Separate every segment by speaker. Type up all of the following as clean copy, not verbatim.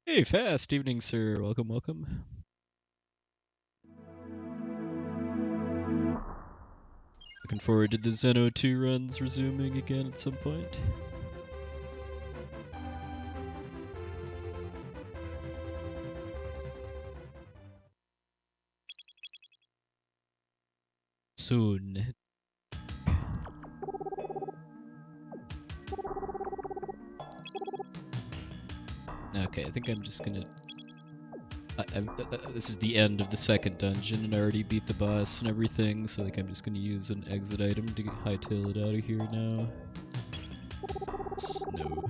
Speaker 1: Hey, fast evening, sir. Welcome, welcome. Looking forward to the Zeno 2 runs resuming again at some point. Soon. Okay, I think I'm just gonna... this is the end of the second dungeon, and I already beat the boss and everything, so I think I'm just gonna use an exit item to hightail it out of here now. No.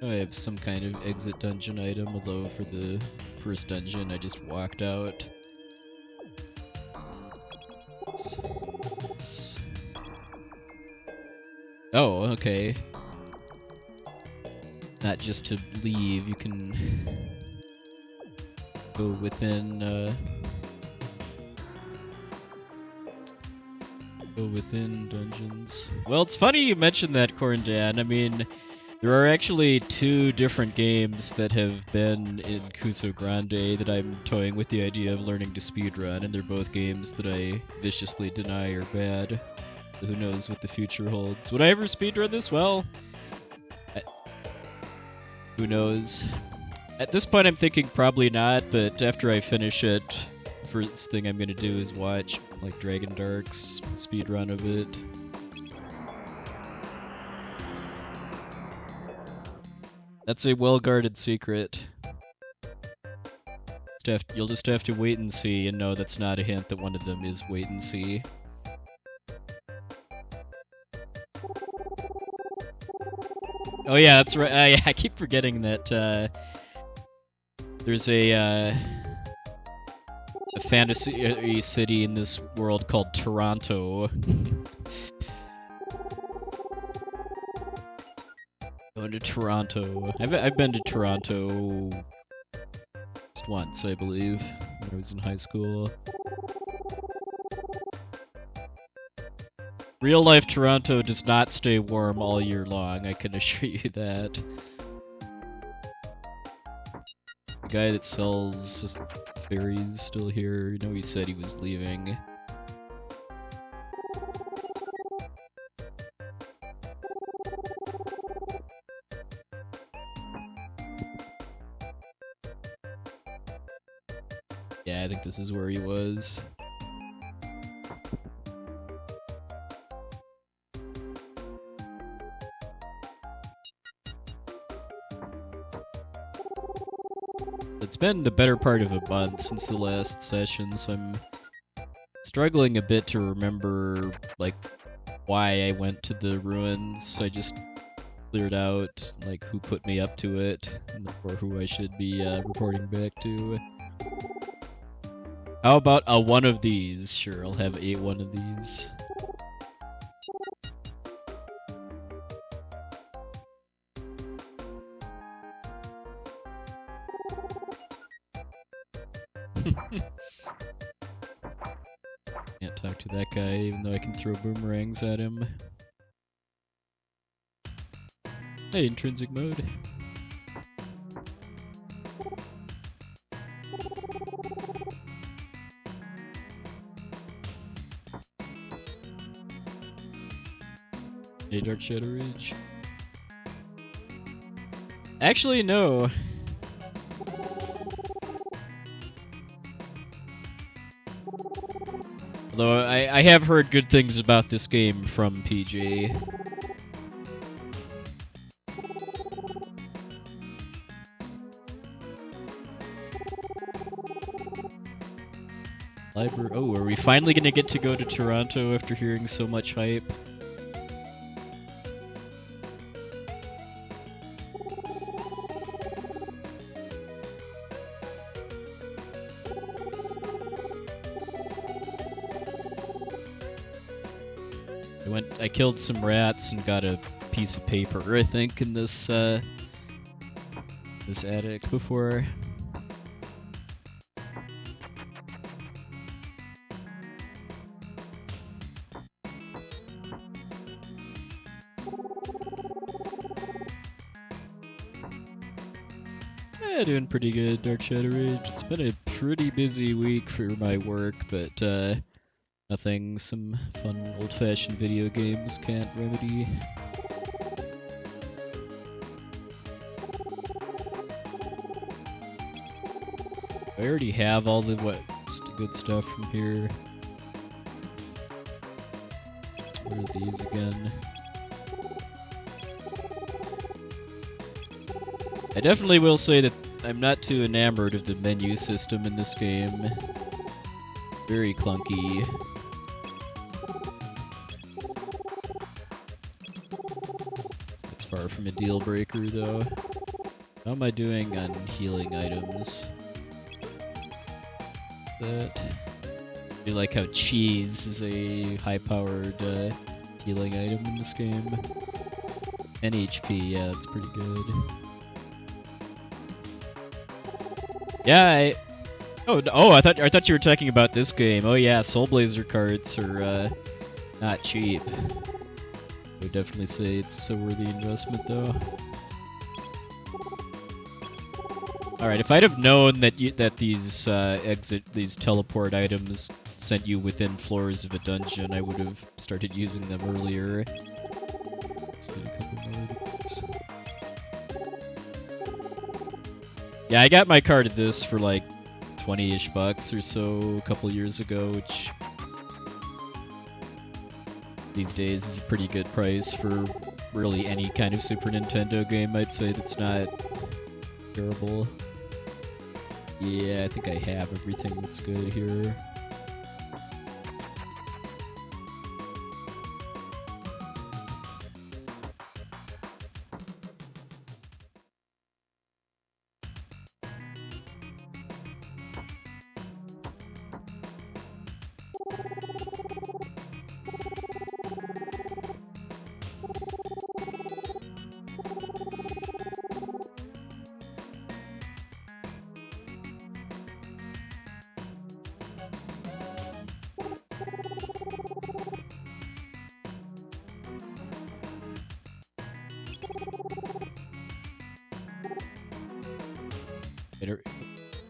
Speaker 1: I have some kind of exit dungeon item, although for the first dungeon I just walked out. Oh, okay. Not just to leave, you can go within, dungeons. Well, it's funny you mentioned that, Corn Dan. I mean, there are actually two different games that have been in Kuso Grande that I'm toying with the idea of learning to speedrun, and they're both games that I viciously deny are bad. So who knows what the future holds. Would I ever speedrun this? Well, who knows? At this point, I'm thinking probably not, but after I finish it, first thing I'm gonna do is watch, like, Dragon Dark's speedrun of it. That's a well-guarded secret. You'll just have to wait and see, and know that's not a hint that one of them is wait and see. Oh yeah, that's right. I keep forgetting that there's a fantasy city in this world called Toronto. Going to Toronto. I've been to Toronto just once, I believe, when I was in high school. Real life Toronto does not stay warm all year long, I can assure you that. The guy that sells berries still here. You know, he said he was leaving. Yeah, I think this is where he was. It's been the better part of a month since the last session, so I'm struggling a bit to remember, like, why I went to the ruins. I just cleared out, like, who put me up to it, or who I should be reporting back to. How about a one of these? Sure, I'll have one of these. Can't talk to that guy, even though I can throw boomerangs at him. Hey, intrinsic mode. Hey, Dark Shadow Ridge. Actually, no. Although I have heard good things about this game from PJ. Library. Oh, are we finally gonna get to go to Toronto after hearing so much hype? I killed some rats and got a piece of paper, I think, in this this attic before. Yeah, doing pretty good, Dark Shadow Rage. It's been a pretty busy week for my work, but nothing some fun old-fashioned video games can't remedy. I already have all the good stuff from here. What are these again? I definitely will say that I'm not too enamored of the menu system in this game. Very clunky. It's far from a deal breaker though. How am I doing on healing items? I do like how cheese is a high-powered healing item in this game. And HP, yeah, that's pretty good. Yeah, I thought you were talking about this game. Oh yeah, Soul Blazer carts are not cheap. I would definitely say it's a worthy investment though. Alright, if I'd have known that these teleport items sent you within floors of a dungeon, I would have started using them earlier. Let's get a couple more of these. Yeah, I got my card of this for like 20-ish bucks or so a couple years ago, which these days is a pretty good price for really any kind of Super Nintendo game, I'd say, that's not terrible. Yeah, I think I have everything that's good here.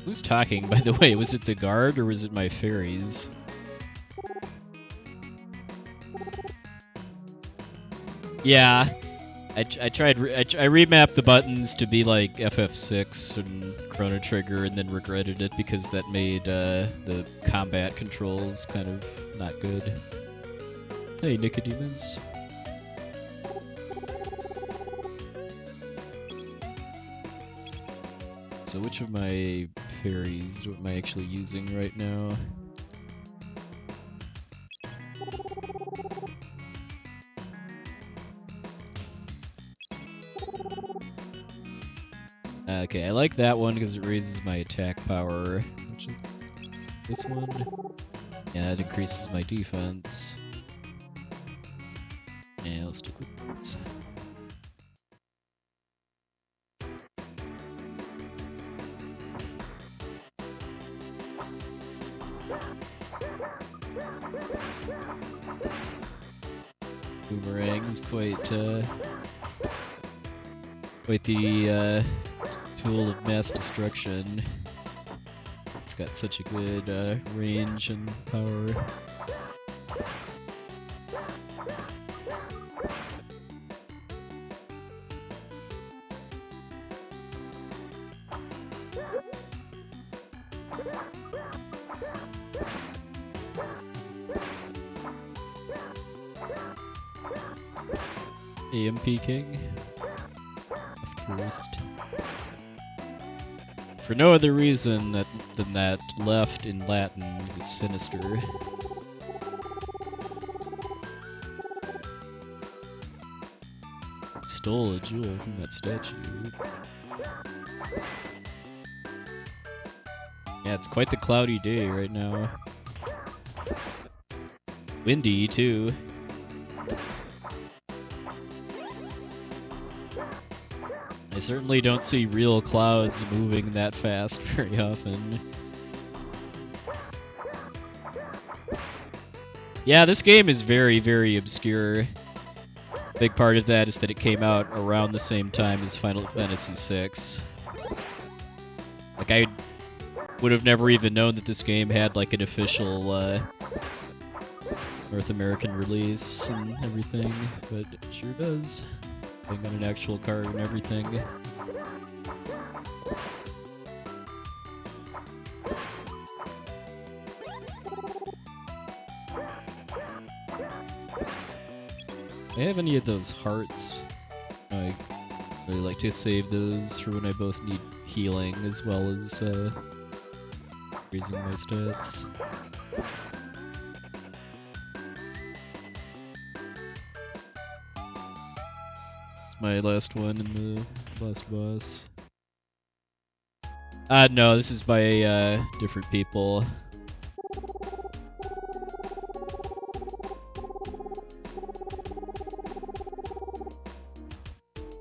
Speaker 1: Who's talking, by the way? Was it the guard or was it my fairies? Yeah, I remapped the buttons to be like FF6 and Chrono Trigger, and then regretted it because that made the combat controls kind of not good. Hey, Nicodemus. So which of my fairies am I actually using right now? Okay, I like that one because it raises my attack power, which is this one. Yeah, it increases my defense. Yeah, I'll stick with this. Boomerang's quite the tool of mass destruction. It's got such a good range and power. AMP King. First. For no other reason than that left in Latin is sinister. Stole a jewel from that statue. Yeah, it's quite the cloudy day right now. Windy, too. I certainly don't see real clouds moving that fast very often. Yeah, this game is very, very obscure. Big part of that is that it came out around the same time as Final Fantasy VI. Like, I would have never even known that this game had, like, an official, North American release and everything, but it sure does. Playing on an actual card and everything. I have any of those hearts. I really like to save those for when I both need healing as well as raising my stats. It's my last one in the last boss. No, this is by different people.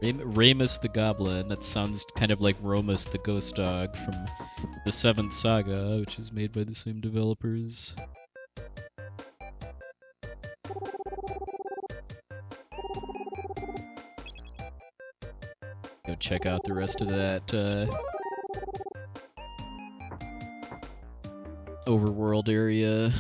Speaker 1: Ramus the Goblin. That sounds kind of like Romus the Ghost Dog from the 7th Saga, which is made by the same developers. Go check out the rest of that overworld area.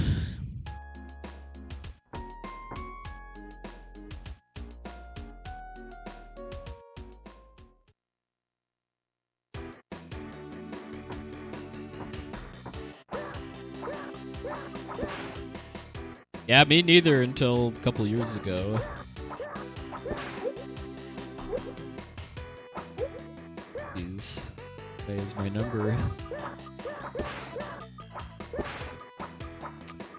Speaker 1: Yeah, me neither until a couple years ago. Please, that is my number.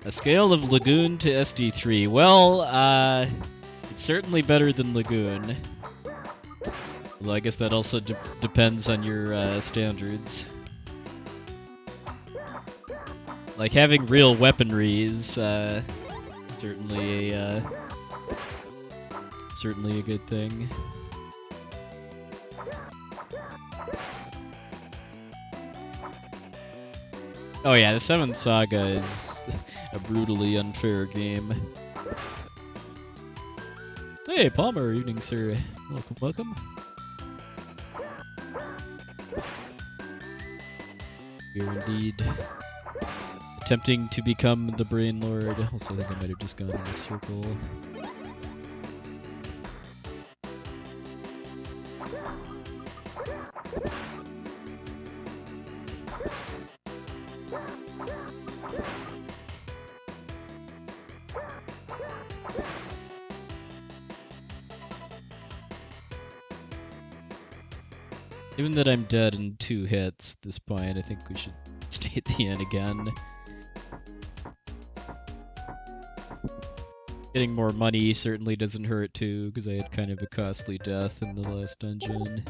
Speaker 1: A scale of Lagoon to SD3. Well, it's certainly better than Lagoon. Although I guess that also depends on your standards. Like, having real weaponry is certainly a good thing. Oh yeah, the 7th Saga is a brutally unfair game. Hey, Palmer, evening, sir. Welcome, welcome. Here indeed. Attempting to become the Brain Lord. Also, I think I might have just gone in a circle. Given that I'm dead in 2 hits at this point, I think we should stay at the end again. Getting more money certainly doesn't hurt too, because I had kind of a costly death in the last dungeon.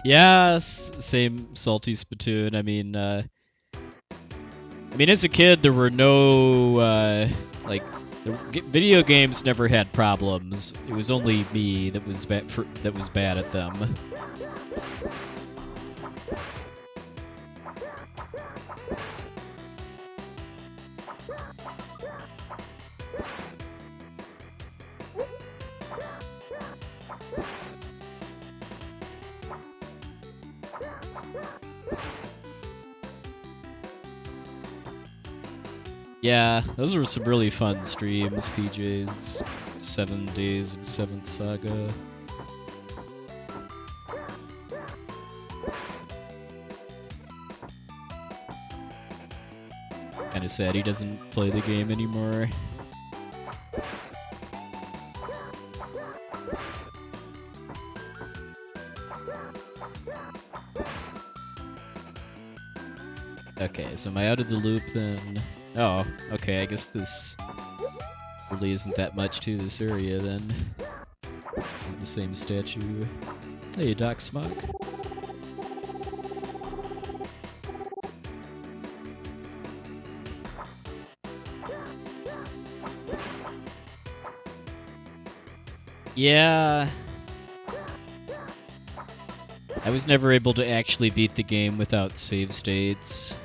Speaker 1: Yeah, same salty spittoon. I mean, as a kid, there were no video games never had problems. It was only me that was bad at them. Yeah, those were some really fun streams, PJ's 7 days of 7th Saga. Kinda sad he doesn't play the game anymore. Okay, so am I out of the loop then? Oh, okay, I guess this really isn't that much to this area then. This is the same statue. Hey, Doc Smock. Yeah. I was never able to actually beat the game without save states.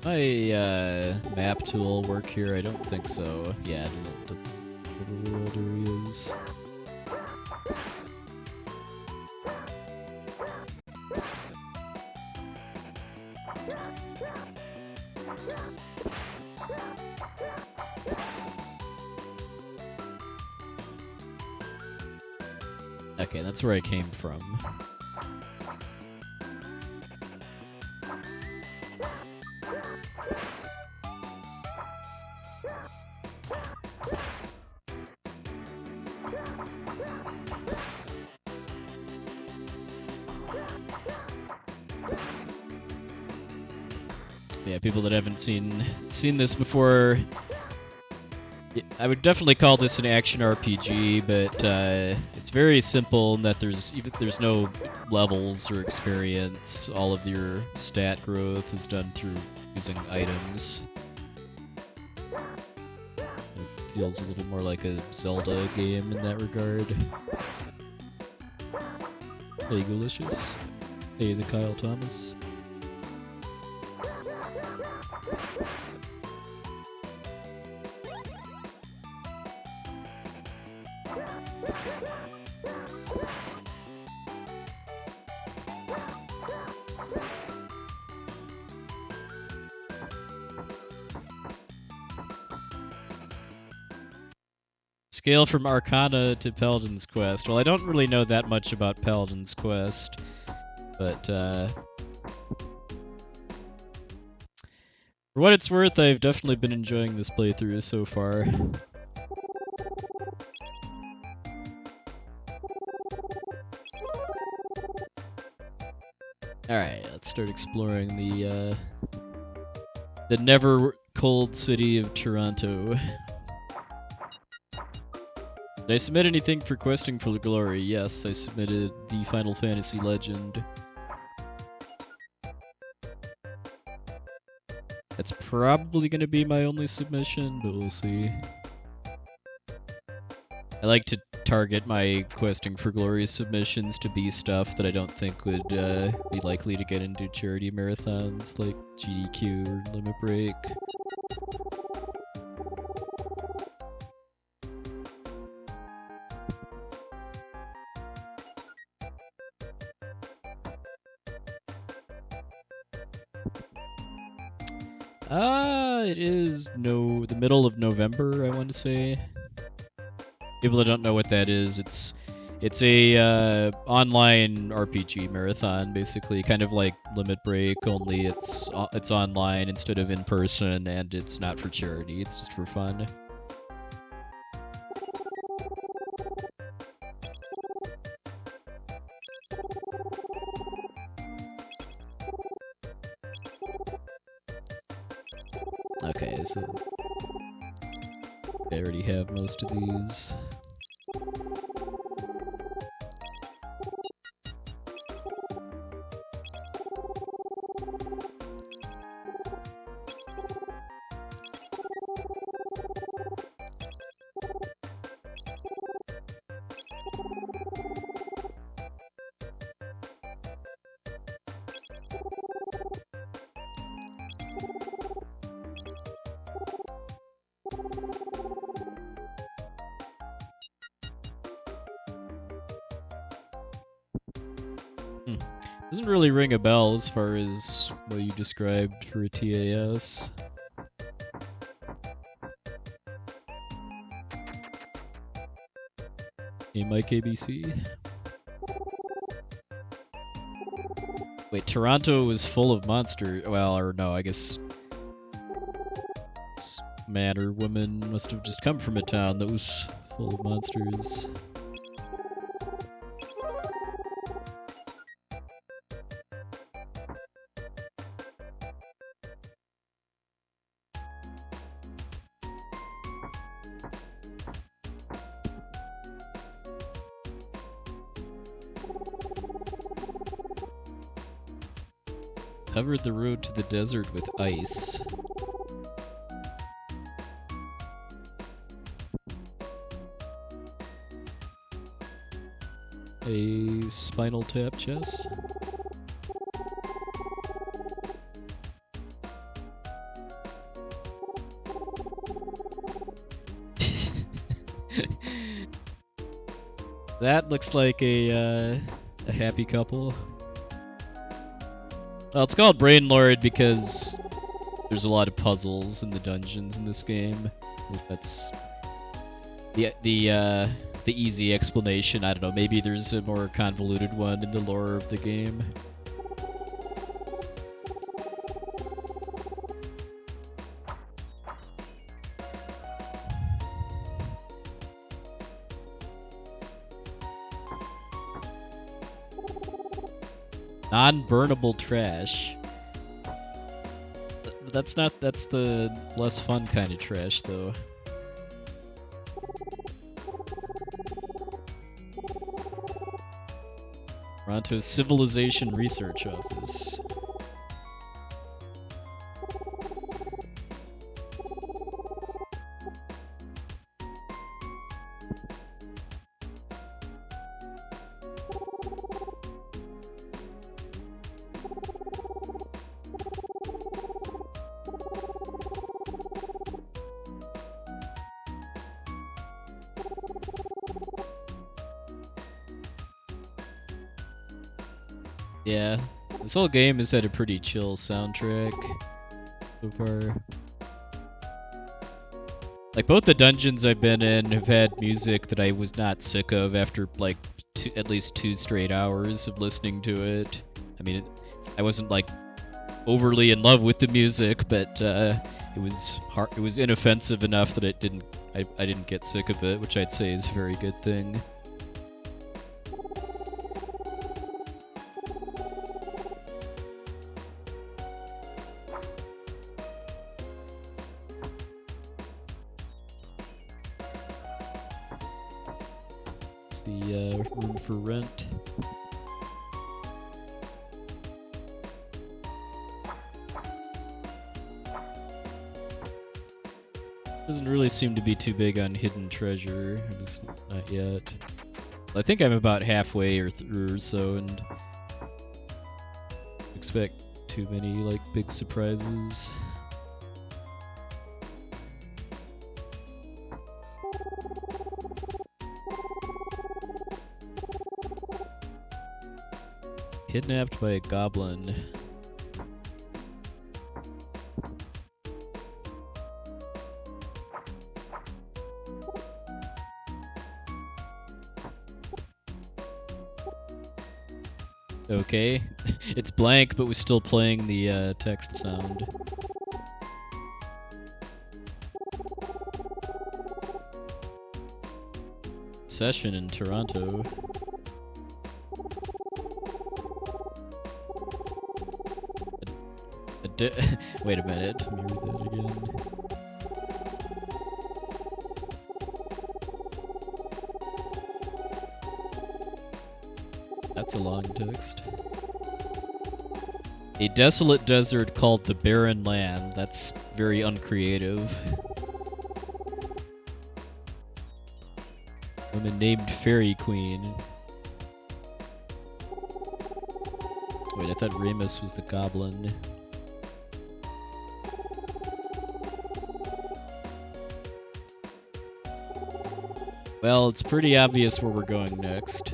Speaker 1: My map tool work here? I don't think so. Yeah, it doesn't go to world areas. Okay, that's where I came from. Yeah, people that haven't seen this before, I would definitely call this an action RPG, but it's very simple in that there's no levels or experience. All of your stat growth is done through using items. It feels a little more like a Zelda game in that regard. Hey, Golicious. Hey, the Kyle Thomas. Scale from Arcana to Paladin's Quest. Well, I don't really know that much about Paladin's Quest, but for what it's worth, I've definitely been enjoying this playthrough so far. Alright, let's start exploring the never cold city of Toronto. Did I submit anything for questing for the glory? Yes, I submitted the Final Fantasy Legend. That's probably going to be my only submission, but we'll see. I like to target my questing for glory submissions to be stuff that I don't think would be likely to get into charity marathons like GDQ or Limit Break. It is the middle of November, I want to say. People that don't know what that is, it's a online RPG marathon, basically, kind of like Limit Break, only it's online instead of in person, and it's not for charity. It's just for fun. Okay, so I already have most of these. Doesn't really ring a bell as far as what you described for a TAS. Hey, Mike ABC. Wait, Toronto was full of monsters. Well, or no, I guess this man or woman must have just come from a town that was full of monsters. Covered the road to the desert with ice. a Spinal Tap chess. That looks like a happy couple. Well, it's called Brain Lord because there's a lot of puzzles in the dungeons in this game. At least that's the easy explanation. I don't know. Maybe there's a more convoluted one in the lore of the game. Non-burnable trash. That's the less fun kind of trash, though. Toronto's Civilization Research Office. Yeah, this whole game has had a pretty chill soundtrack so far. Like, both the dungeons I've been in have had music that I was not sick of after, like, at least 2 straight hours of listening to it. I mean, I wasn't, like, overly in love with the music, but it was inoffensive enough that I didn't get sick of it, which I'd say is a very good thing. The room for rent. Doesn't really seem to be too big on hidden treasure, at least not yet. I think I'm about halfway or so, and expect too many like big surprises. Kidnapped by a goblin. Okay, it's blank, but we're still playing the text sound. Session in Toronto. Wait a minute, let me read that again. That's a long text. A desolate desert called the Barren Land. That's very uncreative. Woman named Fairy Queen. Wait, I thought Remus was the goblin. Well, it's pretty obvious where we're going next.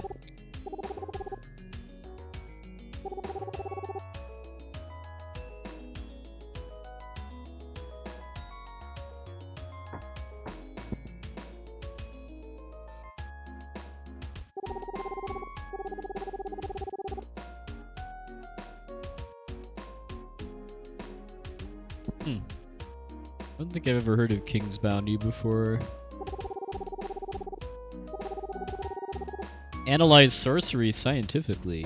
Speaker 1: I don't think I've ever heard of King's Bounty before. Analyze sorcery scientifically.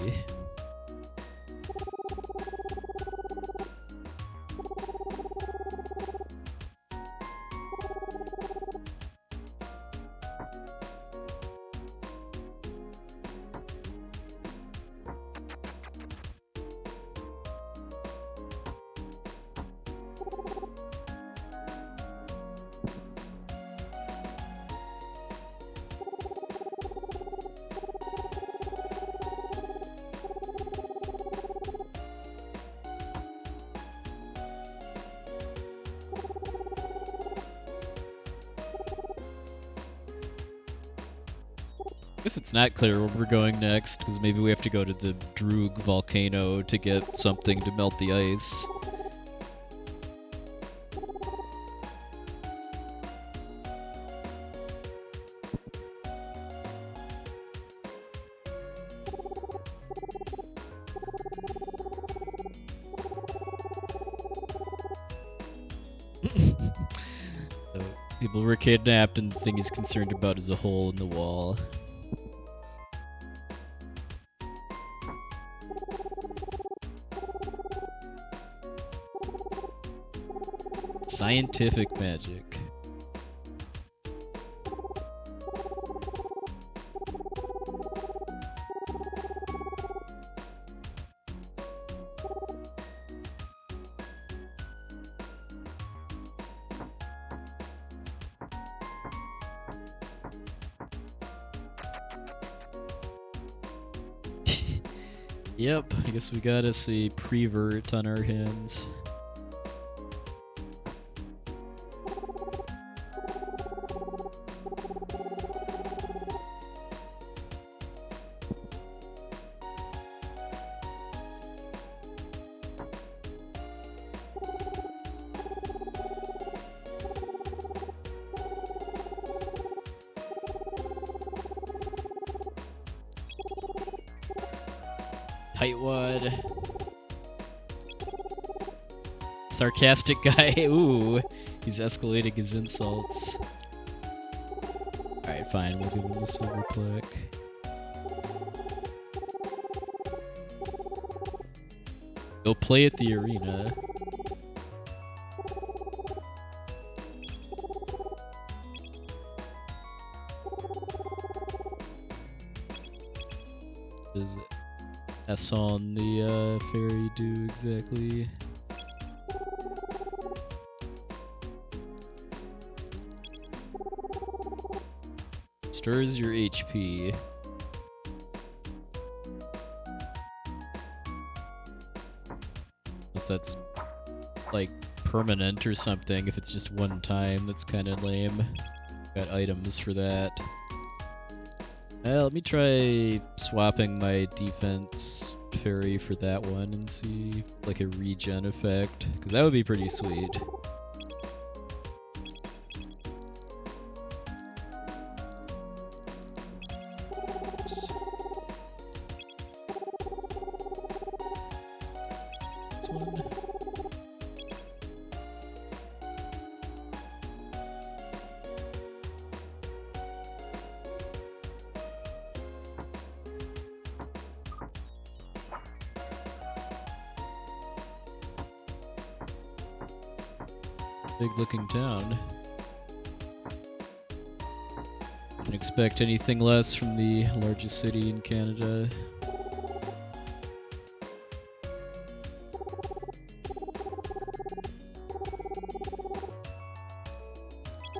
Speaker 1: Guess it's not clear where we're going next, because maybe we have to go to the Droog volcano to get something to melt the ice. So, people were kidnapped, and the thing he's concerned about is a hole in the wall. Scientific magic. Yep, I guess we got us a prevert on our hands. Tightwad. Sarcastic guy. Ooh, he's escalating his insults. Alright, fine, we'll give him the silver plaque. Go play at the arena. Does Esson the fairy do exactly? Stirs your HP. Unless that's like permanent or something. If it's just one time, that's kind of lame. Got items for that. Let me try swapping my defense fairy for that one and see like a regen effect, because that would be pretty sweet. This one. Big looking town. Can't expect anything less from the largest city in Canada.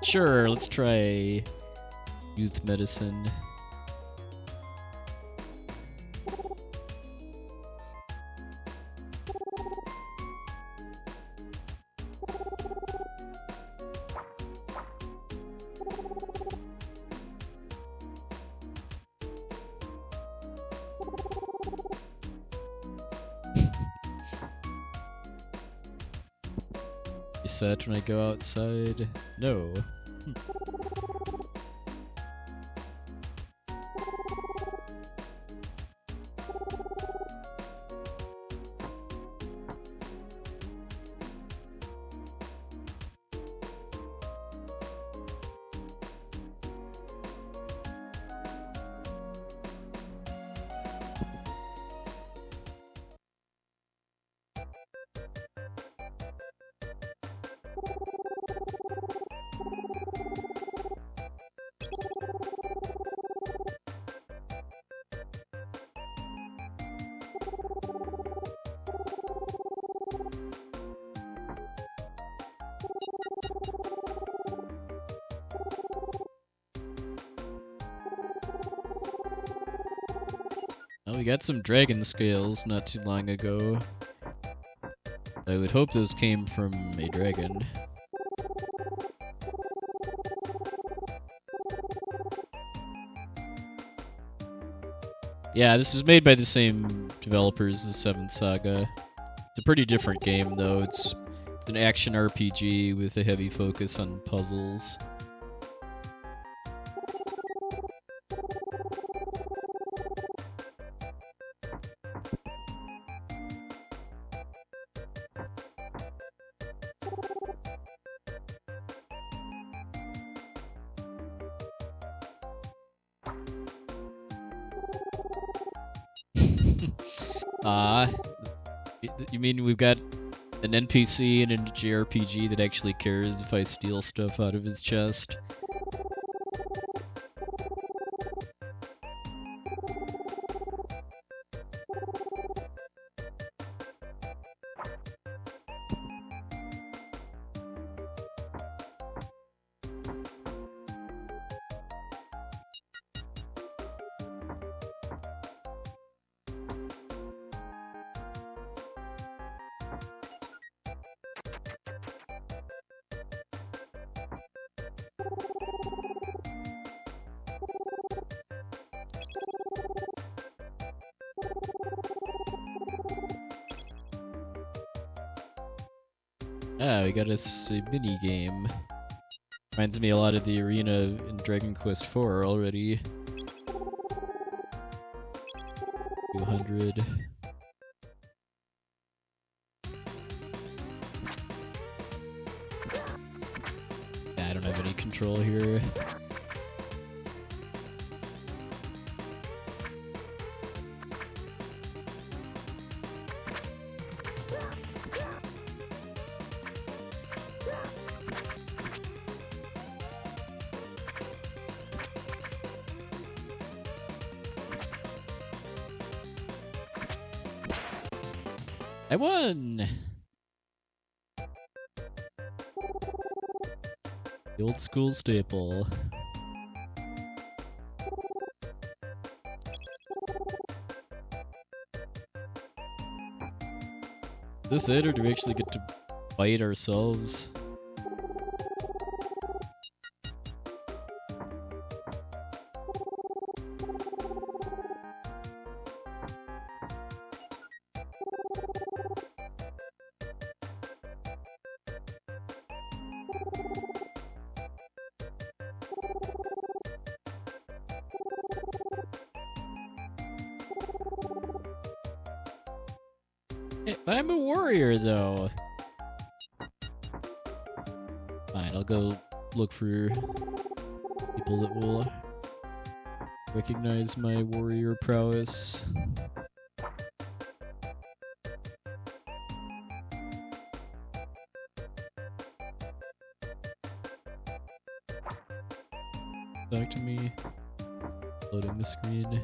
Speaker 1: Sure, let's try youth medicine. Reset when I go outside? No. Oh, we got some dragon scales not too long ago. I would hope those came from a dragon. Yeah, this is made by the same developers as 7th Saga. It's a pretty different game, though. It's an action RPG with a heavy focus on puzzles. You mean we've got an NPC in a JRPG that actually cares if I steal stuff out of his chest? Ah, we got a mini game. Reminds me a lot of the arena in Dragon Quest IV already. 200. Yeah, I don't have any control here. I won! The old school staple. Is this it, or do we actually get to fight ourselves? I'm a warrior, though. Fine, I'll go look for people that will recognize my warrior prowess. Talk to me. Loading the screen.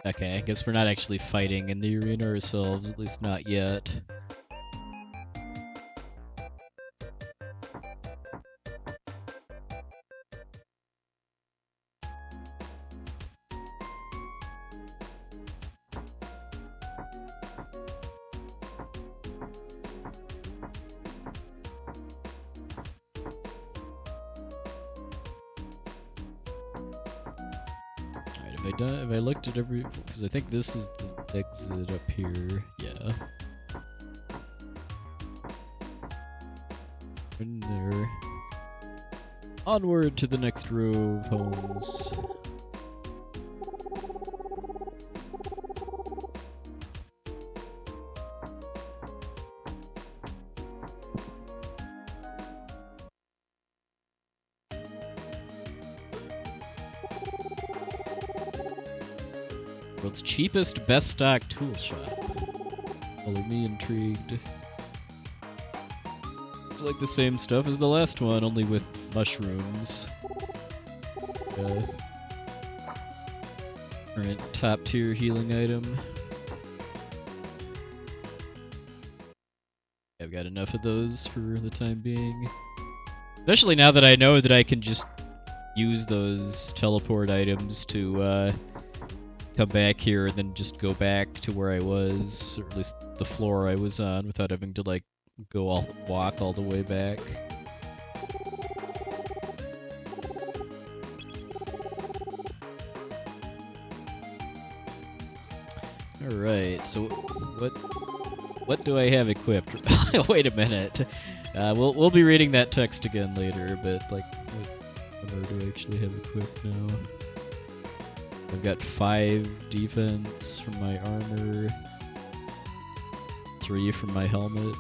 Speaker 1: Okay, I guess we're not actually fighting in the arena ourselves, at least not yet. Have I looked at every... Because I think this is the exit up here. Yeah. In there. Onward to the next row of homes. World's cheapest, best stock tool shop. Color me intrigued. It's like the same stuff as the last one, only with mushrooms. Current top tier healing item. I've got enough of those for the time being. Especially now that I know that I can just use those teleport items to come back here and then just go back to where I was, or at least the floor I was on, without having to like walk all the way back. All right, so what do I have equipped? Wait a minute. We'll be reading that text again later, but like, what do I actually have equipped now? I've got 5 defense from my armor, 3 from my helmet.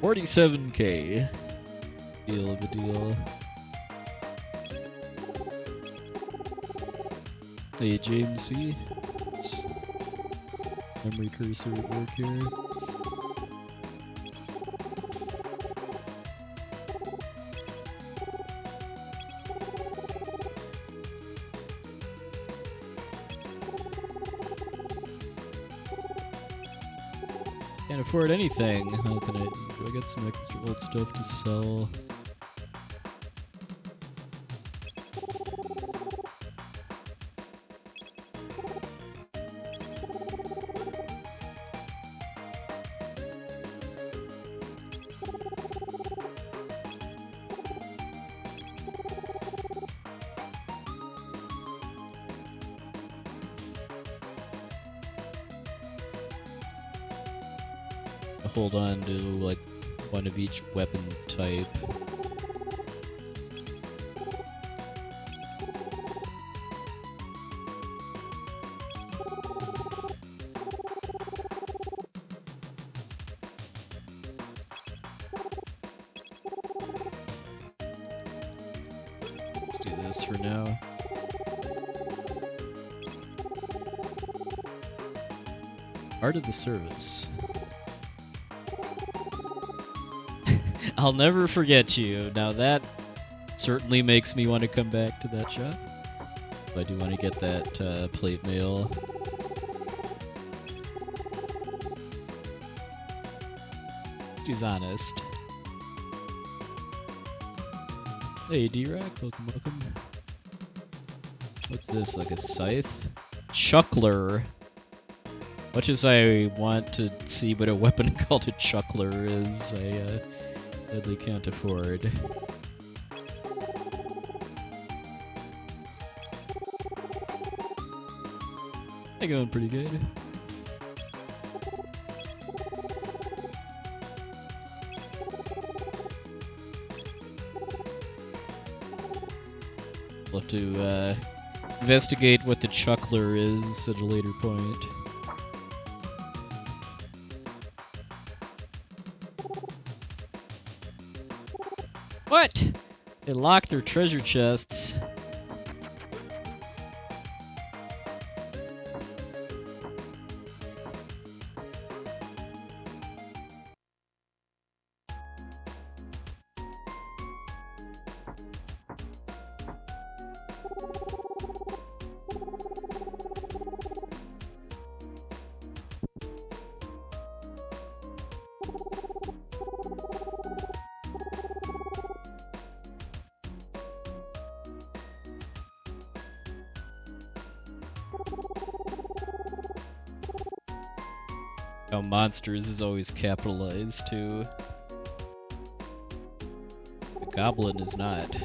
Speaker 1: $47K. Deal of a deal. Hey, James C. Memory cursor at work here. Can't afford anything. How can do I get some extra old stuff to sell? Hold on to like one of each weapon type. Let's do this for now. Art of the service. I'll never forget you. Now that certainly makes me want to come back to that shop. I do want to get that plate mail. He's honest. Hey D-Rock, welcome. What's this, like a scythe? Chuckler. Much as I want to see what a weapon called a chuckler is, I sadly can't afford. They're going pretty good. We'll have to investigate what the chuckler is at a later point. What? They locked their treasure chests. How monsters is always capitalized too. The goblin is not.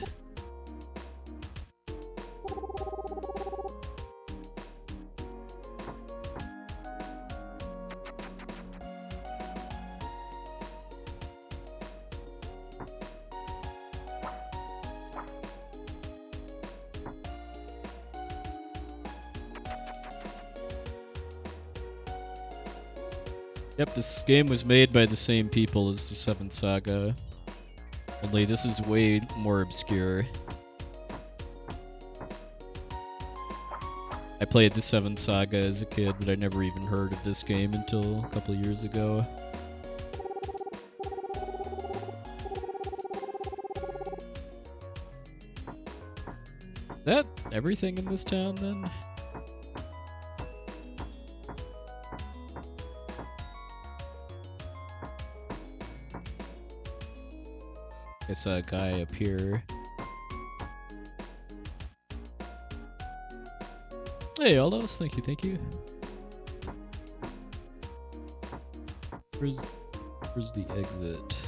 Speaker 1: Yep, this game was made by the same people as the 7th Saga. Only this is way more obscure. I played the 7th Saga as a kid, but I never even heard of this game until a couple years ago. Is that everything in this town then? I saw a guy up here. Hey, Aldos, thank you, thank you. Where's the exit?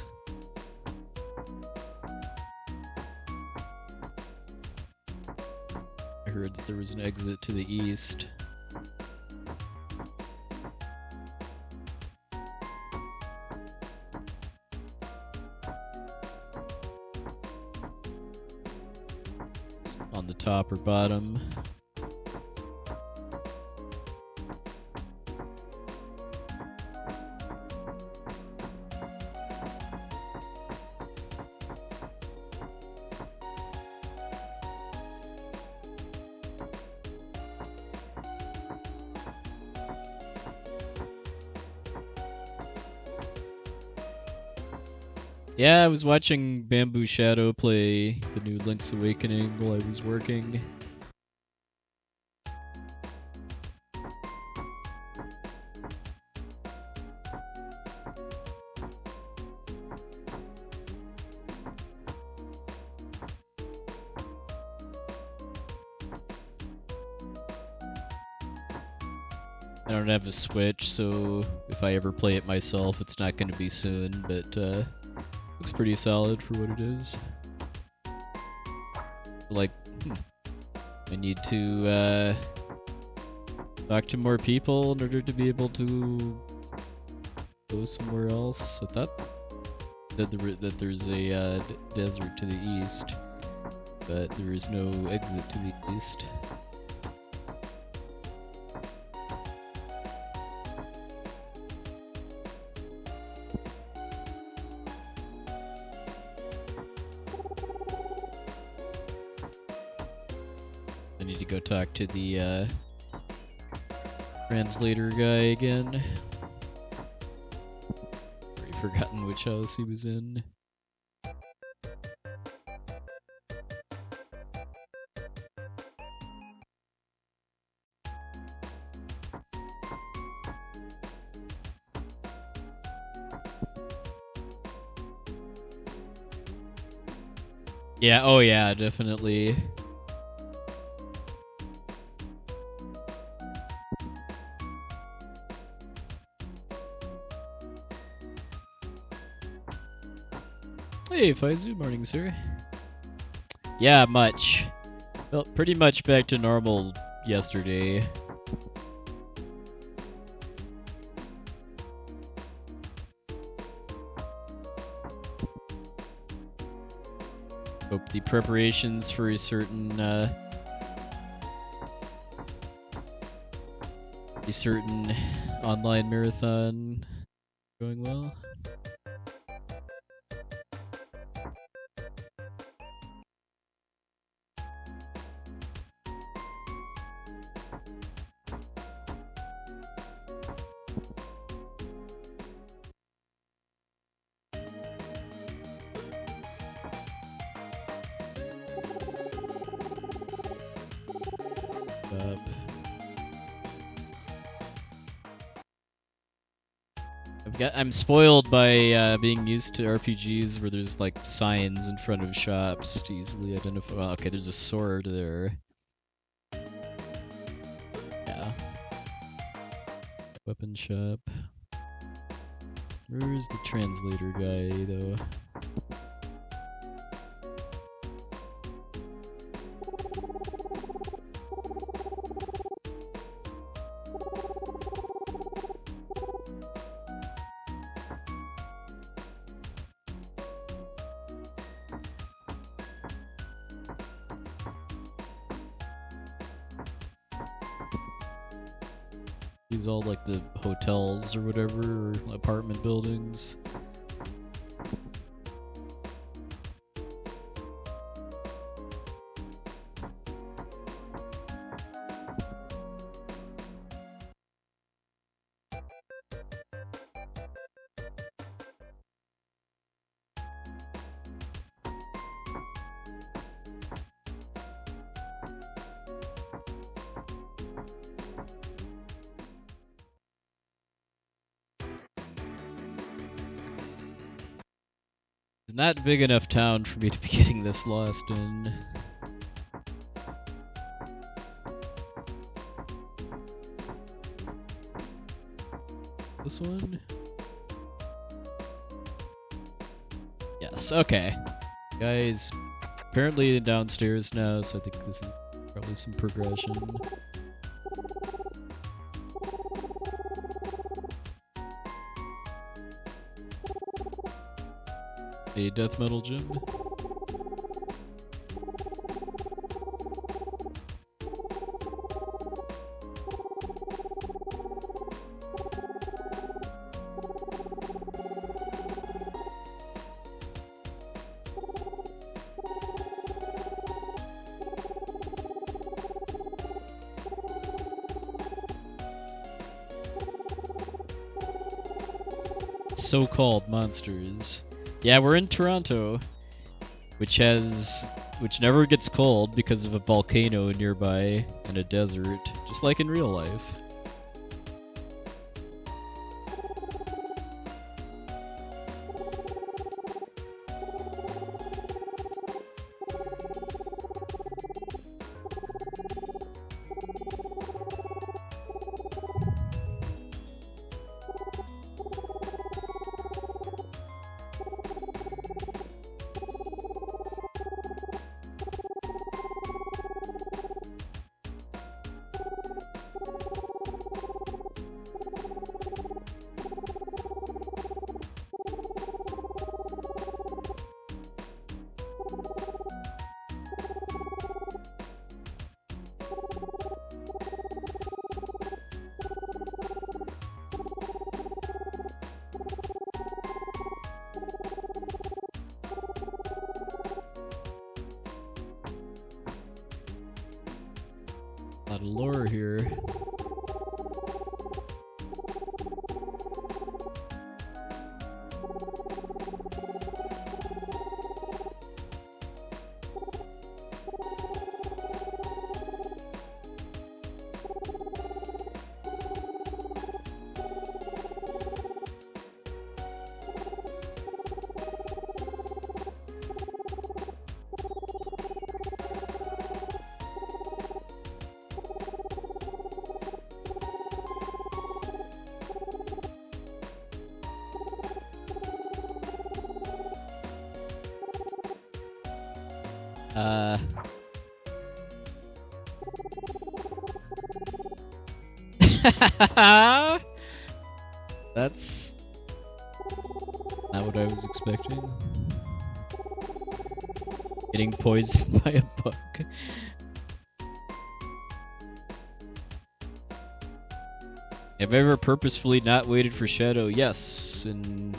Speaker 1: I heard that there was an exit to the east. On the top or bottom. Yeah, I was watching Bamboo Shadow play the new Link's Awakening while I was working. I don't have a Switch, so if I ever play it myself, it's not going to be soon, but looks pretty solid for what it is. Like, I need to talk to more people in order to be able to go somewhere else. I thought that there's a desert to the east, but there is no exit to the east. I need to go talk to the translator guy again. Already forgotten which house he was in. Yeah, oh yeah, definitely. Hey, Faizu, morning, sir. Yeah, much. Felt pretty much back to normal yesterday. Hope the preparations for a certain online marathon going well. I'm spoiled by being used to RPGs where there's like signs in front of shops to easily identify. Well, okay, there's a sword there. Yeah. Weapon shop. Where's the translator guy, though? These all like the hotels or whatever, or apartment buildings. It's not a big enough town for me to be getting this lost in. This one? Yes, okay. Guys, apparently downstairs now, so I think this is probably some progression. A death metal gym. So-called monsters. Yeah, we're in Toronto, which never gets cold because of a volcano nearby and a desert, just like in real life. A lot of lore here. That's not what I was expecting. Getting poisoned by a bug. Have I ever purposefully not waited for Shadow? Yes, in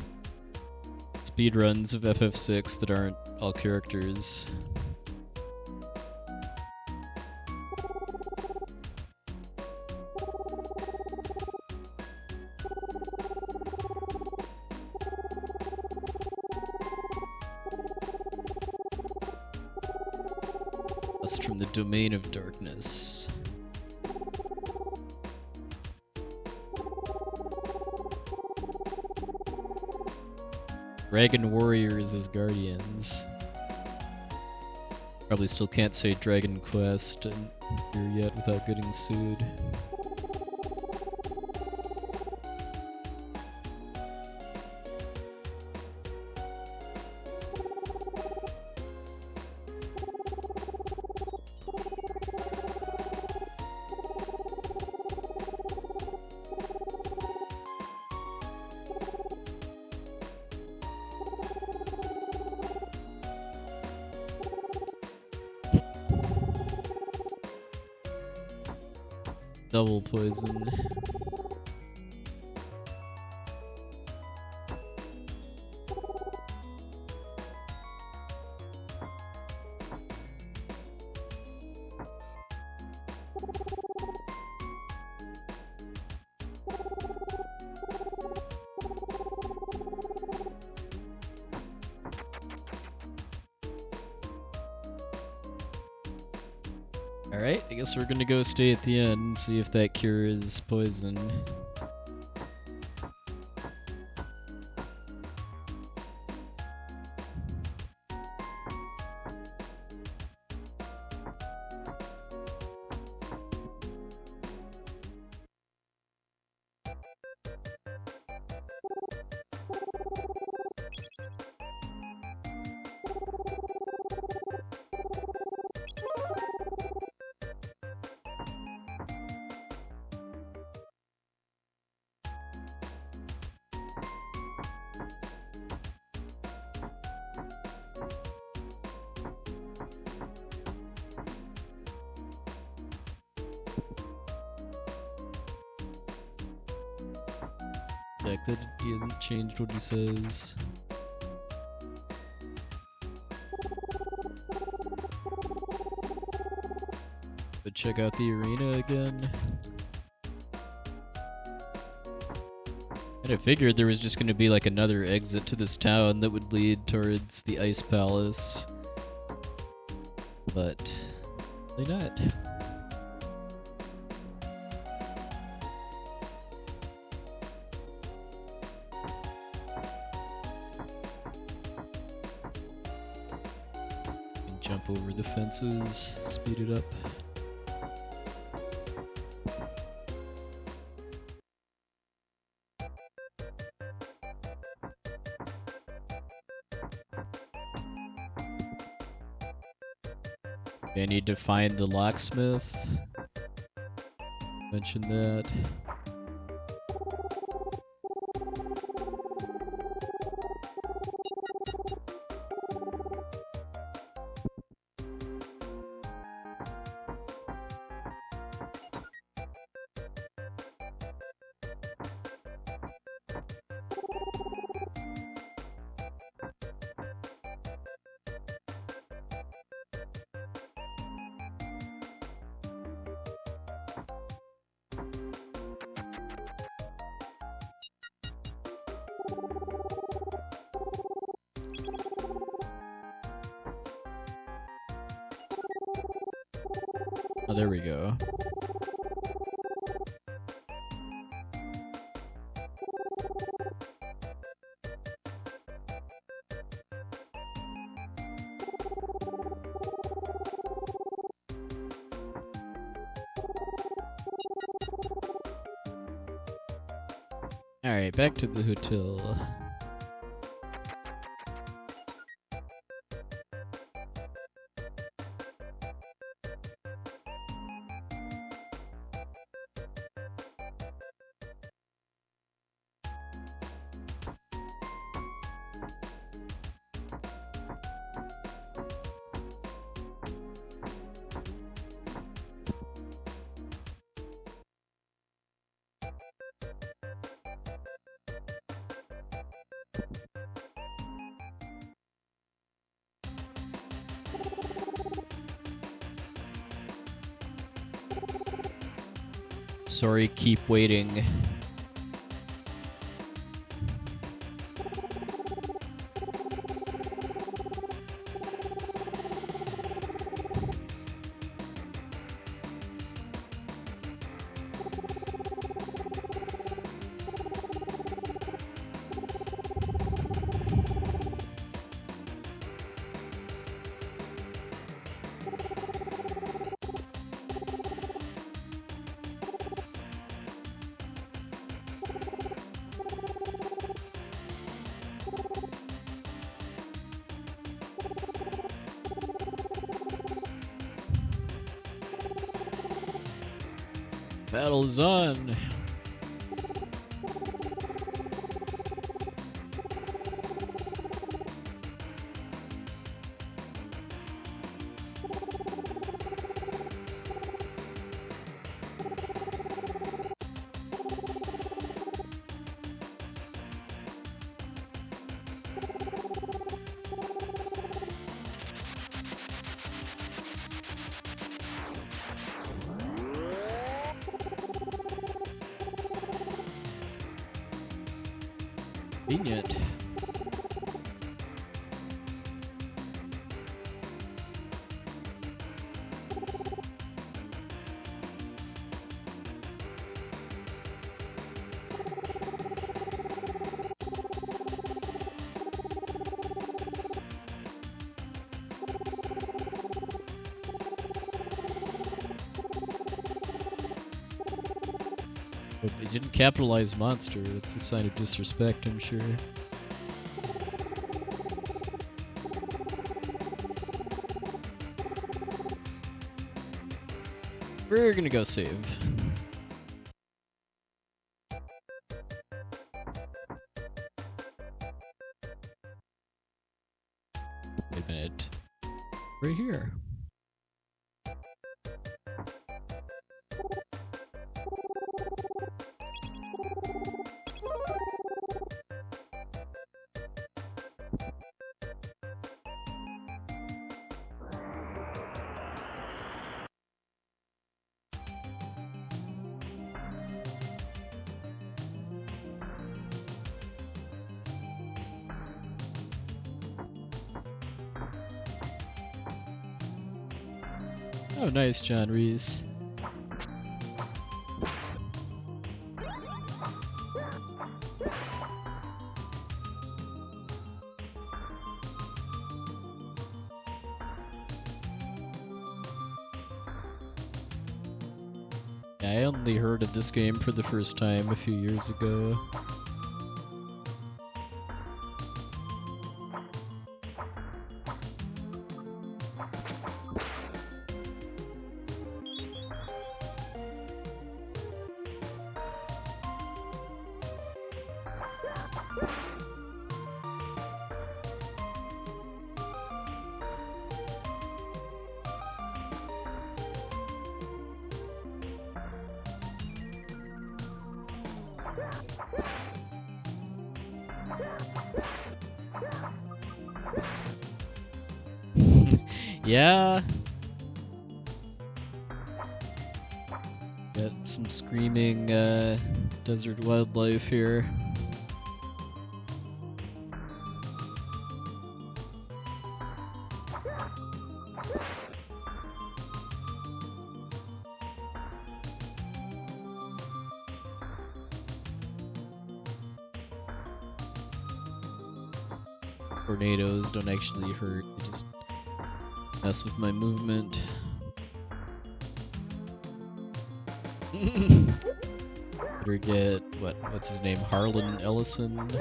Speaker 1: speedruns of FF6 that aren't all characters. Lost from the domain of darkness. Dragon warriors as guardians. Probably still can't say Dragon Quest here yet without getting sued. Double poison. Alright, I guess we're gonna go stay at the end and see if that cures poison. Check that he hasn't changed what he says. But check out the arena again. And I figured there was just going to be like another exit to this town that would lead towards the Ice Palace. But probably not. Can jump over the fences, speed it up. I need to find the locksmith. Mention that. Oh, there we go. Alright, back to the hotel. Sorry, keep waiting. Battle is on. Convenient. But they didn't capitalize monster. That's a sign of disrespect, I'm sure. We're gonna go save. Wait a minute. Right here. Oh, nice, John Reese. Yeah, I only heard of this game for the first time a few years ago. Yeah. Got some screaming desert wildlife here. Tornadoes don't actually hurt, they just mess with my movement. Better get what's his name? Harlan Ellison.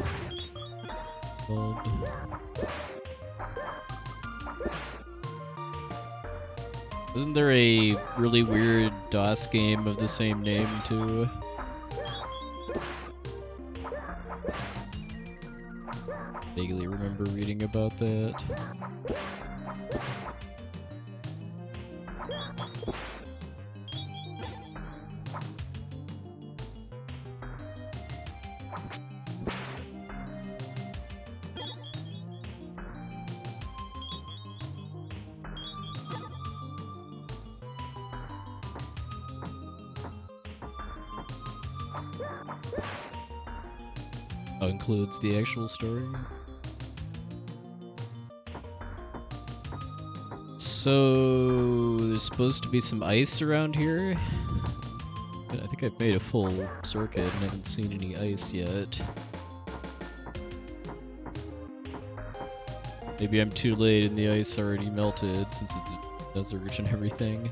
Speaker 1: Called. Wasn't there a really weird DOS game of the same name too? Vaguely remember reading about that. Oh, includes the actual story? So there's supposed to be some ice around here. But I think I've made a full circuit and haven't seen any ice yet. Maybe I'm too late and the ice already melted since it's a desert and everything.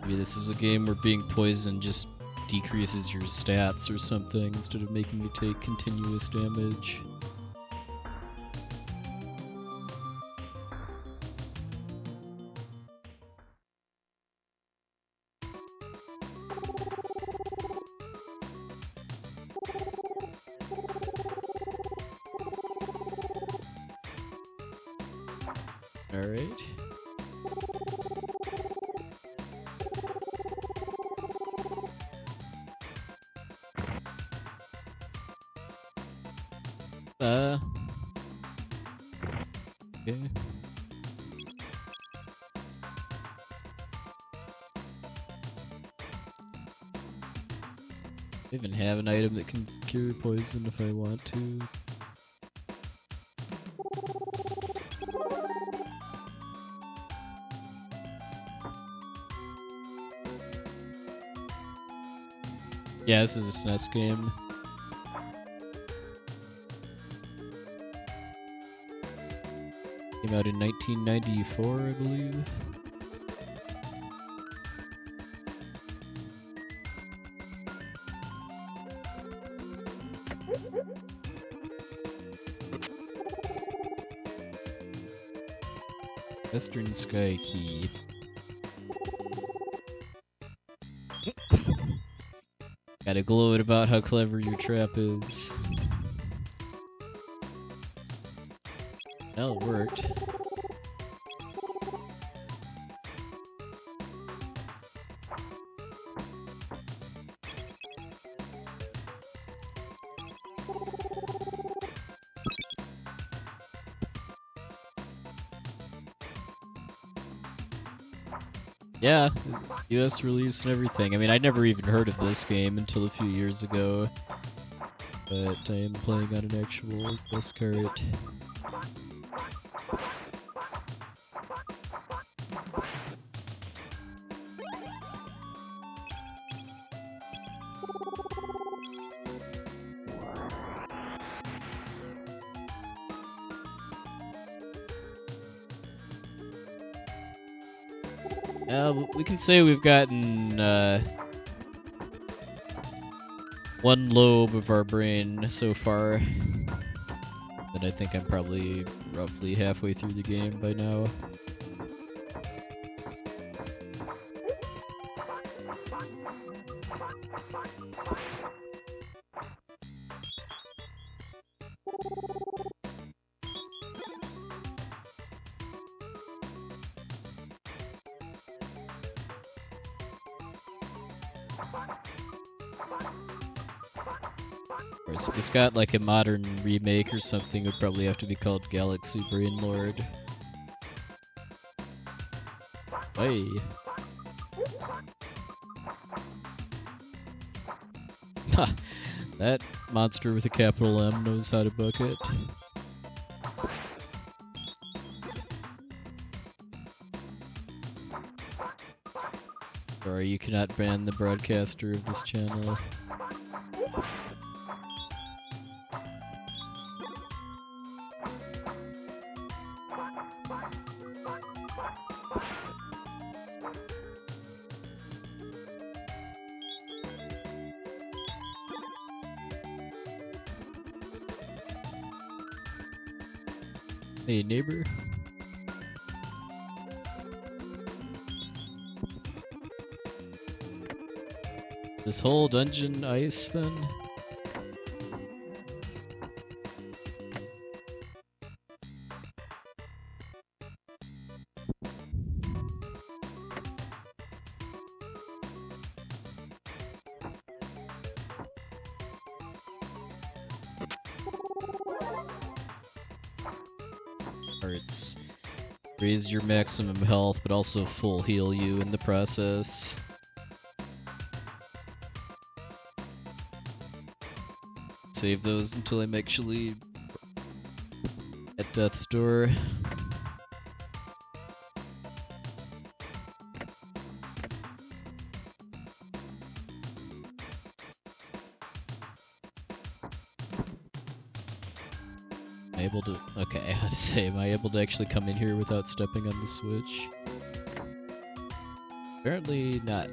Speaker 1: Maybe this is a game where being poisoned just decreases your stats or something instead of making you take continuous damage. Alright. Okay. I even have an item that can cure poison if I want to. Yeah, this is a SNES game. Came out in 1994, I believe. Western Sky Key. Gotta gloat about how clever your trap is. Well, it worked. Yeah, US release and everything. I mean, I never even heard of this game until a few years ago, but I am playing on an actual US cart. We can say we've gotten one lobe of our brain so far. But I think I'm probably roughly halfway through the game by now. Whereas if it's got like a modern remake or something, it would probably have to be called Galaxy Brain Lord. Hey. Ha! That monster with a capital M knows how to book it. Sorry, you cannot ban the broadcaster of this channel. Hey, neighbor. This whole dungeon ice, then? Parts. Raise your maximum health, but also full heal you in the process. Save those until I'm actually at death's door. Am I able to... Okay, I had to say, am I able to actually come in here without stepping on the switch? Apparently not.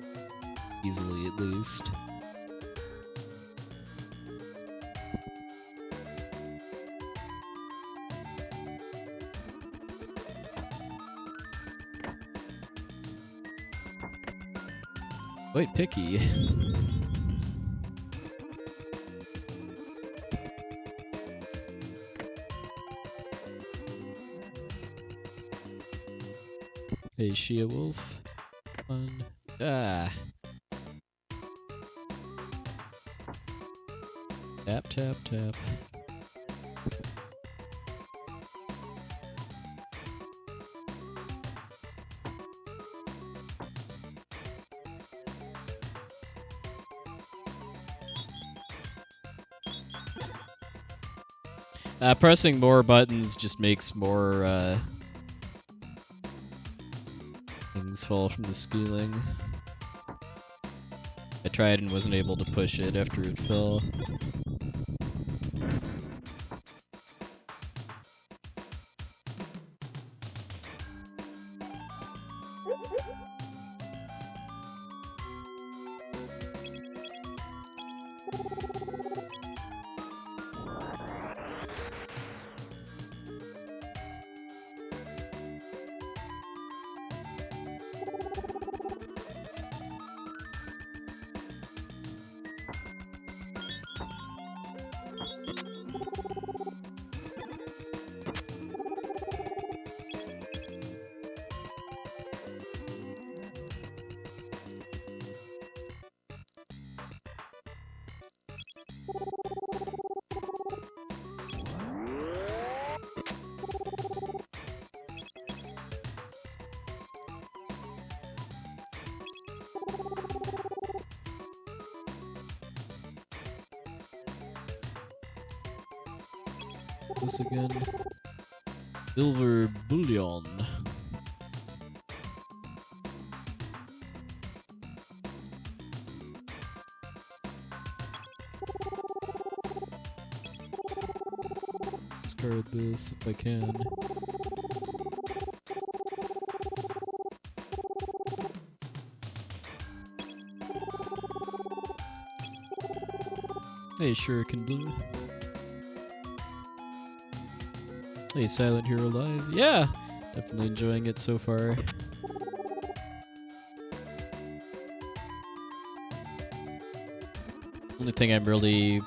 Speaker 1: Easily, at least. Quite picky. Hey, Shia Wolf. Fun. Ah. Tap, tap, tap. Pressing more buttons just makes more things fall from the ceiling. I tried and wasn't able to push it after it fell. This again. Silver bullion. Discard this if I can. Hey, Shuriken Blue. Hey, Silent Hero Live. Yeah! Definitely enjoying it so far. Only thing I'm really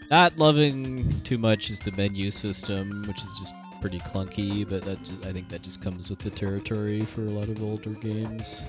Speaker 1: not loving too much is the menu system, which is just pretty clunky, but I think that just comes with the territory for a lot of older games.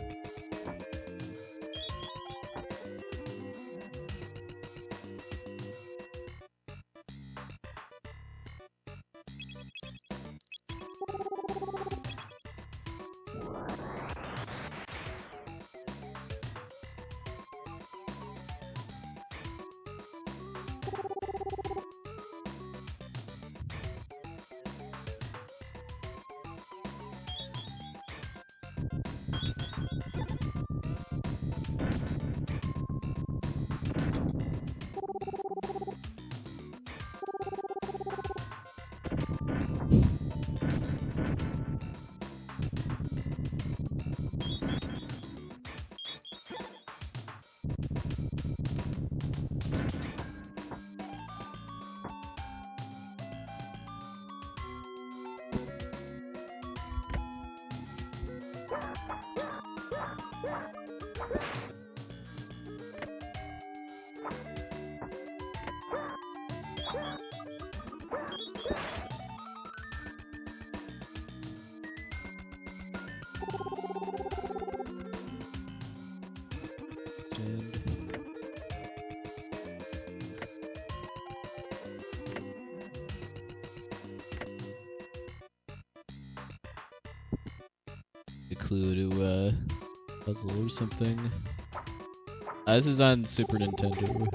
Speaker 1: A clue to a puzzle or something. This is on Super Nintendo.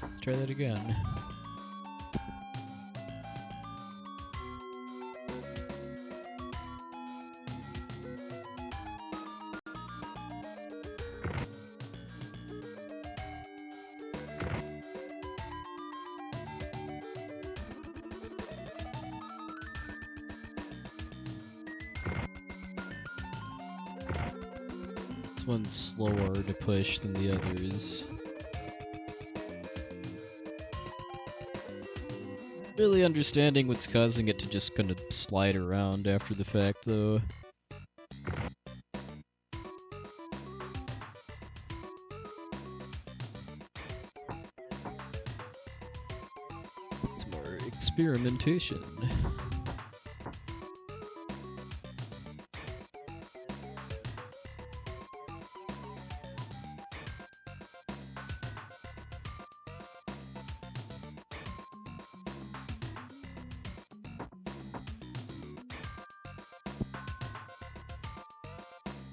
Speaker 1: Let's try that again. This one's slower to push than the others. Really understanding what's causing it to just kind of slide around after the fact, though. It's more experimentation.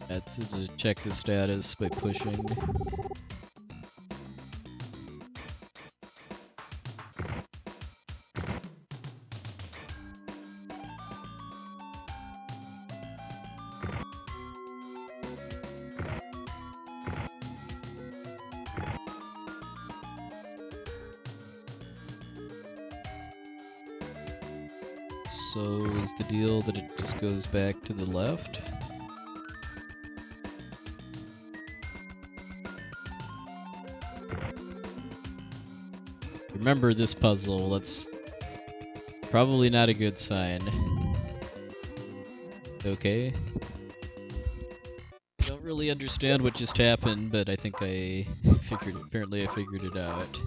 Speaker 1: That's to check the status by pushing. So is the deal that it just goes back to the left? Remember this puzzle, that's probably not a good sign. Okay. I don't really understand what just happened, but I think I Apparently I figured it out.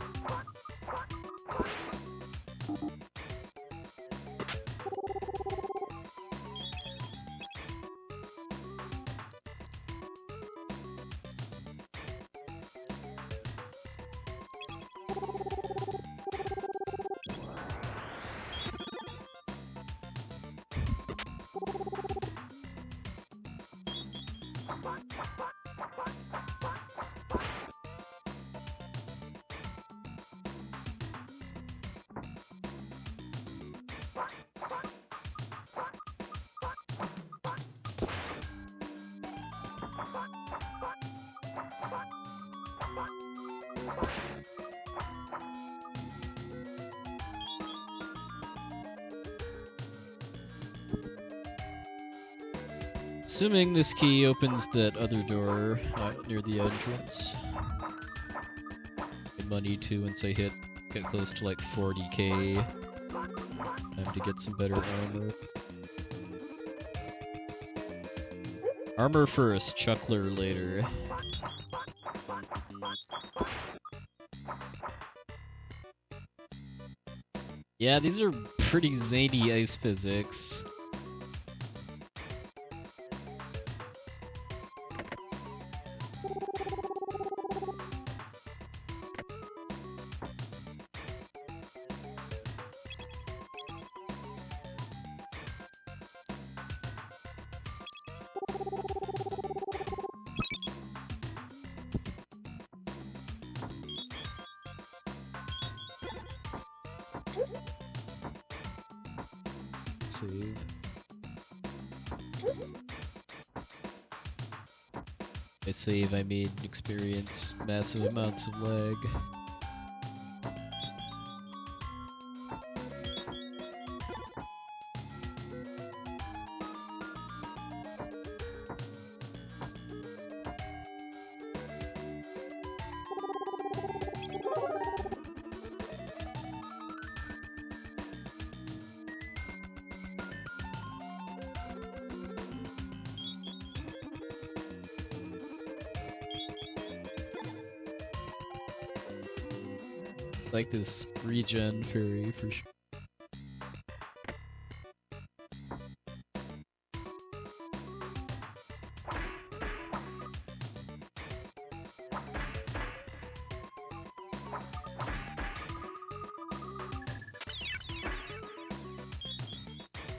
Speaker 1: Assuming this key opens that other door near the entrance. And money too once I get close to like 40k. Time to get some better armor. Armor first, chuckler later. Yeah, these are pretty zany ice physics. Save. By save, I mean experience massive amounts of lag. Like this regen fairy for sure.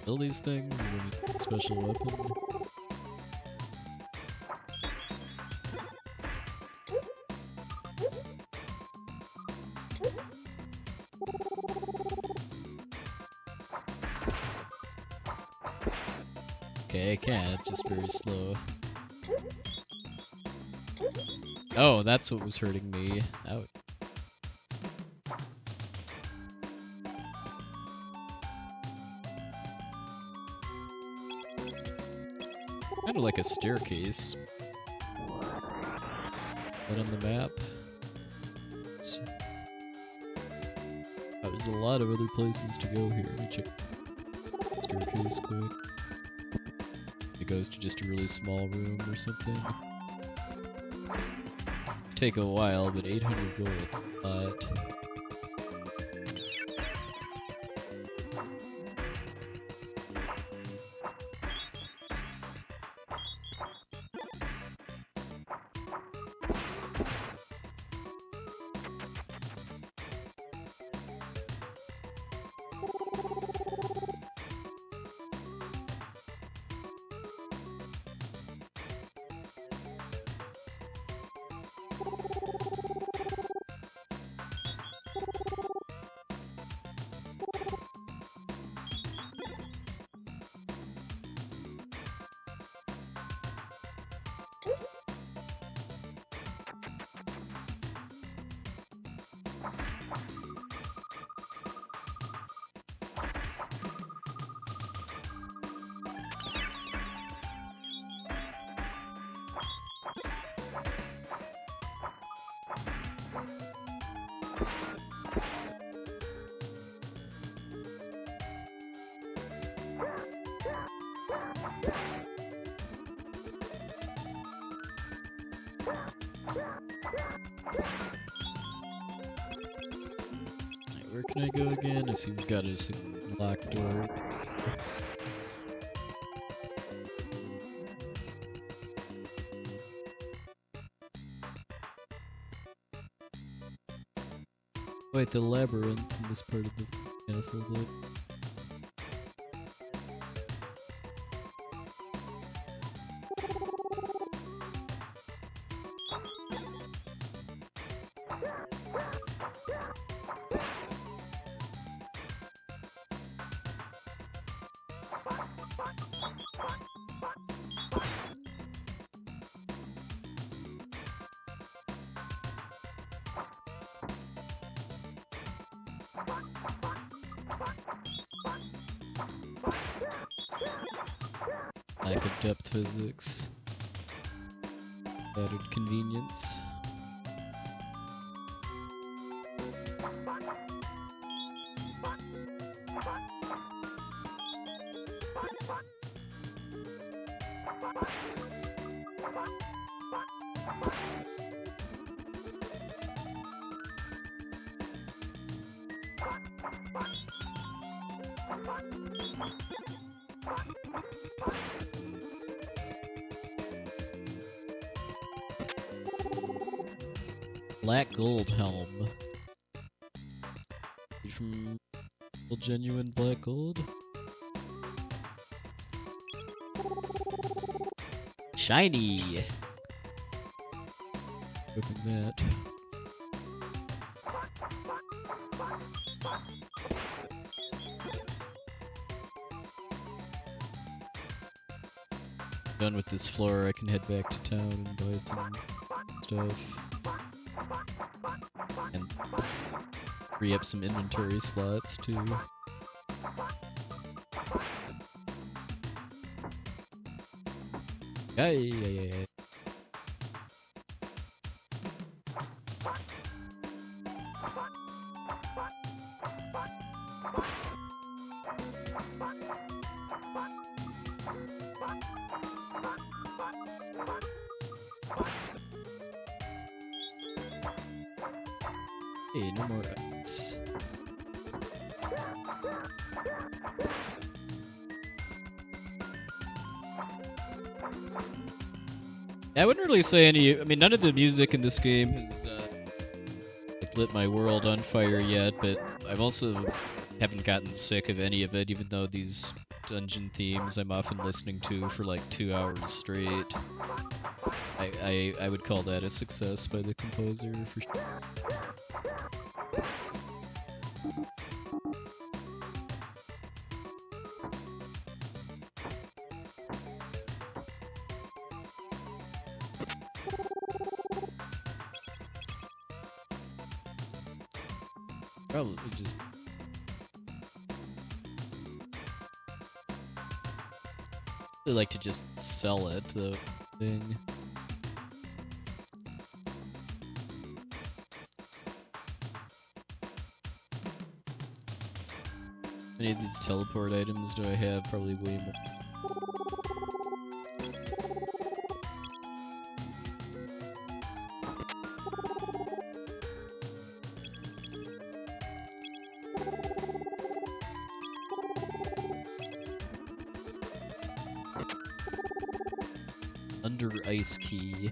Speaker 1: Kill these things with a special weapon. Okay, I can, it's just very slow. Oh, that's what was hurting me. Ouch. Kind of like a staircase. But on the map. Oh, there's a lot of other places to go here. Check staircase quick. It goes to just a really small room or something. Take a while, but 800 gold. But Alright, where can I go again? I see we've got a locked door. Quite the labyrinth in this part of the castle, though. Lack of depth physics. Added convenience. Black gold helm. From genuine black gold. Shiny. Open that. Done with this floor, I can head back to town and buy some stuff. And free up some inventory slots too. Yay! Hey, no more X. I wouldn't really say any. I mean, none of the music in this game has like lit my world on fire yet, but I've also haven't gotten sick of any of it, even though these dungeon themes I'm often listening to for like 2 hours straight. I would call that a success by the composer for sure. Probably just really like to just sell it, the thing. How many of these teleport items do I have? Probably way more. Under ice key.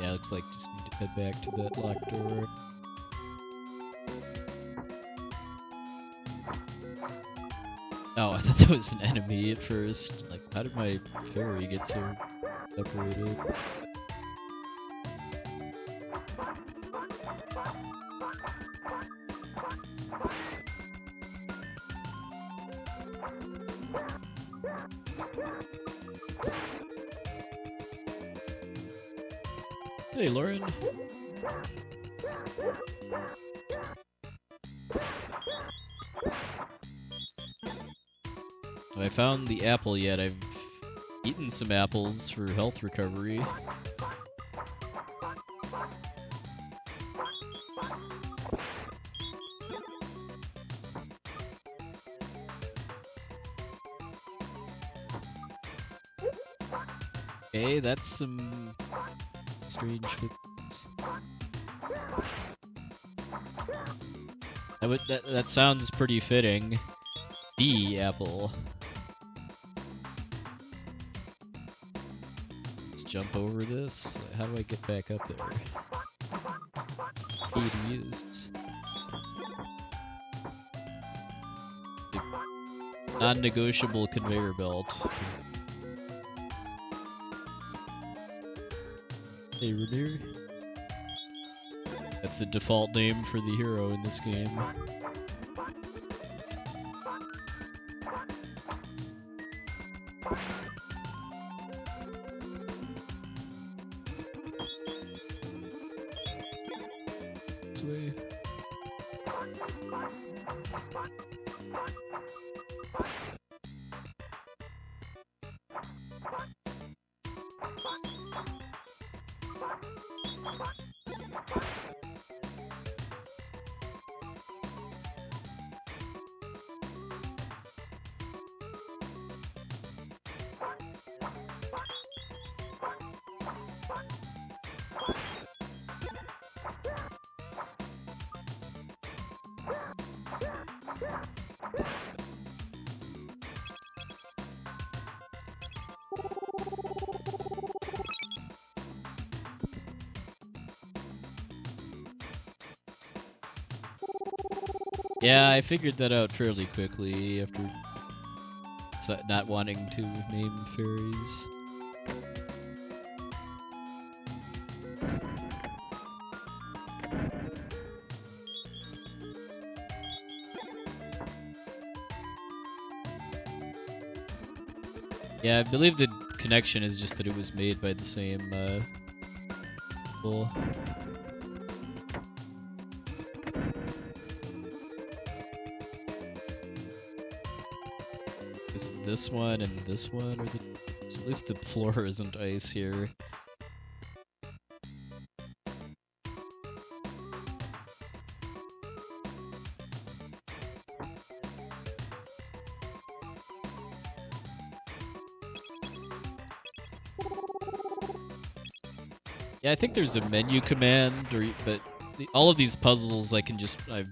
Speaker 1: Yeah, looks like just need to head back to that locked door. Oh, I thought that was an enemy at first. Like, how did my fairy get so separated? Hey, Lauren. Have I found the apple yet? I've eaten some apples for health recovery. Okay, that's some strange fits. That sounds pretty fitting. The apple. Let's jump over this. How do I get back up there? Key to use. Non-negotiable conveyor belt. Hey, Rainier. That's the default name for the hero in this game. This way. Yeah, I figured that out fairly quickly after not wanting to name fairies. Yeah, I believe the connection is just that it was made by the same people. This one and this one, or at least the floor isn't ice here. Yeah, I think there's a menu command, but all of these puzzles I've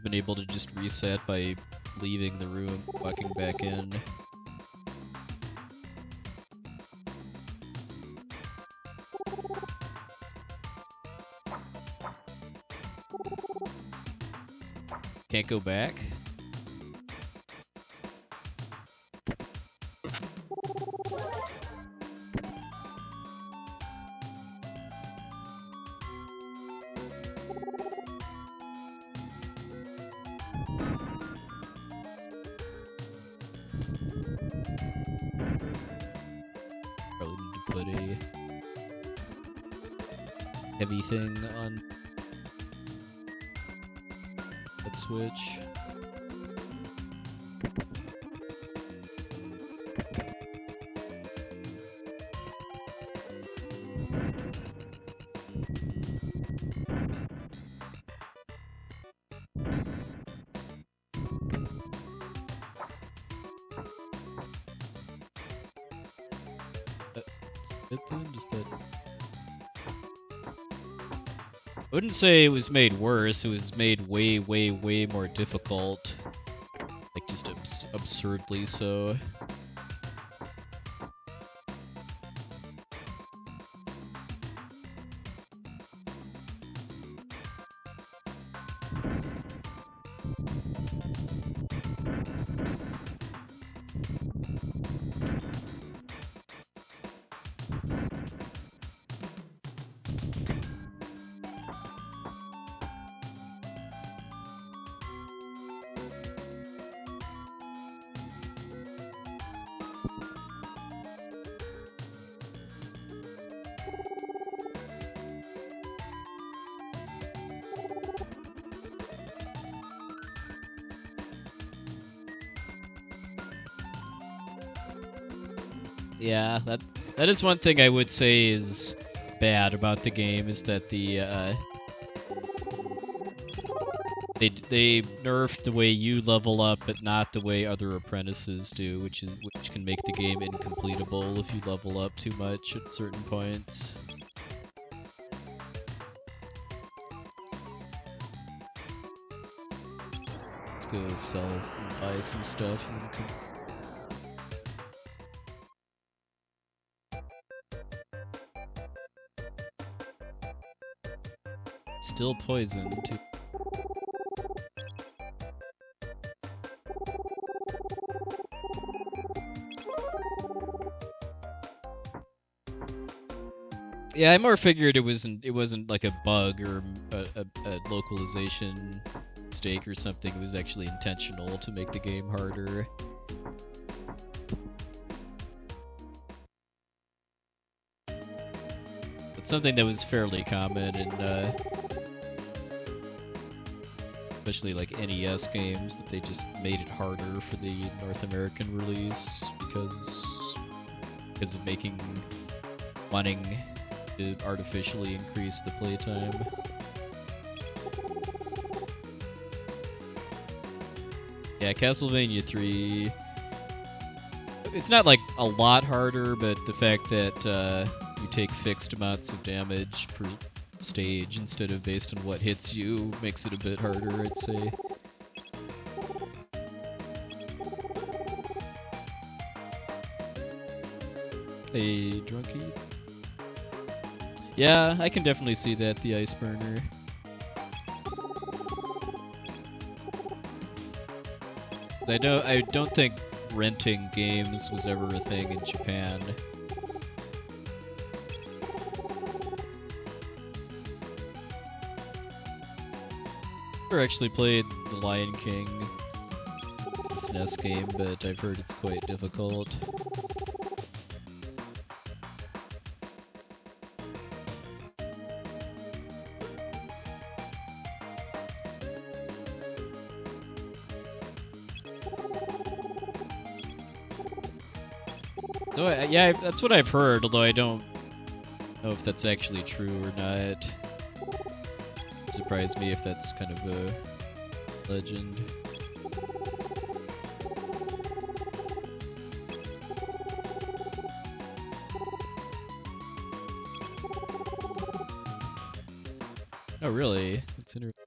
Speaker 1: been able to just reset by leaving the room, walking back in. Can't go back? Probably need to put a heavy thing on that switch. Just that. I wouldn't say it was made worse, it was made way, way, way more difficult. Like, just absurdly so. Yeah, that is one thing I would say is bad about the game, is that they nerfed the way you level up, but not the way other apprentices do, which can make the game incompletable if you level up too much at certain points. Let's go sell and buy some stuff and still poisoned. Yeah, I more figured it wasn't like a bug or a localization mistake or something. It was actually intentional to make the game harder. It's something that was fairly common in especially like NES games, that they just made it harder for the North American release because of wanting to artificially increase the playtime. Yeah, Castlevania 3, it's not like a lot harder, but the fact that you take fixed amounts of damage per stage instead of based on what hits you makes it a bit harder, I'd say. A drunkie? Yeah, I can definitely see that, the ice burner. I don't think renting games was ever a thing in Japan. I've never actually played The Lion King. It's the SNES game, but I've heard it's quite difficult. So yeah, that's what I've heard, although I don't know if that's actually true or not. It'd surprise me if that's kind of a legend. Oh really? That's interesting.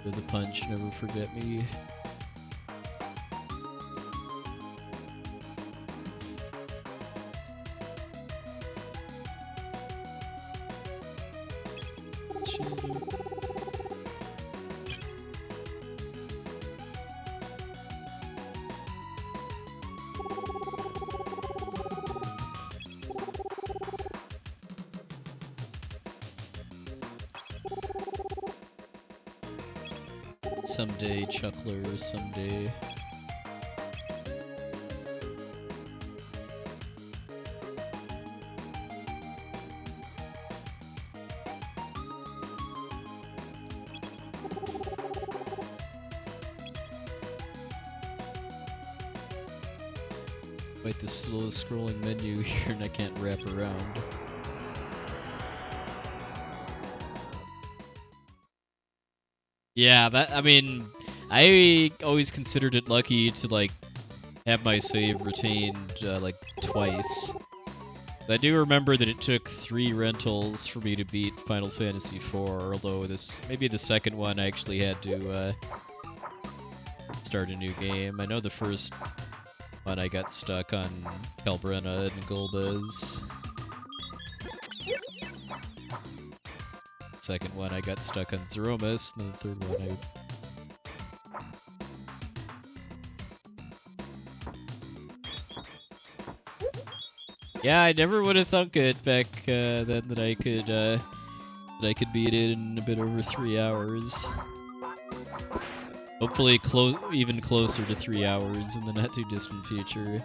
Speaker 1: The punch, never forget me. Someday, Chuckler, someday. Quite the slow scrolling menu here, and I can't wrap around. Yeah, I mean, I always considered it lucky to, like, have my save retained, like, twice. I do remember that it took 3 rentals for me to beat Final Fantasy IV, although maybe the second one I actually had to, start a new game. I know the first one I got stuck on Calbrenna and Golbez. Second one I got stuck on Zeromus, and then the third one Yeah, I never would have thunk it back then that I could beat it in a bit over 3 hours. Hopefully even closer to 3 hours in the not too distant future.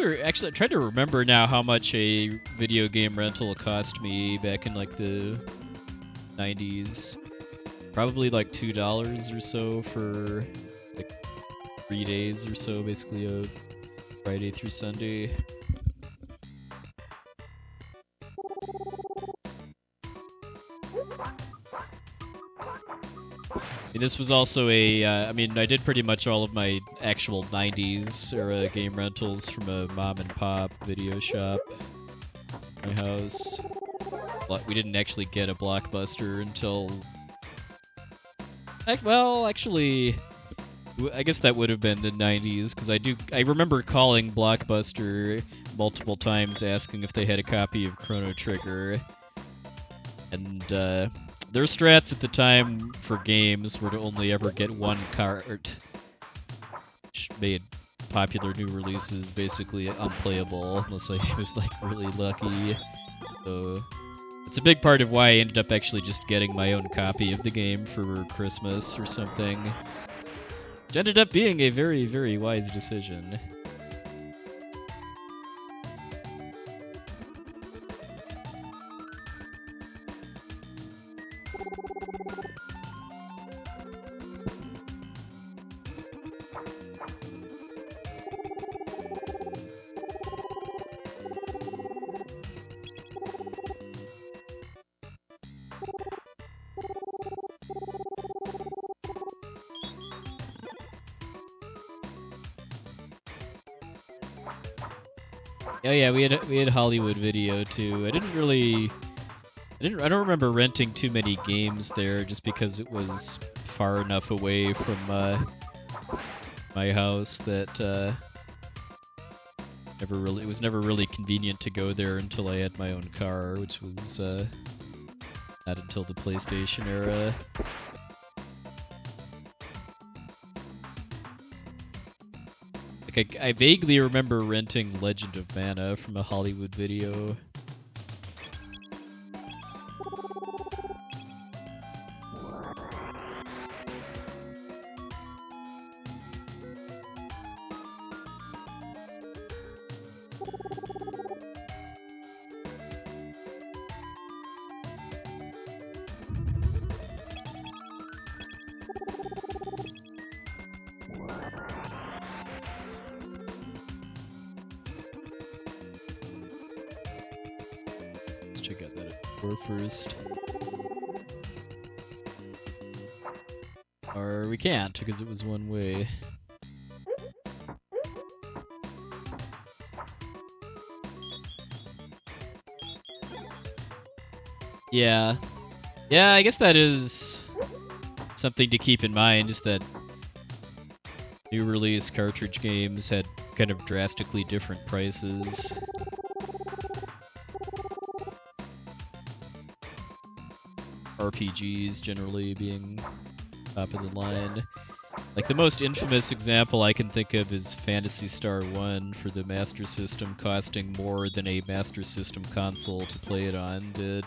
Speaker 1: I'm trying to remember now how much a video game rental cost me back in like the 90s. Probably like $2 or so for like 3 days or so, basically a Friday through Sunday. And this was also I mean, I did pretty much all of my actual 90s era game rentals from a mom and pop video shop at my house. But we didn't actually get a Blockbuster until... Well, actually, I guess that would have been the 90s, because I remember calling Blockbuster multiple times asking if they had a copy of Chrono Trigger. And their strats at the time for games were to only ever get one cart, which made popular new releases basically unplayable unless I was like really lucky. So it's a big part of why I ended up actually just getting my own copy of the game for Christmas or something, which ended up being a very, very wise decision. Oh yeah, we had Hollywood Video too. I don't remember renting too many games there just because it was far enough away from my house that it was never really convenient to go there until I had my own car, which was not until the PlayStation era. Like I vaguely remember renting Legend of Mana from a Hollywood Video. Check out that door first. Or we can't, because it was one way. Yeah. Yeah, I guess that is something to keep in mind, is that new release cartridge games had kind of drastically different prices. RPGs generally being top of the line. Like the most infamous example I can think of is Phantasy Star 1 for the Master System costing more than a Master System console to play it on did.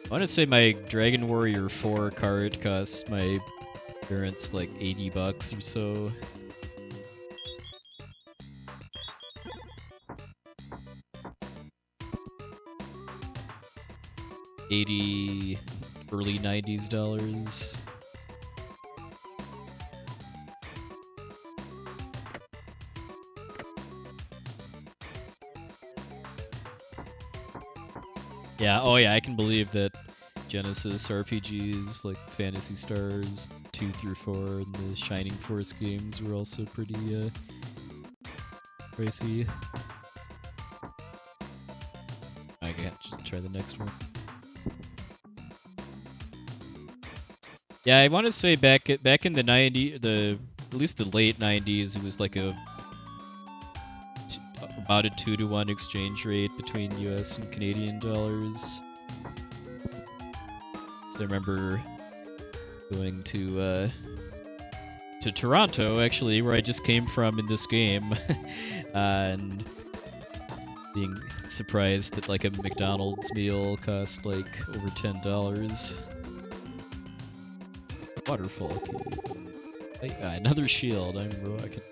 Speaker 1: I want to say my Dragon Warrior 4 cart cost my parents like $80 or so. $80 early 90s dollars. Yeah, oh yeah, I can believe that Genesis RPGs like Phantasy Stars 2 through 4 and the Shining Force games were also pretty pricey. I can't just try the next one. Yeah, I want to say back in the at least the late 90s, it was like about a 2-to-1 exchange rate between US and Canadian dollars. So I remember going to Toronto, actually, where I just came from in this game, and being surprised that like a McDonald's meal cost like over $10. Waterfall key. Another shield. I'm rocking.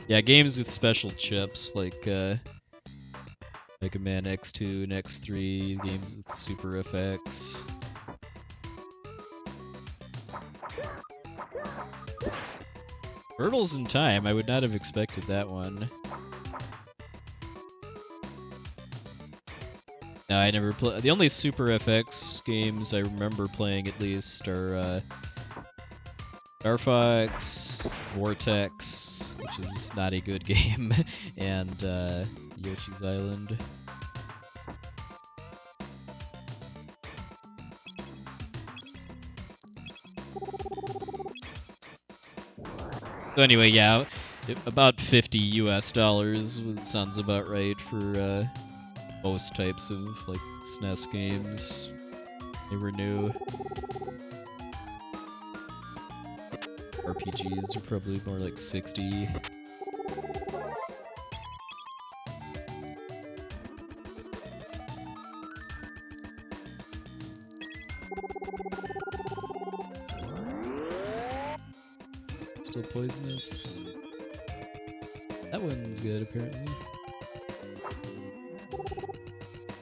Speaker 1: Yeah, games with special chips like Mega Man X2 and X3, games with super FX. Turtles in Time, I would not have expected that one. No, I never played. The only Super FX games I remember playing at least are Star Fox, Vortex, which is not a good game, and Yoshi's Island. So anyway, yeah, about $50 US sounds about right for most types of like SNES games. They were new. RPGs are probably more like 60. Still poisonous. That one's good, apparently.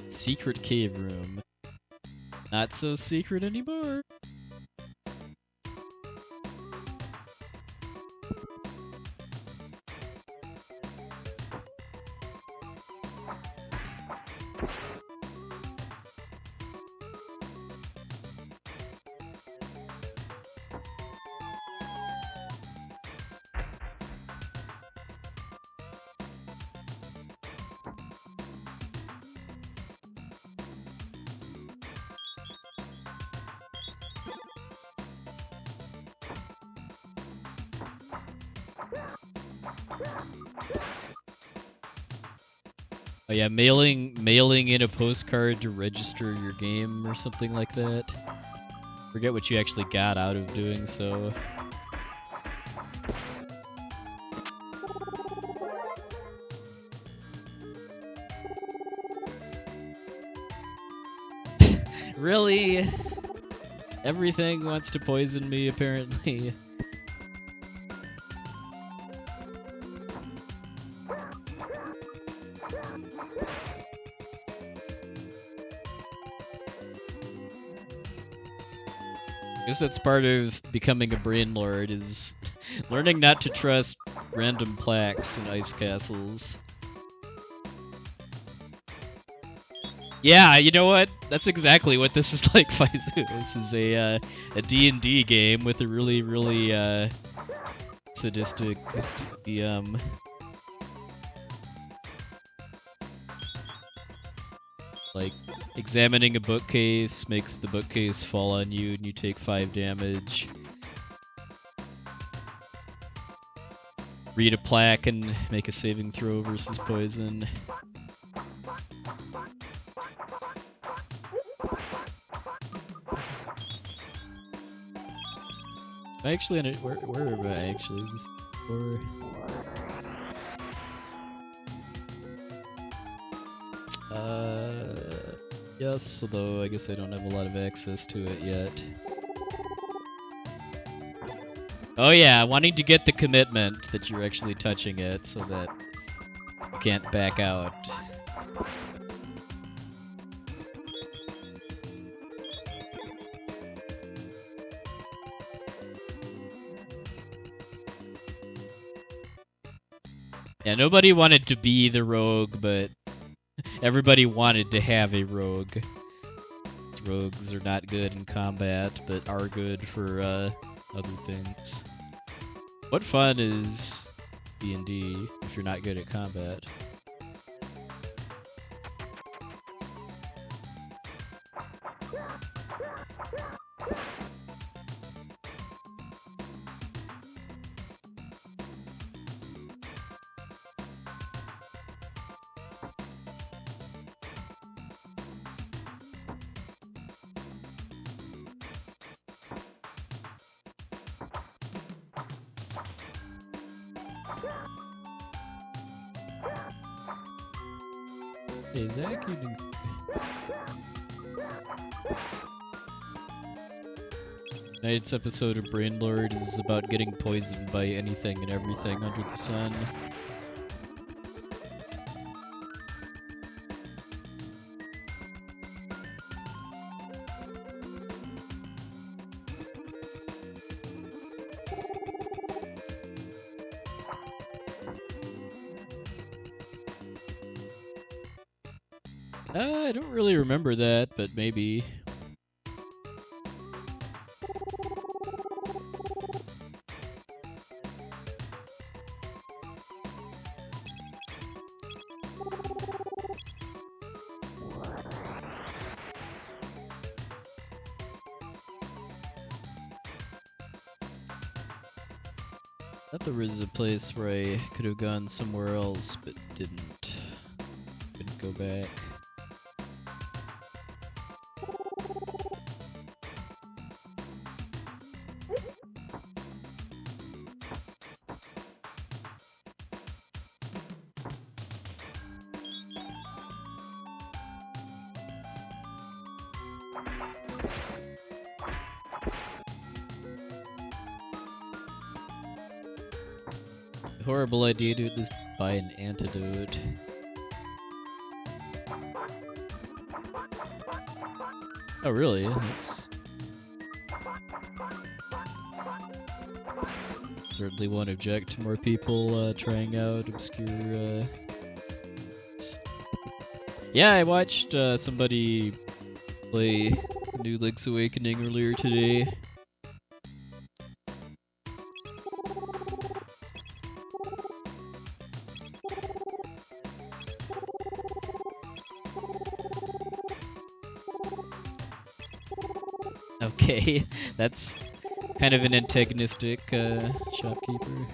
Speaker 1: Secret cave room. Not so secret anymore. Oh yeah, mailing in a postcard to register your game or something like that. Forget what you actually got out of doing so. Really? Everything wants to poison me, apparently. I guess that's part of becoming a brain lord, is learning not to trust random plaques in ice castles. Yeah, you know what? That's exactly what this is like, Faizu. This is a D&D game with a really sadistic DM. Like, examining a bookcase makes the bookcase fall on you and you take 5 damage. Read a plaque and make a saving throw versus poison. Actually, where am I actually? Is this for? Yes, although I guess I don't have a lot of access to it yet. Oh yeah, wanting to get the commitment that you're actually touching it so that you can't back out. Yeah, nobody wanted to be the rogue, but everybody wanted to have a rogue. Rogues are not good in combat, but are good for other things. What fun is D&D if you're not good at combat? Hey, Zach, you doing... Tonight's episode of Brain Lord is about getting poisoned by anything and everything under the sun. I don't really remember that, but maybe. I thought there was a place where I could have gone somewhere else, but didn't. Couldn't go back. Horrible idea to just buy an antidote. Oh really? That's... Certainly won't object to more people trying out obscure... Yeah, I watched somebody play the new Link's Awakening earlier today. Okay, that's kind of an antagonistic shopkeeper.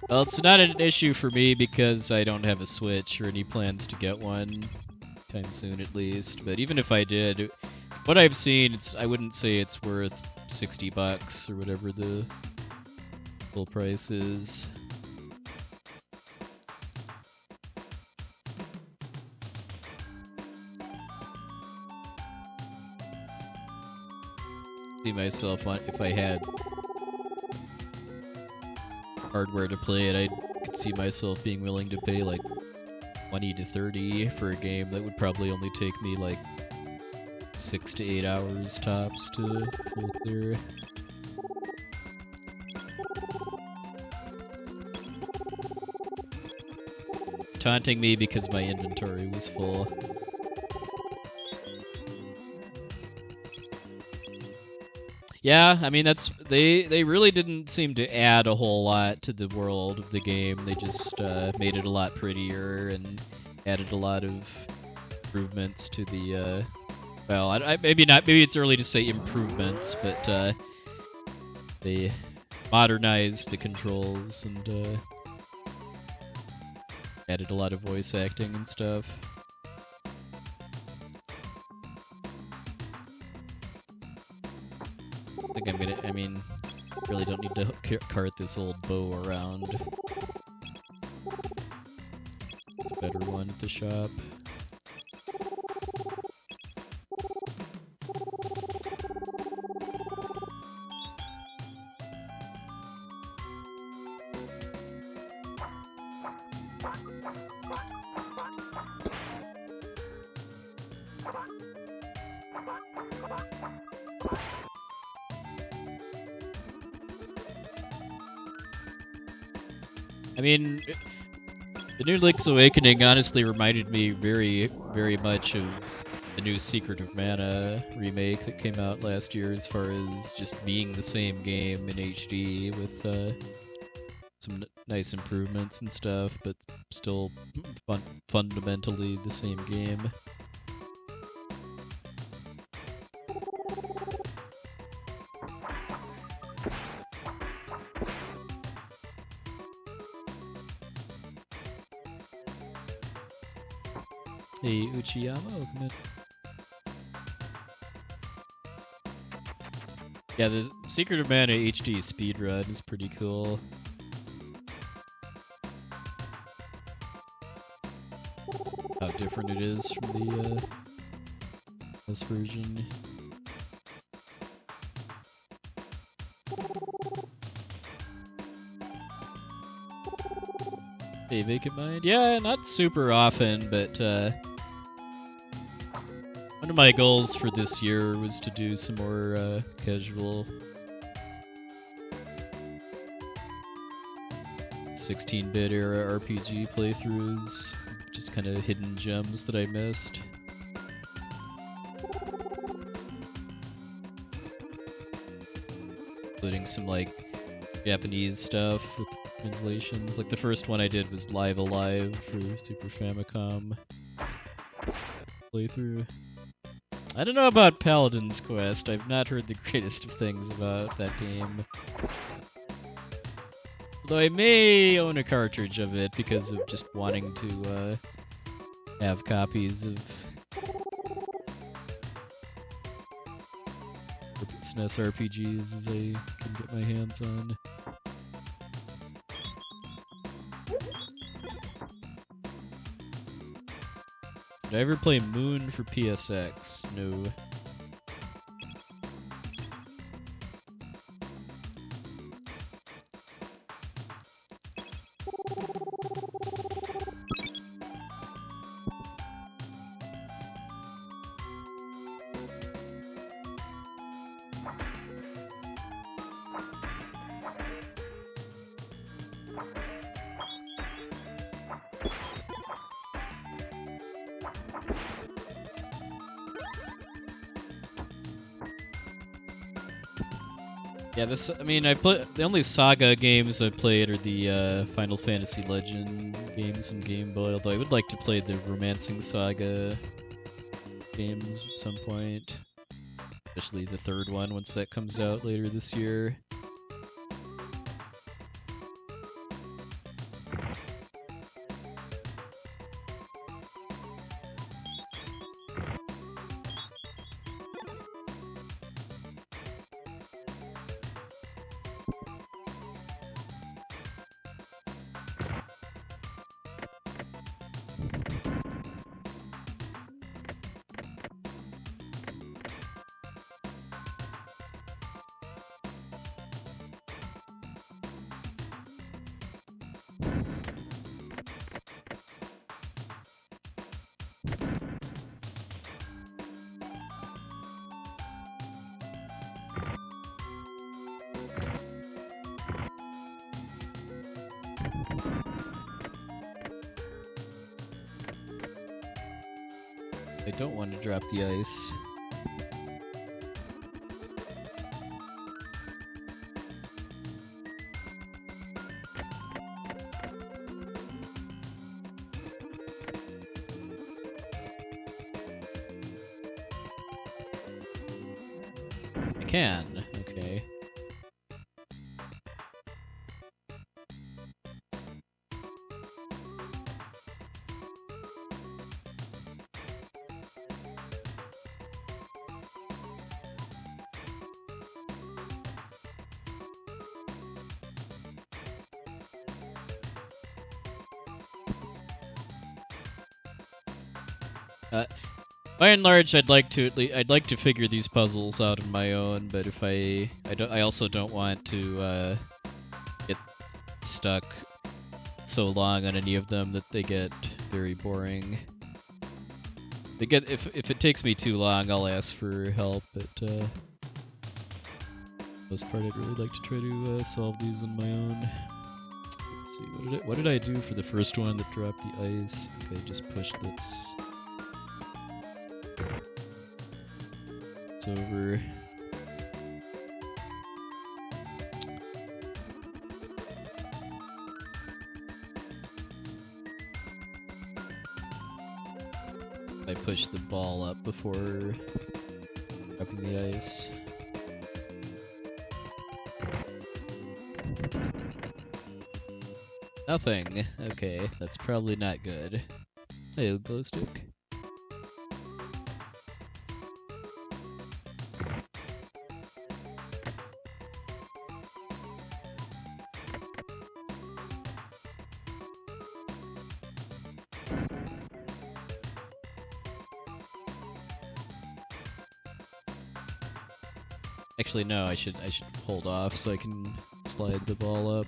Speaker 1: Well, it's not an issue for me because I don't have a Switch or any plans to get one time soon at least, but even if I did, what I've seen, I wouldn't say it's worth $60 or whatever the full price is. See myself on if I had hardware to play it, I could see myself being willing to pay like 20 to 30 for a game that would probably only take me like 6 to 8 hours tops to full clear. It's taunting me because my inventory was full. Yeah, I mean they really didn't seem to add a whole lot to the world of the game. They just made it a lot prettier and added a lot of improvements to the well, maybe not. Maybe it's early to say improvements, but they modernized the controls and added a lot of voice acting and stuff. I mean, really don't need to cart this old bow around. It's a better one at the shop. I mean, the new Link's Awakening honestly reminded me very, very much of the new Secret of Mana remake that came out last year as far as just being the same game in HD with some nice improvements and stuff, but still fundamentally the same game. Hey, Uchiyama, welcome in. Yeah, the Secret of Mana HD speedrun is pretty cool. how different it is from the this version. Hey, Vacant Mind? Yeah, not super often, but one of my goals for this year was to do some more casual 16-bit era RPG playthroughs, just kind of hidden gems that I missed. Including some like Japanese stuff with translations. Like the first one I did was Live Alive for Super Famicom playthrough. I don't know about Paladin's Quest. I've not heard the greatest of things about that game. Although I may own a cartridge of it because of just wanting to have copies of SNES RPGs as I can get my hands on. Did I ever play Moon for PSX? No. Yeah, I mean, the only Saga games I played are the Final Fantasy Legend games on Game Boy, although I would like to play the Romancing Saga games at some point. Especially the third one, once that comes out later this year. I don't want to drop the ice. I can, okay. By and large, I'd like to figure these puzzles out on my own. But if I also don't want to get stuck so long on any of them that they get very boring. If it takes me too long, I'll ask for help. But for the most part, I'd really like to try to solve these on my own. So let's see, what did I do for the first one that dropped the ice? I think I just pushed this. It's over. I pushed the ball up before dropping the ice. Nothing. Okay, that's probably not good. Hey, glow stick. Actually, no, I should hold off so I can slide the ball up.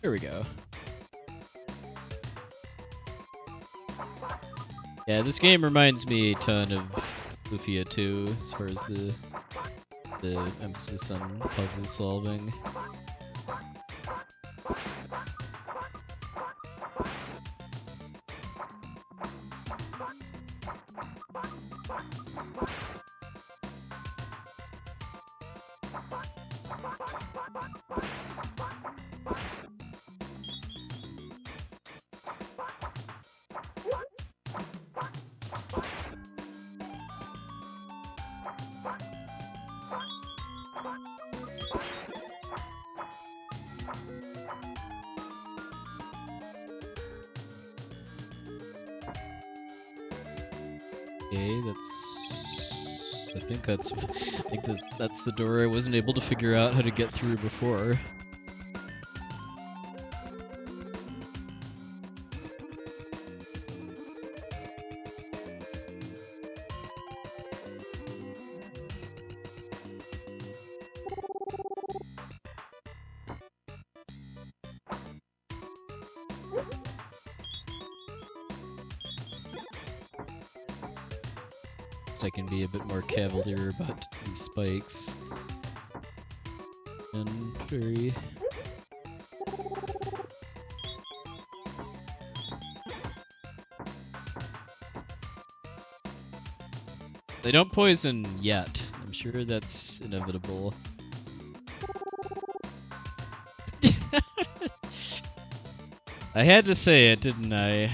Speaker 1: Here we go. Yeah, this game reminds me a ton of Lufia 2 as far as the emphasis on puzzle solving. Okay, I think that's the door I wasn't able to figure out how to get through before. I can be a bit more cavalier about these spikes. And very... They don't poison yet. I'm sure that's inevitable. I had to say it, didn't I?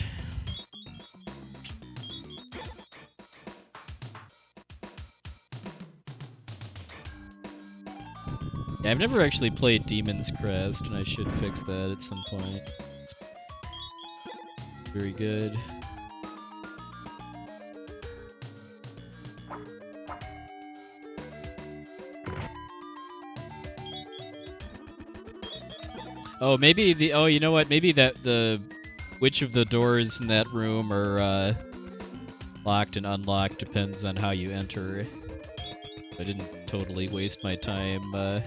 Speaker 1: Yeah, I've never actually played Demon's Crest, and I should fix that at some point. It's very good. Oh, maybe the... Oh, you know what? Maybe which of the doors in that room are locked and unlocked depends on how you enter. I didn't totally waste my time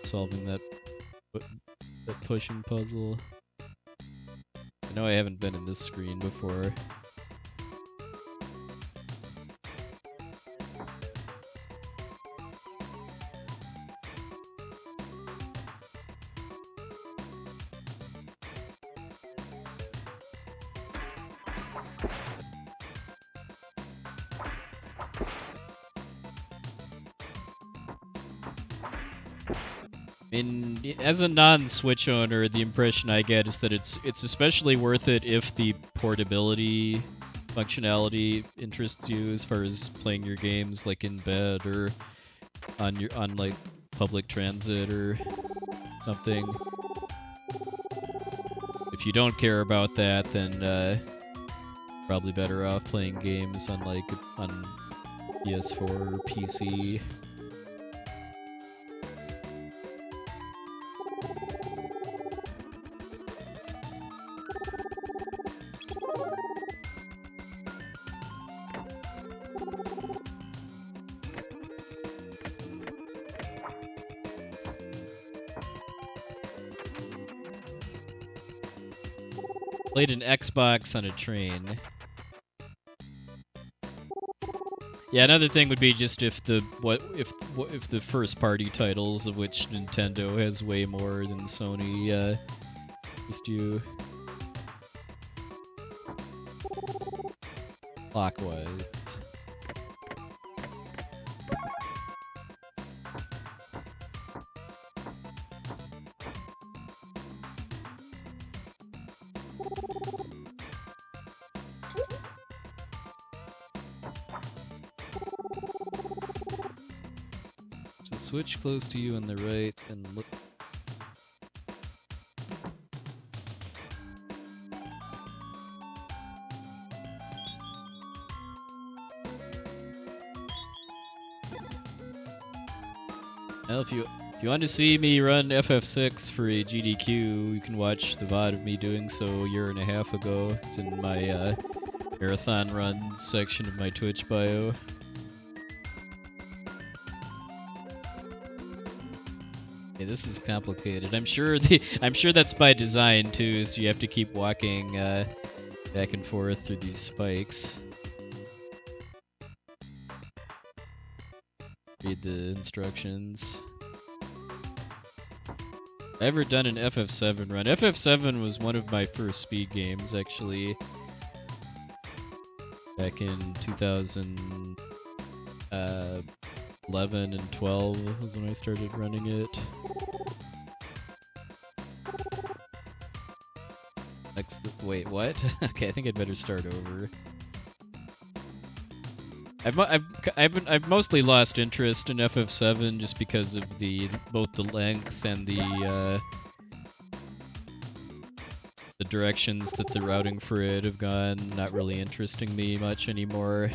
Speaker 1: solving that pushing puzzle. I know I haven't been in this screen before. As a non-Switch owner, the impression I get is that it's especially worth it if the portability functionality interests you, as far as playing your games like in bed or on like public transit or something. If you don't care about that, then probably better off playing games on PS4 or PC. Played an Xbox on a train. Yeah, another thing would be just if the if the first party titles, of which Nintendo has way more than Sony, just you clockwise. So switch close to you on the right, and look. Now, if you want to see me run FF6 for a GDQ, you can watch the VOD of me doing so a year and a half ago. It's in my marathon runs section of my Twitch bio. Okay, this is complicated. I'm sure that's by design too, so you have to keep walking back and forth through these spikes. Read the instructions. I've ever done an FF7 run. FF7 was one of my first speed games, actually. Back in 2011 and 12 was when I started running it. Wait, what? Okay, I think I'd better start over. I've mostly lost interest in FF7 just because of both the length and the directions that the routing for it have gone. Not really interesting me much anymore.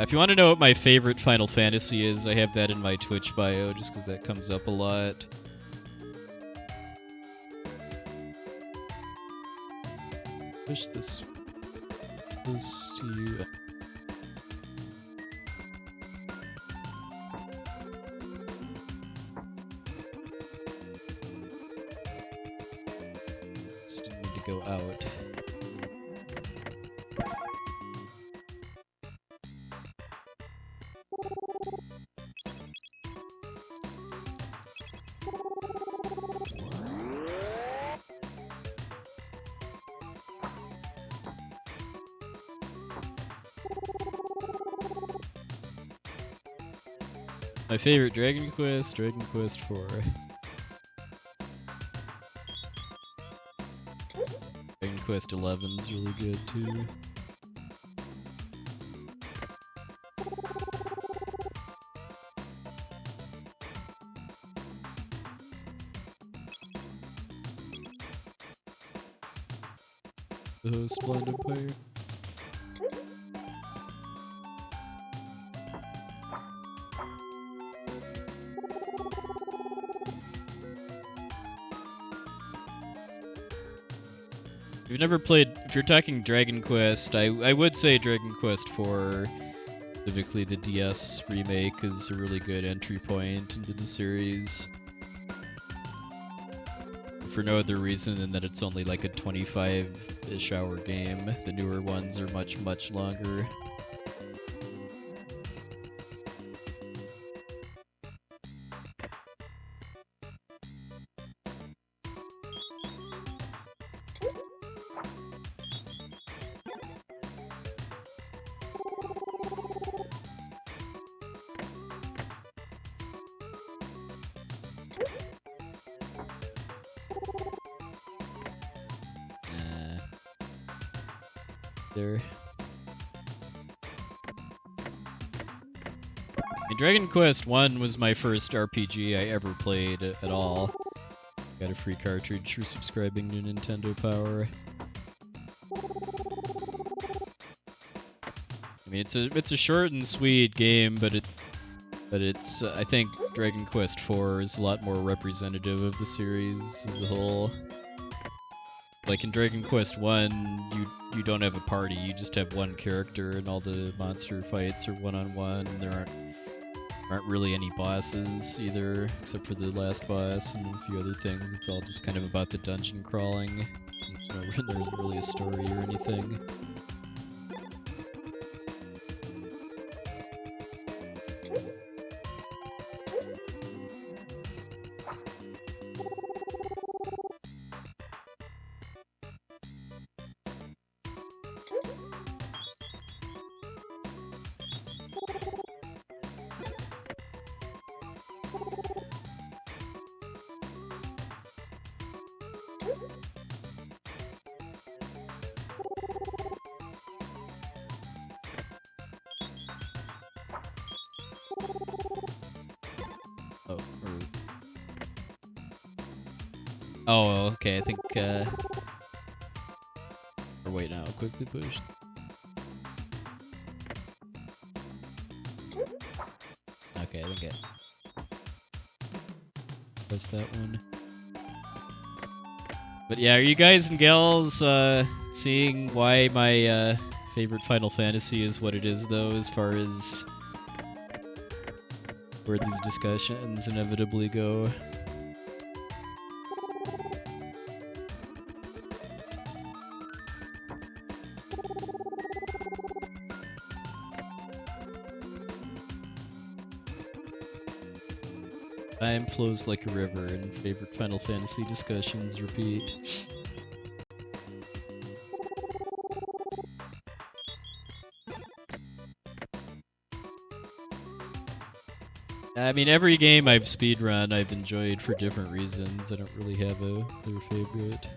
Speaker 1: If you want to know what my favorite Final Fantasy is, I have that in my Twitch bio just because that comes up a lot. Push this close to you. Just need to go out. My favorite Dragon Quest 4. Dragon Quest 11's really good too. The host Blind Empire. If you've never played, if you're talking Dragon Quest, I would say Dragon Quest 4, specifically the DS remake, is a really good entry point into the series. For no other reason than that it's only like a 25-ish hour game. The newer ones are much, much longer. There. Dragon Quest 1 was my first RPG I ever played at all. Got a free cartridge for subscribing to Nintendo Power. I mean, it's a short and sweet game, but it's I think Dragon Quest 4 is a lot more representative of the series as a whole. Like in Dragon Quest 1, you don't have a party, you just have one character, and all the monster fights are one-on-one, and there aren't really any bosses either, except for the last boss and a few other things. It's all just kind of about the dungeon crawling. There isn't really a story or anything. Oh, okay, I think, or wait, now, quickly push. Okay, I think I pressed that one. But yeah, are you guys and gals, seeing why my, favorite Final Fantasy is what it is, though, as far as where these discussions inevitably go? Time flows like a river, and favorite Final Fantasy discussions repeat. I mean, every game I've speedrun I've enjoyed for different reasons. I don't really have a clear favorite.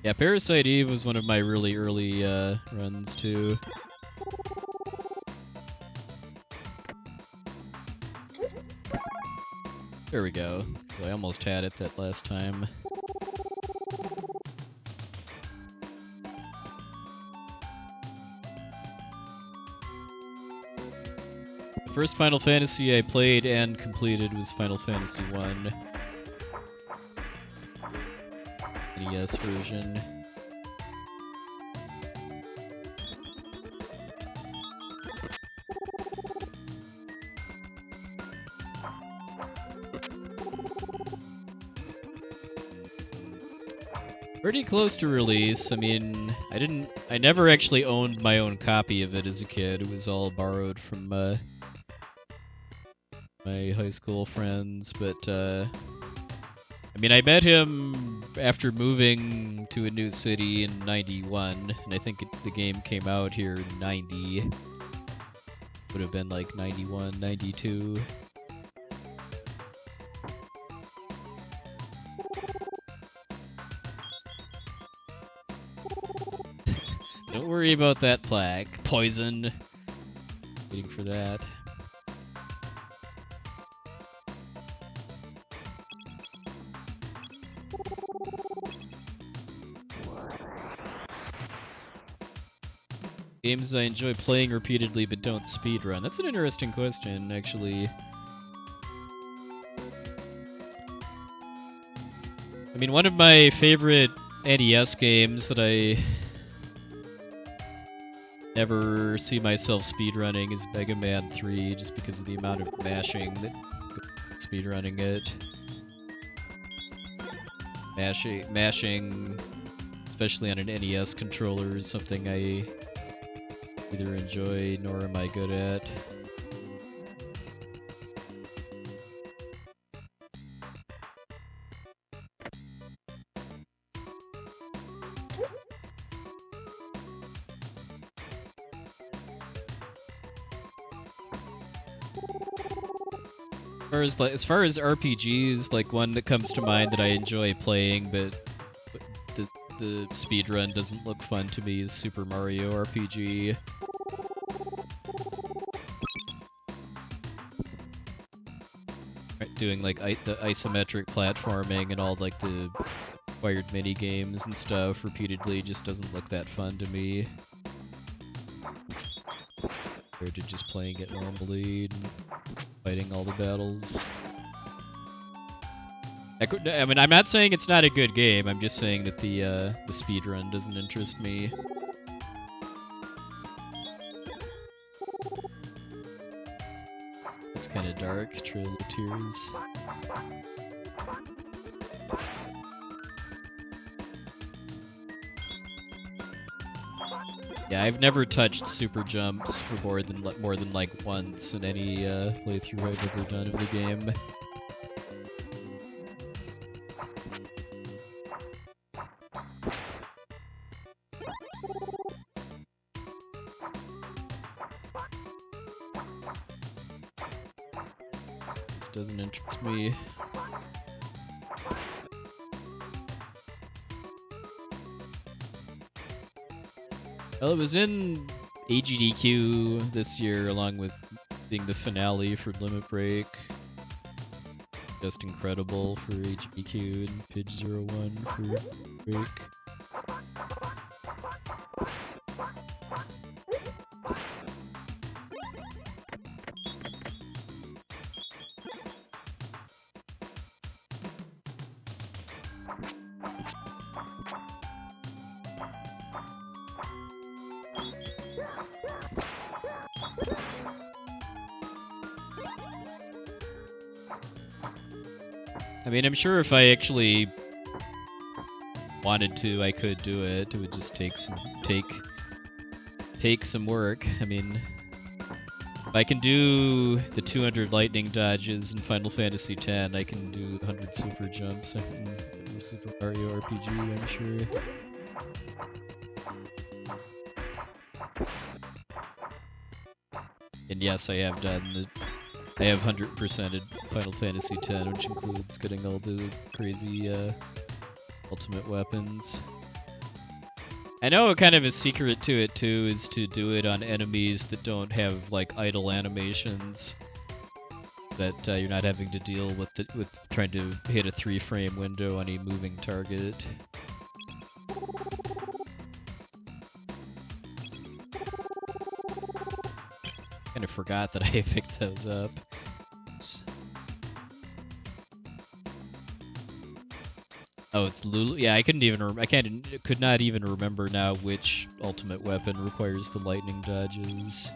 Speaker 1: Yeah, Parasite Eve was one of my really early runs too. There we go. So I almost had it that last time. The first Final Fantasy I played and completed was Final Fantasy 1. NES version. Pretty close to release. I mean, I never actually owned my own copy of it as a kid. It was all borrowed from my high school friends, but I mean, I met him after moving to a new city in '91, and I think the game came out here in '90. Would have been like '91, '92. Don't worry about that plaque. Poison. Waiting for that. Games I enjoy playing repeatedly but don't speedrun. That's an interesting question, actually. I mean, one of my favorite NES games that I never see myself speedrunning is Mega Man 3, just because of the amount of mashing that speedrunning it. Mashing, especially on an NES controller, is something I neither enjoy nor am I good at. As far as RPGs, like one that comes to mind that I enjoy playing, but the speedrun doesn't look fun to me is Super Mario RPG. Right, doing like the isometric platforming and all like the required mini games and stuff repeatedly just doesn't look that fun to me. Compared to just playing it normally and fighting all the battles. I mean, I'm not saying it's not a good game. I'm just saying that the speed run doesn't interest me. It's kind of dark. Trail of Tears. Yeah, I've never touched super jumps for more than like once in any playthrough I've ever done of the game. This doesn't interest me. Well, it was in AGDQ this year, along with being the finale for Limit Break. Just incredible for AGDQ and Pidge 01 for Break. I mean, I'm sure if I actually wanted to, I could do it. It would just take some work. I mean, if I can do the 200 lightning dodges in Final Fantasy X, I can do 100 super jumps in Super Mario RPG, I'm sure. And yes, I have 100%ed Final Fantasy X, which includes getting all the crazy ultimate weapons. I know kind of a secret to it too is to do it on enemies that don't have like idle animations, that you're not having to deal with trying to hit a 3-frame window on a moving target. Kind of forgot that I picked those up. Oops. Oh, it's Lulu. Yeah, I couldn't even. Could not even remember now which ultimate weapon requires the lightning dodges.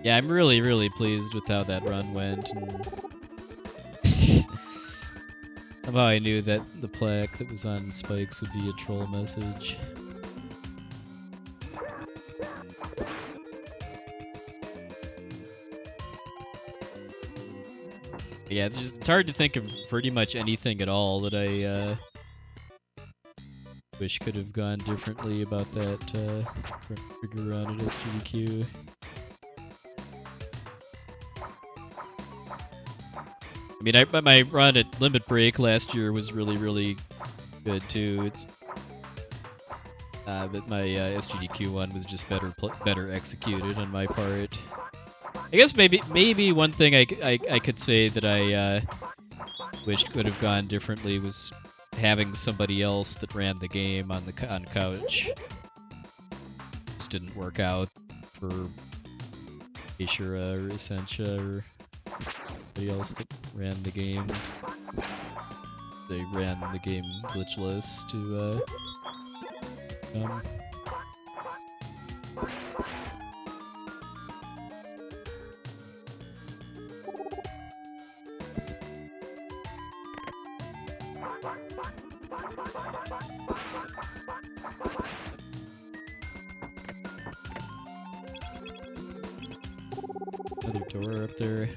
Speaker 1: Yeah, I'm really, really pleased with how that run went. And somehow I knew that the plaque that was on spikes would be a troll message. Yeah, it's hard to think of pretty much anything at all that I wish could have gone differently about that trigger run at SGDQ. I mean, my run at Limit Break last year was really, really good too. But my SGDQ one was just better executed on my part. I guess maybe one thing I could say that I wished could have gone differently was having somebody else that ran the game on couch. Just didn't work out for Ashura or Essentia or anybody else that ran the game. They ran the game glitchless to another door up there.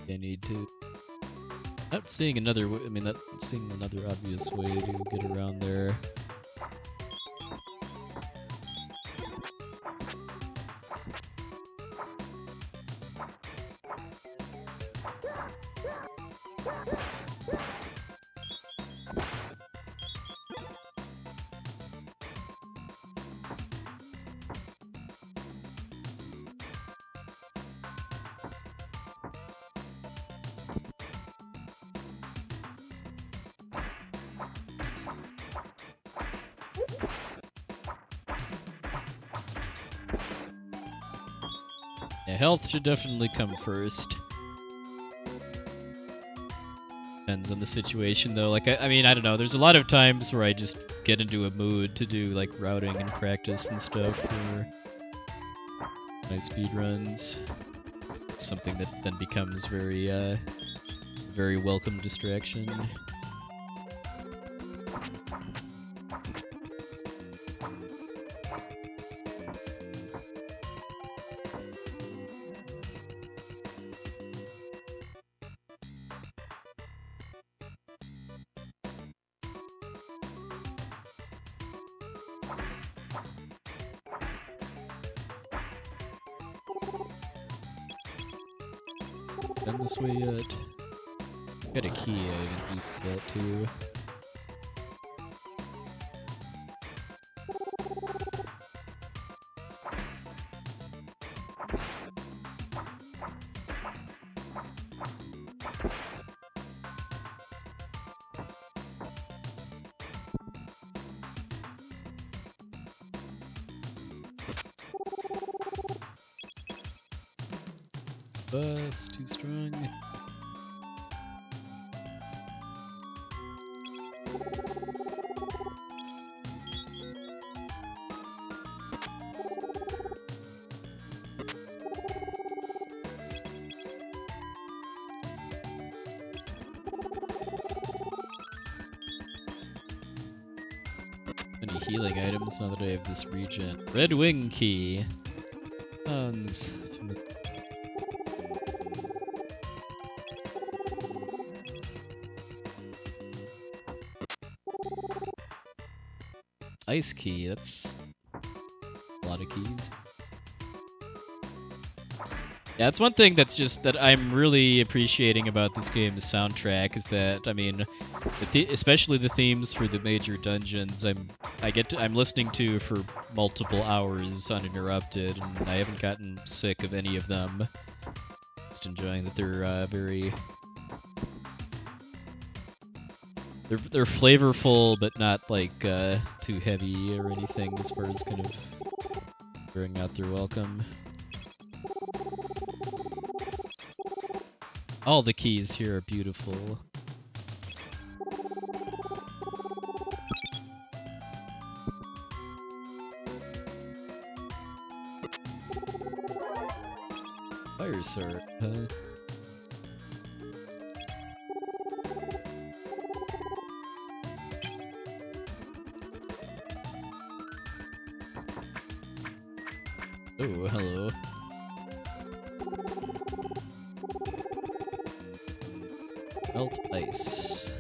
Speaker 1: I need to. Not seeing another. I mean, not seeing another obvious way to get around there. health should definitely come first. Depends on the situation, though. Like, I mean, I don't know. There's a lot of times where I just get into a mood to do, like, routing and practice and stuff for my speedruns. It's something that then becomes very, very welcome distraction. Done this way yet? Got a key I haven't used yet too. Bus, too strong. Any healing items now that I have this regen? Red wing key. Sounds familiar. Ice key, that's a lot of keys. Yeah, that's one thing that I'm really appreciating about this game's soundtrack is that, I mean, especially the themes for the major dungeons, I'm listening to for multiple hours uninterrupted, and I haven't gotten sick of any of them. Just enjoying that they're they're flavorful, but not like too heavy or anything as far as kind of bringing out their welcome. All the keys here are beautiful. Fire sword, huh? Oh, hello. Melt ice.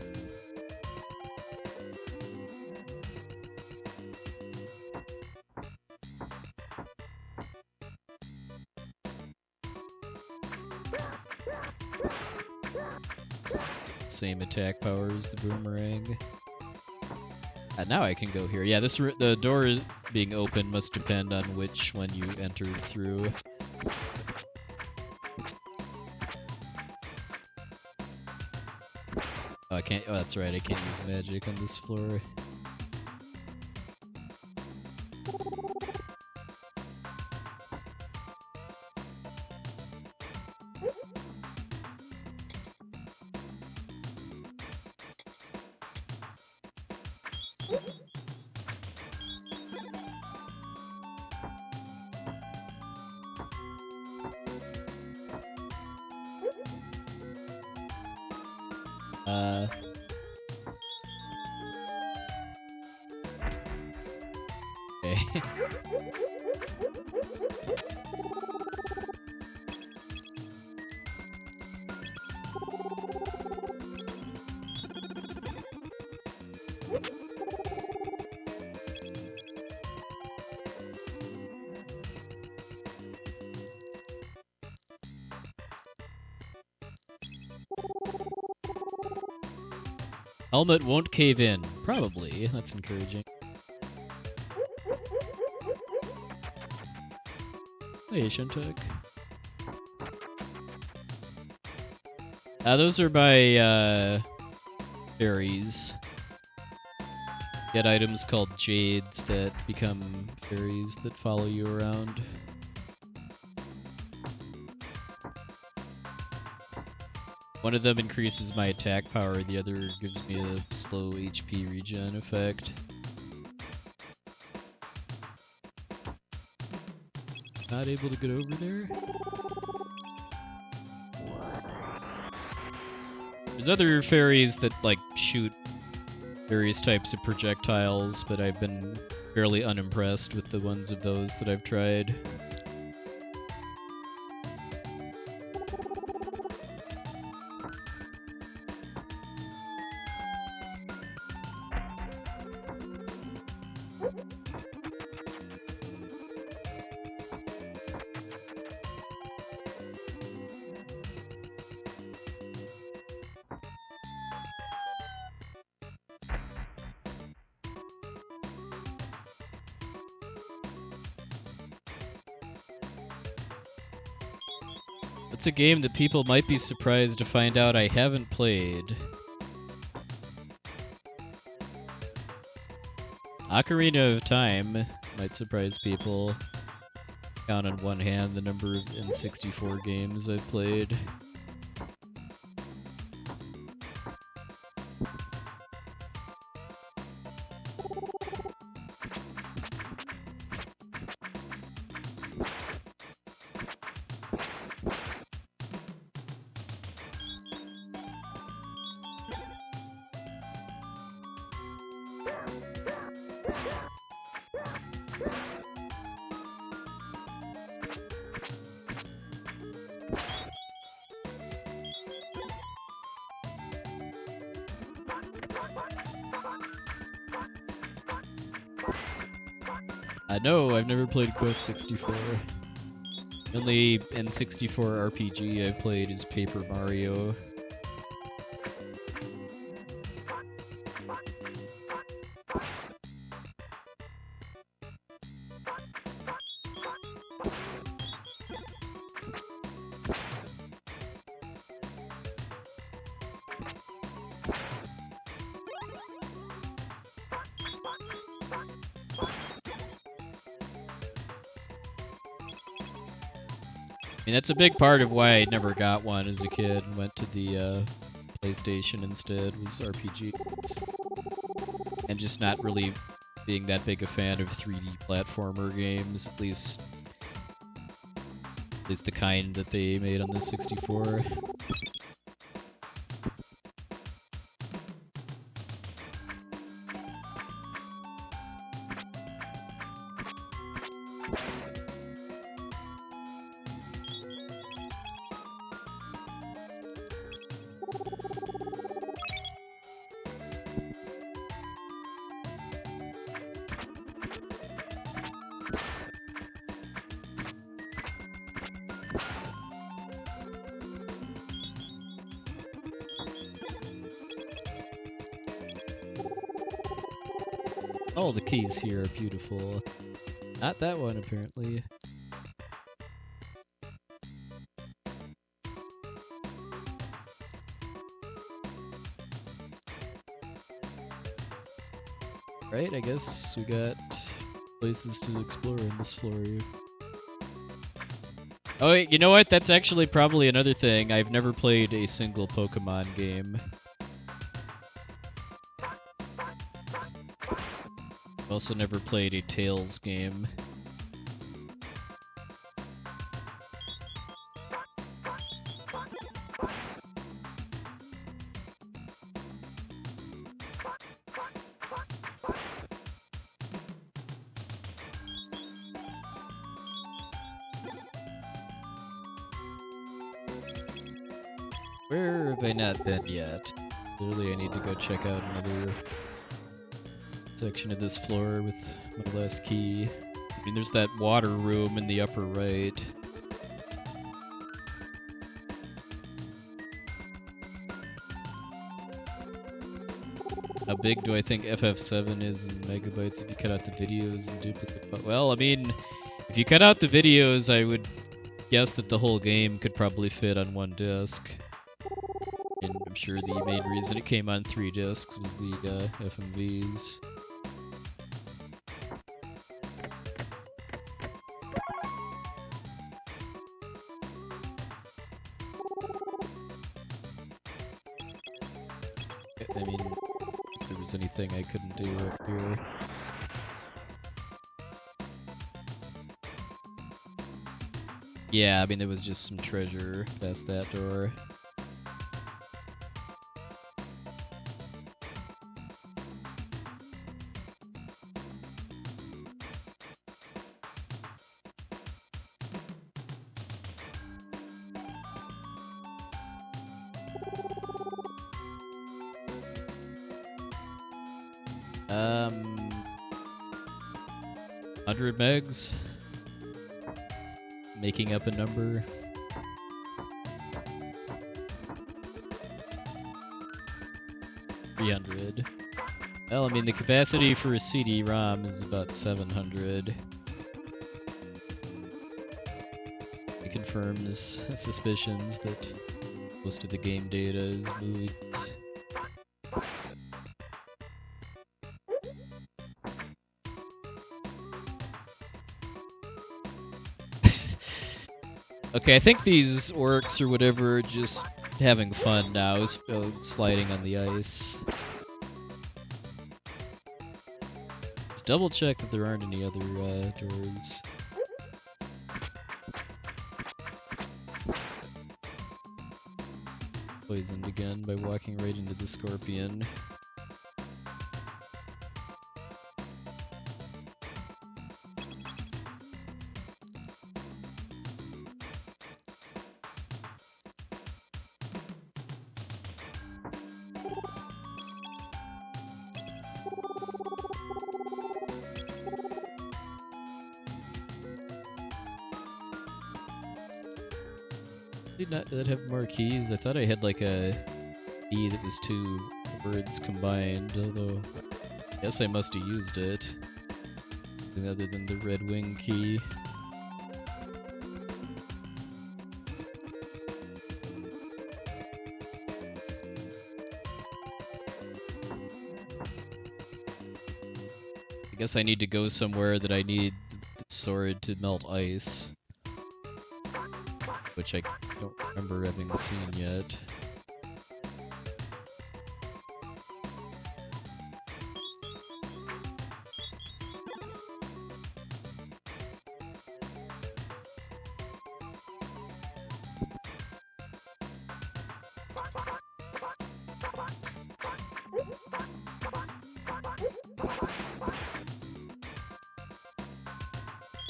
Speaker 1: Same attack power as the boomerang. Now I can go here. Yeah, the door being open must depend on which one you entered through. Oh, I can't. Oh, that's right. I can't use magic on this floor. Okay. Helmet won't cave in. Probably. That's encouraging. Hey, Shintek. Those are by, fairies. Get items called jades that become fairies that follow you around. One of them increases my attack power, the other gives me a slow HP regen effect. Not able to get over there? There's other fairies that, like, shoot various types of projectiles, but I've been fairly unimpressed with the ones of those that I've tried. It's a game that people might be surprised to find out I haven't played. Ocarina of Time might surprise people. Count on one hand the number of N64 games I've played. No, I've never played Quest 64. The only N64 RPG I've played is Paper Mario. I mean, that's a big part of why I never got one as a kid and went to the PlayStation instead, was RPGs. And just not really being that big a fan of 3D platformer games, at least the kind that they made on the 64. All the keys here are beautiful. Not that one, apparently. Right, I guess we got places to explore in this floor. Oh, you know what? That's actually probably another thing. I've never played a single Pokemon game. Also never played a Tales game. Where have I not been yet? Clearly I need to go check out another section of this floor with my last key. I mean, there's that water room in the upper right. How big do I think FF7 is in megabytes if you cut out the videos and duplicate? Well, I mean, if you cut out the videos, I would guess that the whole game could probably fit on one disc. And I'm sure the main reason it came on 3 discs was the FMVs. I mean, if there was anything I couldn't do up here. Yeah, I mean, there was just some treasure past that door. Um, 100 megs? Making up a number. $300. Well, I mean, the capacity for a CD-ROM is about 700. It confirms suspicions that most of the game data is movies. Okay, I think these orcs or whatever are just having fun now, sliding on the ice. Just double check that there aren't any other doors. Poisoned again by walking right into the scorpion. Did not that have more keys? I thought I had like a key that was 2 words combined, although I guess I must have used it. Other than the red wing key. I guess I need to go somewhere that I need the sword to melt ice. Which I don't remember having seen yet.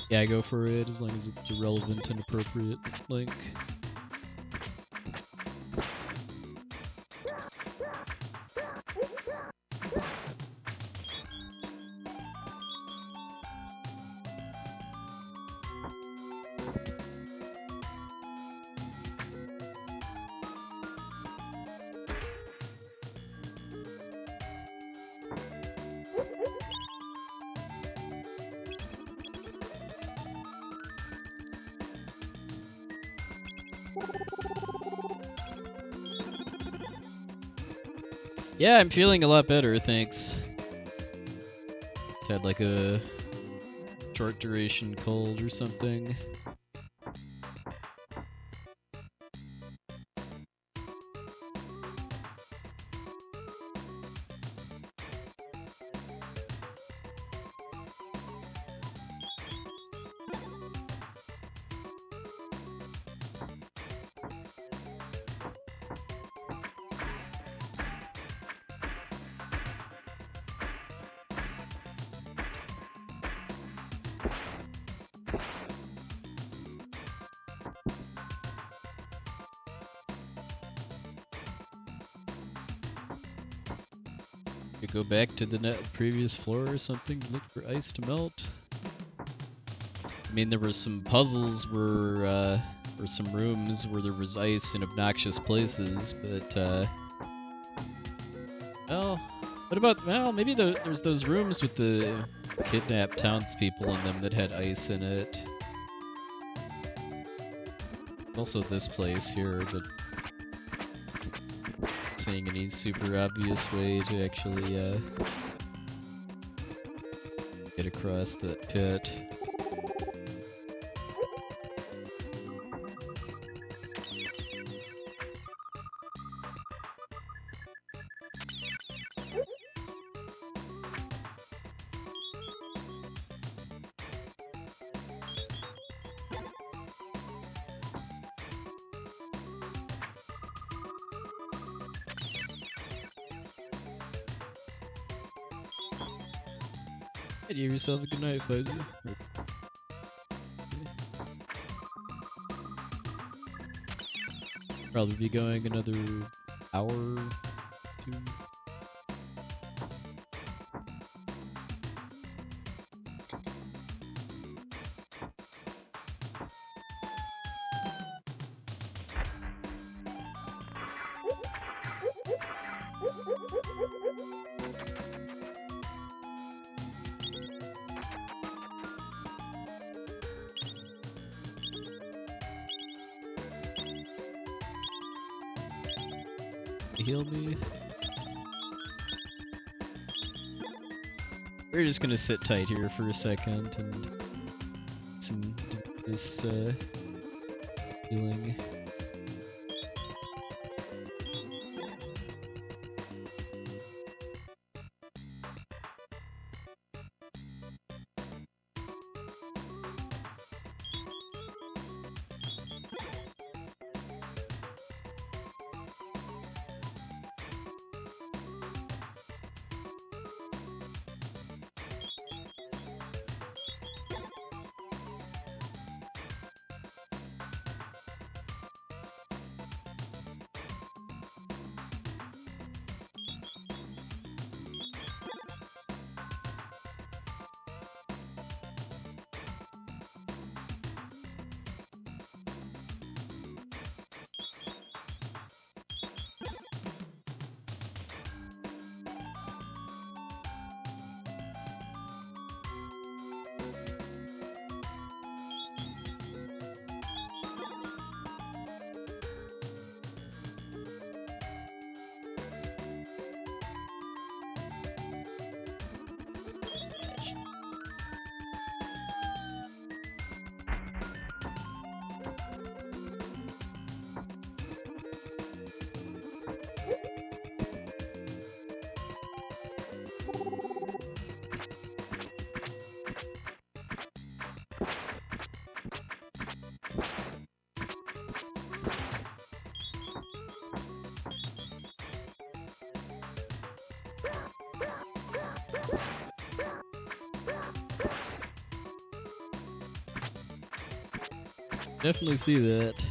Speaker 1: Yeah, go for it as long as it's a relevant and appropriate link. Yeah, I'm feeling a lot better, thanks. Just had like a short duration cold or something. You go back to the previous floor or something to look for ice to melt. I mean, there were some puzzles where, or some rooms where there was ice in obnoxious places, but, well, what about, well, maybe there's those rooms with the kidnapped townspeople in them that had ice in it. Also this place here, but seeing any super obvious way to actually get across that pit. Give yourself a good night, Fuzzy. Probably be going another hour, 2. Heal me. We're just gonna sit tight here for a second and do this healing. Definitely see that.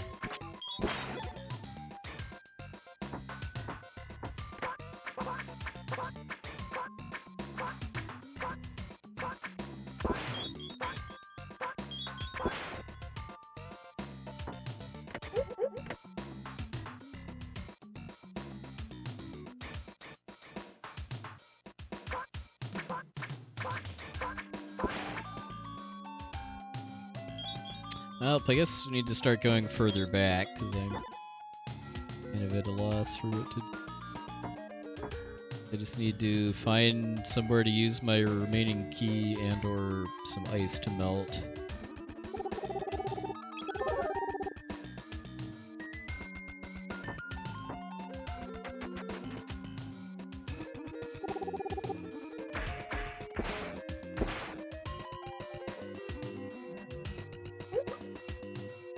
Speaker 1: Well, I guess we need to start going further back, because I'm kind of at a loss for what to do. I just need to find somewhere to use my remaining key and or some ice to melt.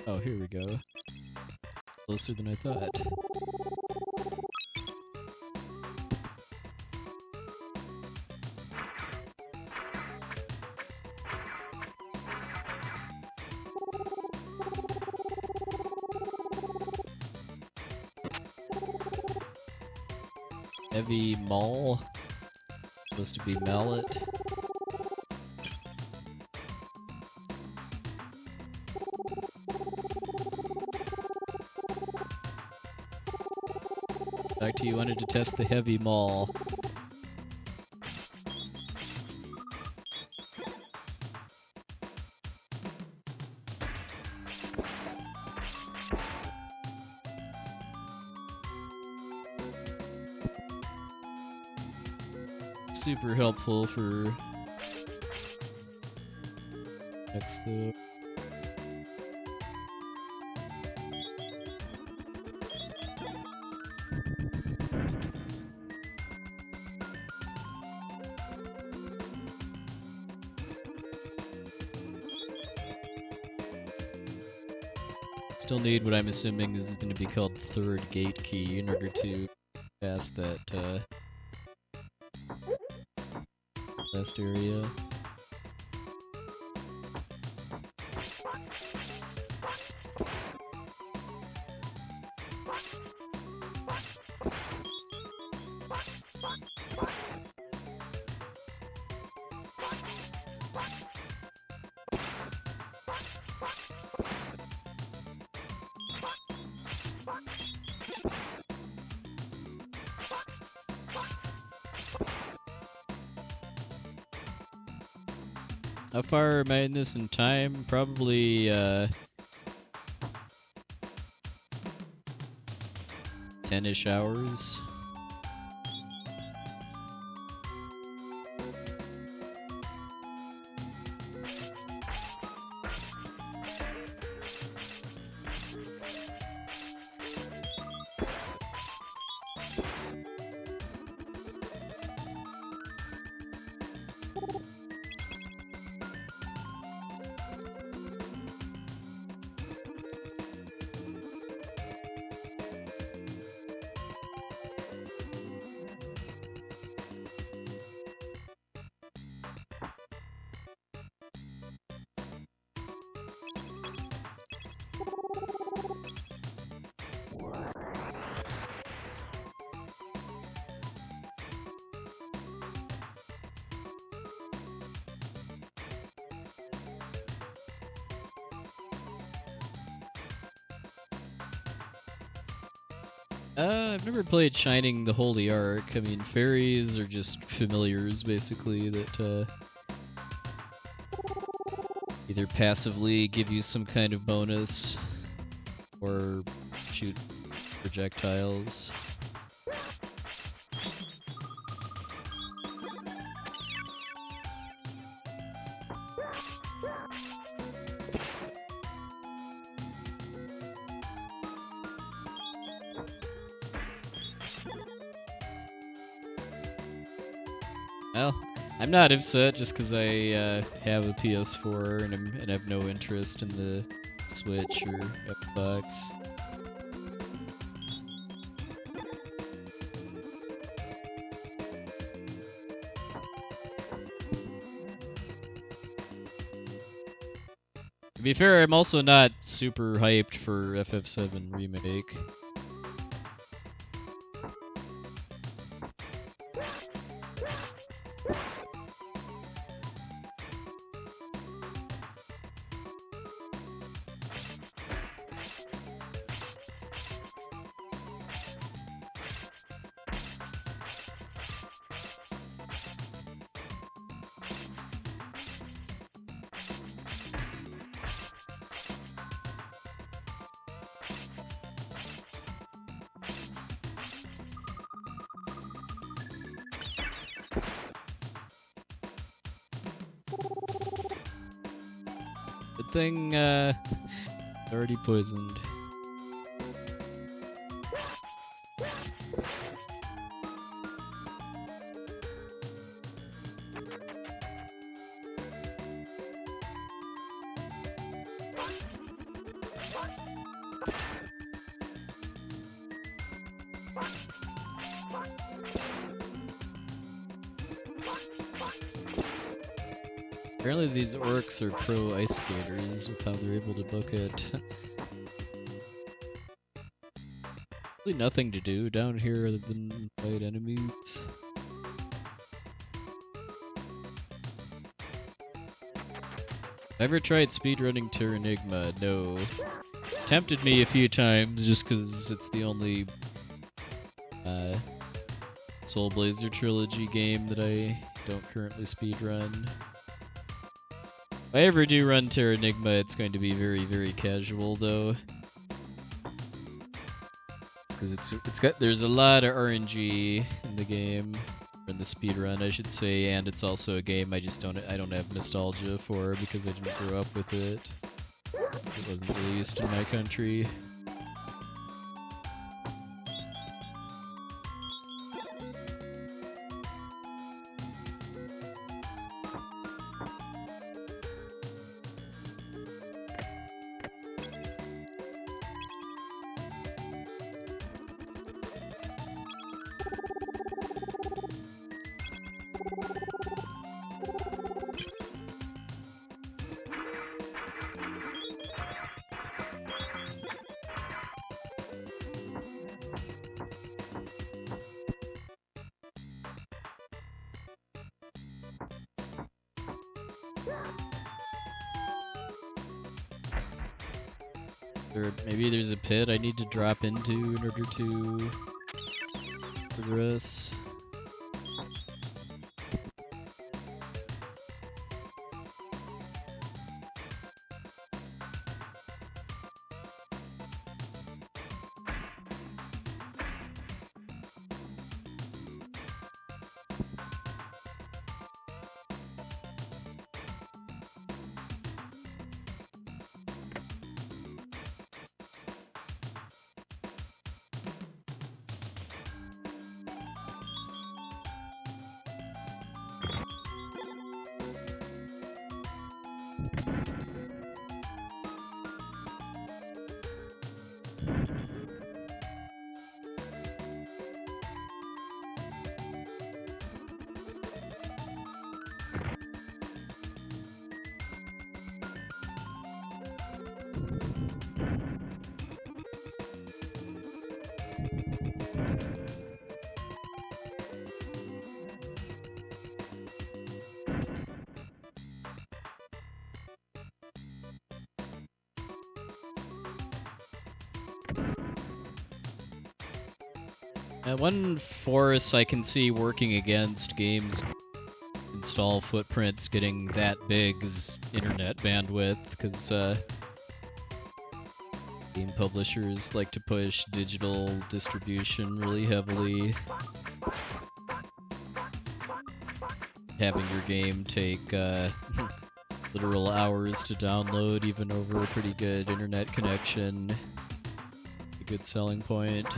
Speaker 1: Oh, here we go. Closer than I thought. Heavy maul. Supposed to be mallet. Back to you, wanted to test the heavy maul. Super helpful for next though. Still need what I'm assuming is going to be called third gate key in order to pass that last area. How far am I in this in time? Probably 10-ish hours. I've never played Shining the Holy Ark. I mean, fairies are just familiars, basically, that either passively give you some kind of bonus or shoot projectiles. Well, I'm not upset just because I have a PS4 and have no interest in the Switch or Xbox. To be fair, I'm also not super hyped for FF7 Remake. Good thing, already poisoned. Apparently these orcs are pro ice skaters with how they're able to book it. Really nothing to do down here other than fight enemies. Ever tried speedrunning Terranigma? No. It's tempted me a few times just because it's the only Soul Blazer trilogy game that I don't currently speedrun. If I ever do run Terranigma, it's going to be very, very casual though. Because there's a lot of RNG in the game, in the speedrun I should say, and it's also a game I don't have nostalgia for because I didn't grow up with it. It wasn't released in my country. Maybe there's a pit I need to drop into in order to progress. One force I can see working against games install footprints getting that big is internet bandwidth, because game publishers like to push digital distribution really heavily. Having your game take literal hours to download, even over a pretty good internet connection, a good selling point.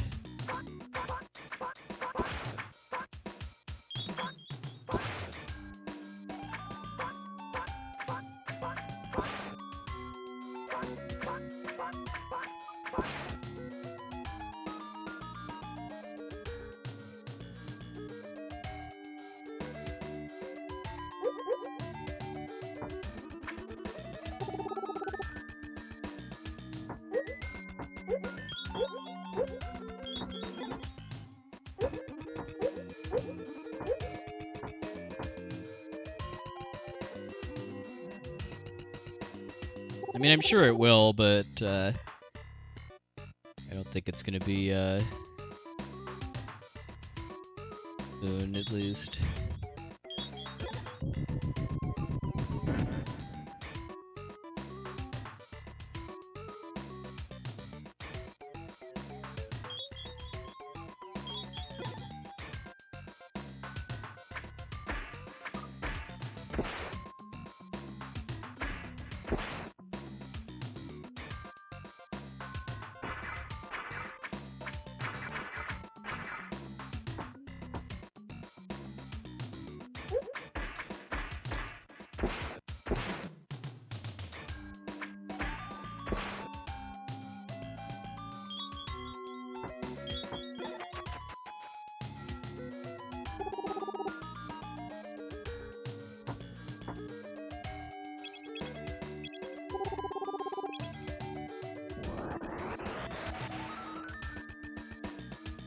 Speaker 1: I mean, I'm sure it will, but I don't think it's gonna be soon, at least.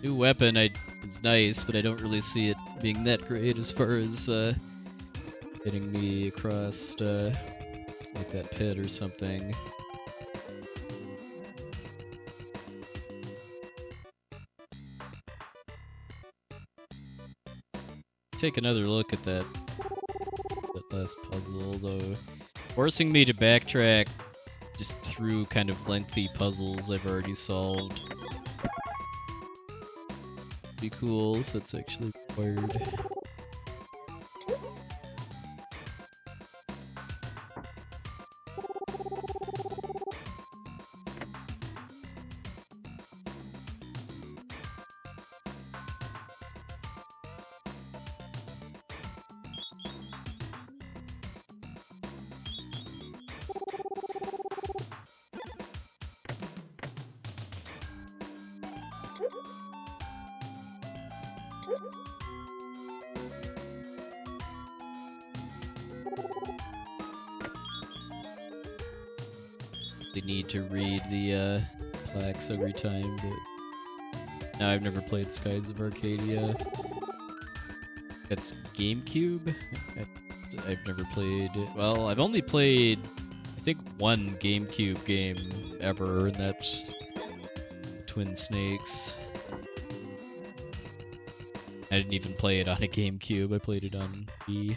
Speaker 1: New weapon is nice, but I don't really see it being that great as far as getting me across like that pit or something. Take another look at that last puzzle, though. Forcing me to backtrack just through kind of lengthy puzzles I've already solved. Be cool if that's actually required. They need to read the plaques every time, but no, I've never played Skies of Arcadia. That's GameCube? I've never played it. Well, I've only played, I think, one GameCube game ever, and that's Twin Snakes. I didn't even play it on a GameCube, I played it on Wii.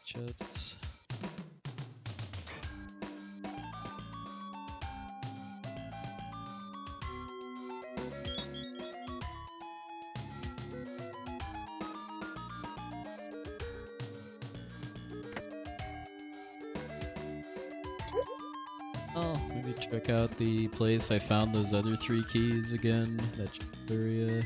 Speaker 1: Chests. Oh, maybe check out the place I found those other 3 keys again, that area.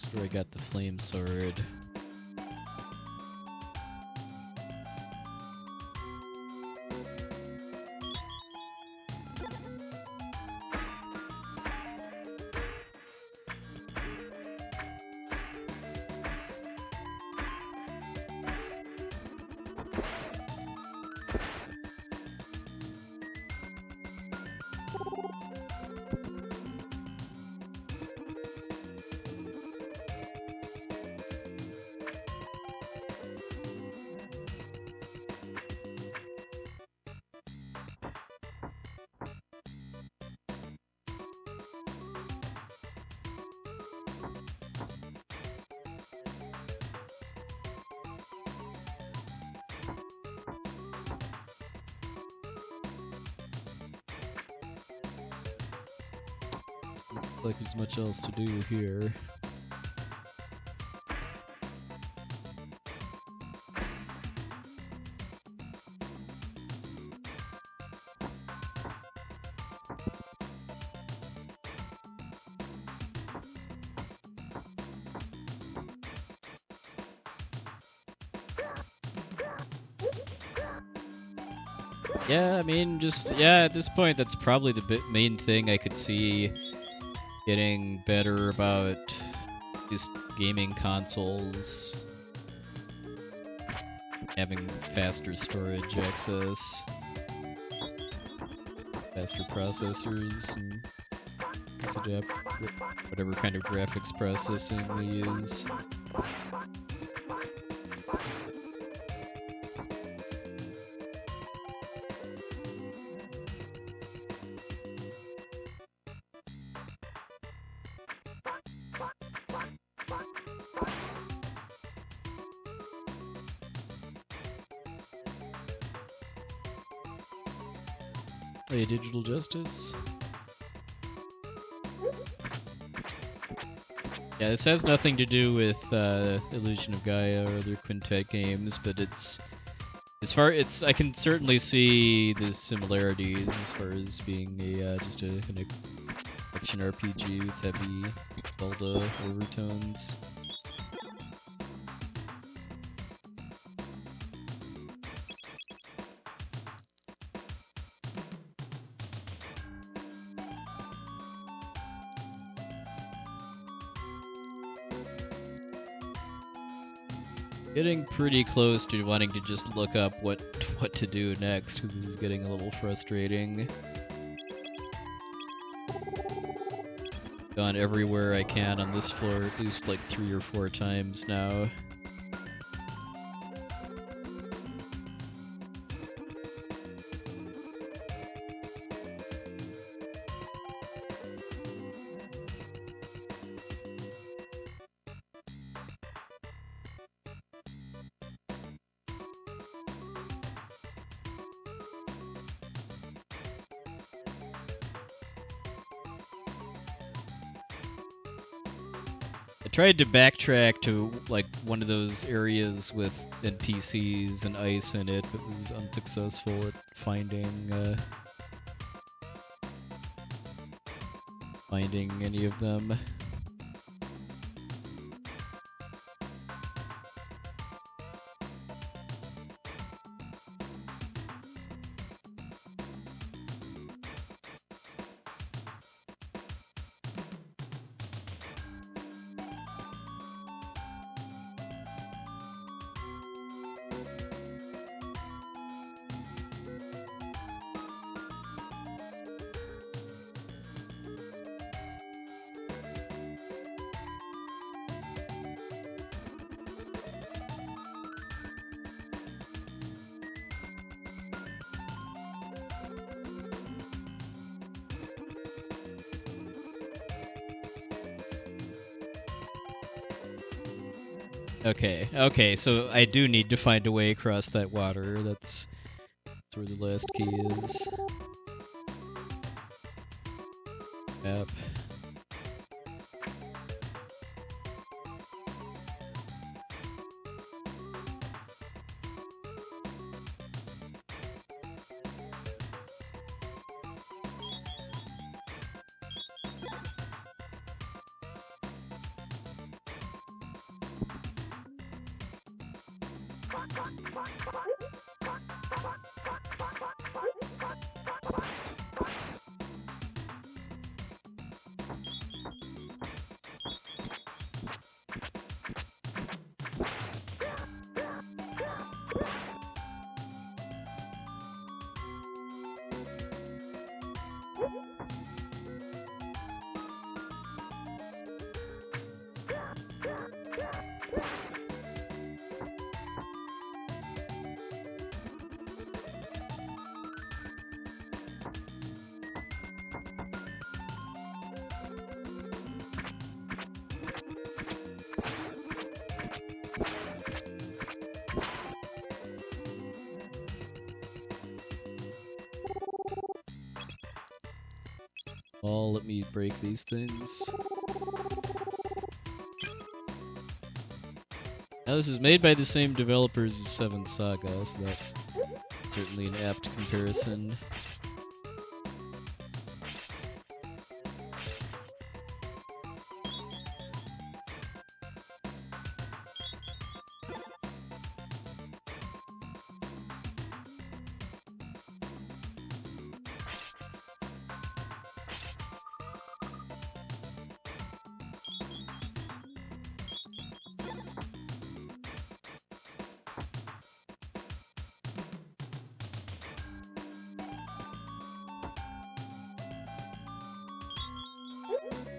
Speaker 1: That's where I got the flame sword. Looks like there's much else to do here. Yeah, I mean, at this point, that's probably the main thing I could see getting better about just gaming consoles. Having faster storage access, faster processors, and whatever kind of graphics processing we use. Hey, Digital Justice. Yeah, this has nothing to do with Illusion of Gaia or other Quintet games, but I can certainly see the similarities as far as being just an action RPG with heavy Zelda overtones. Getting pretty close to wanting to just look up what to do next, because this is getting a little frustrating. Gone everywhere I can on this floor at least like 3 or 4 times now. I tried to backtrack to like one of those areas with NPCs and ice in it, but was unsuccessful at finding any of them. Okay, so I do need to find a way across that water. That's where the last key is. Yep. Oh, let me break these things. Now this is made by the same developers as 7th Saga, so that's certainly an apt comparison.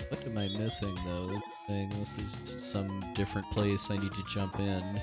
Speaker 1: What am I missing though? Unless there's just some different place I need to jump in.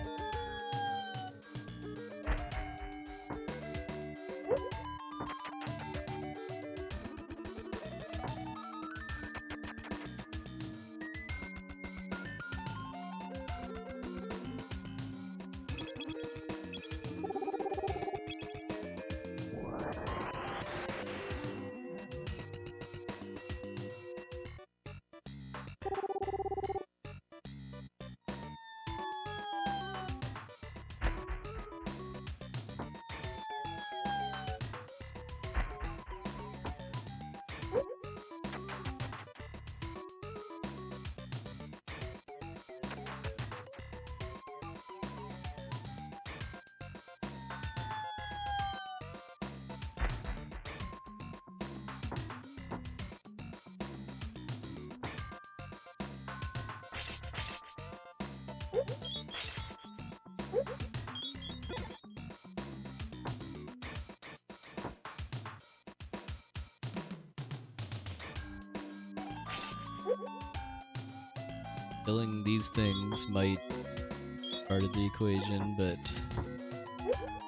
Speaker 1: Killing these things might be part of the equation, but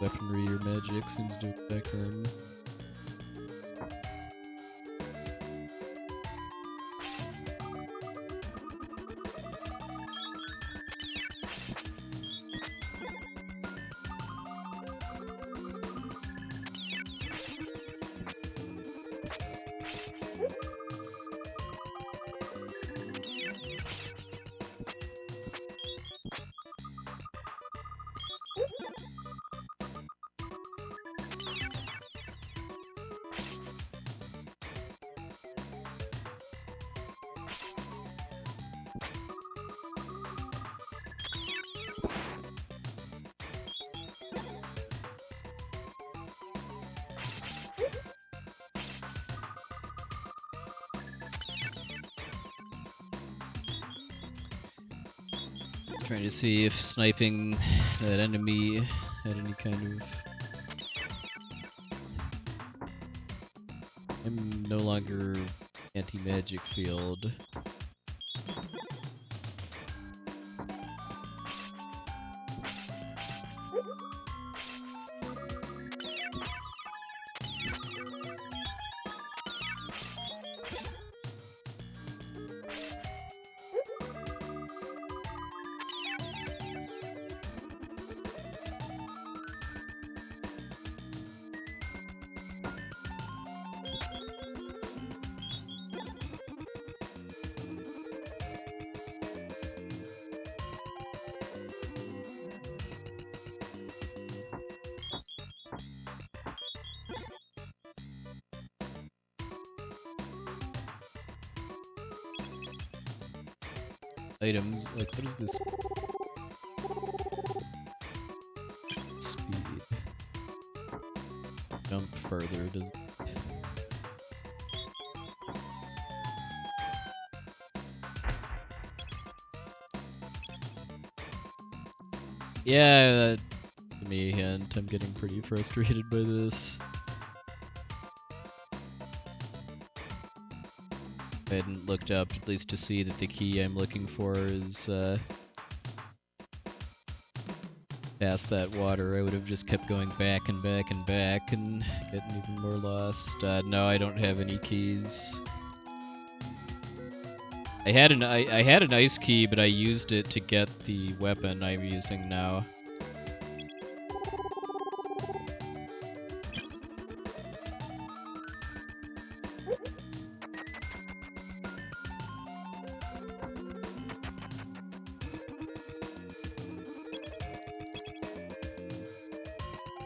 Speaker 1: weaponry or magic seems to affect them. Trying to see if sniping that enemy had any kind of... I'm no longer anti-magic field. items. Like, what is this? Speed. Jump further. Does. Yeah, give me a hint. I'm getting pretty frustrated by this. I hadn't looked up, at least to see that the key I'm looking for is past that water. I would have just kept going back and back and back and getting even more lost. No, I don't have any keys. I had an ice key, but I used it to get the weapon I'm using now.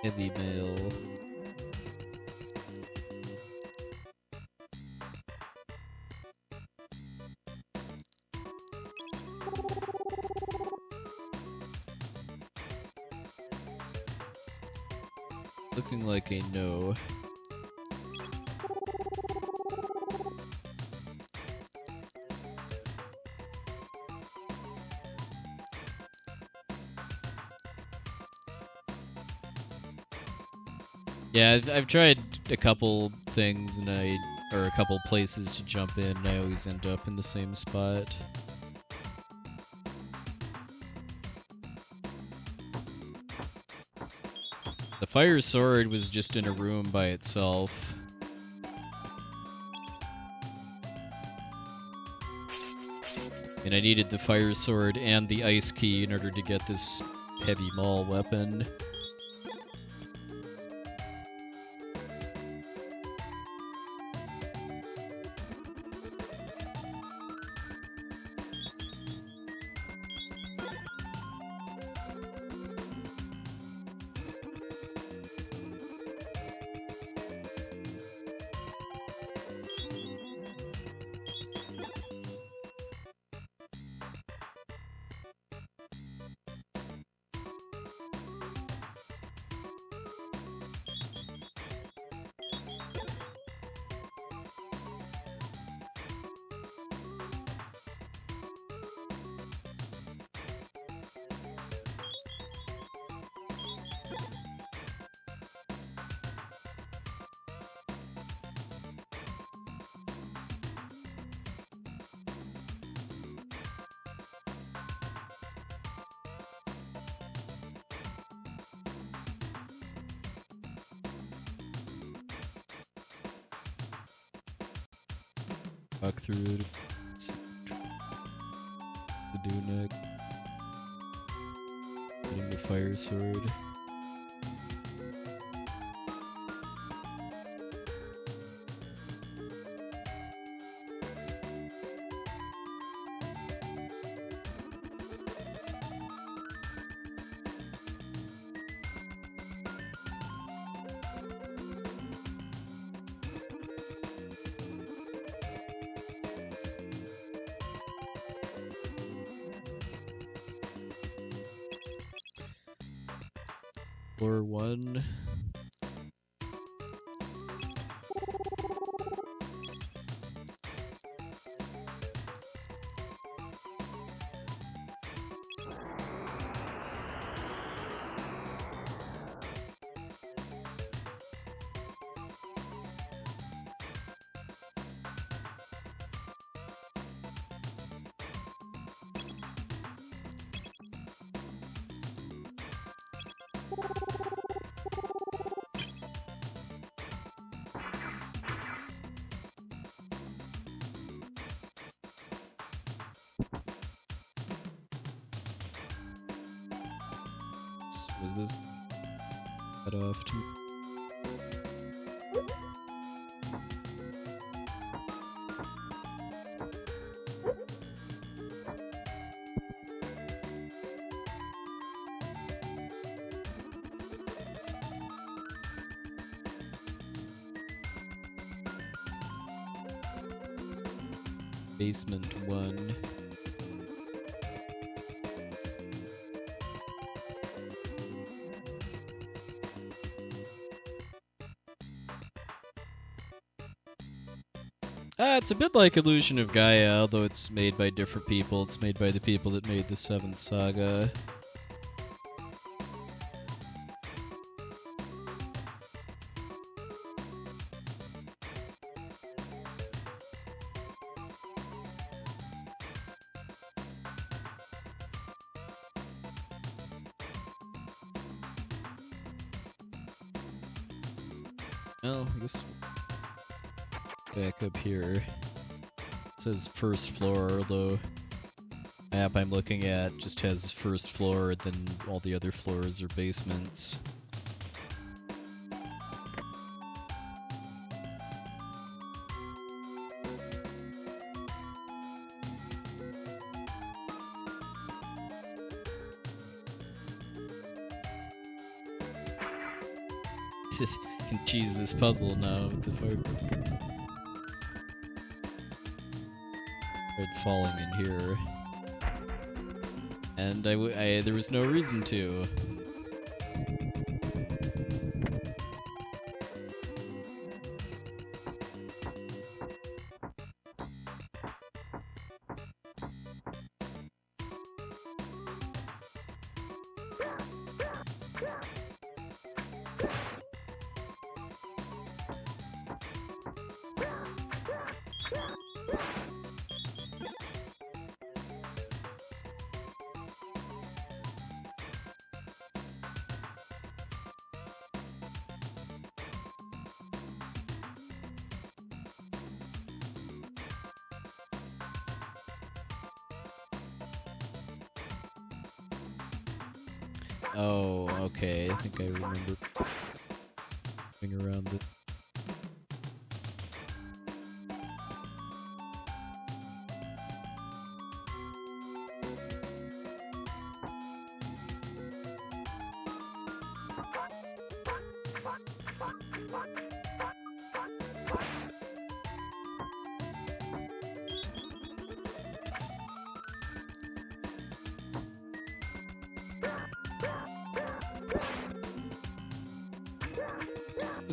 Speaker 1: Heavy mail. Looking like a no. Yeah, I've tried a couple things and or a couple places to jump in, and I always end up in the same spot. The fire sword was just in a room by itself. And I needed the fire sword and the ice key in order to get this heavy maul weapon. Walk through to the Dunek. Getting the fire sword. Floor 1. Was this cut off too? Basement 1. It's a bit like Illusion of Gaia, although it's made by different people. It's made by the people that made the 7th Saga. Well, I guess back up here. It says first floor, although the map I'm looking at just has first floor, then all the other floors are basements. Can cheese this puzzle now with the fire. Tried falling in here, and there was no reason to. Oh, okay. I think I remember going around the.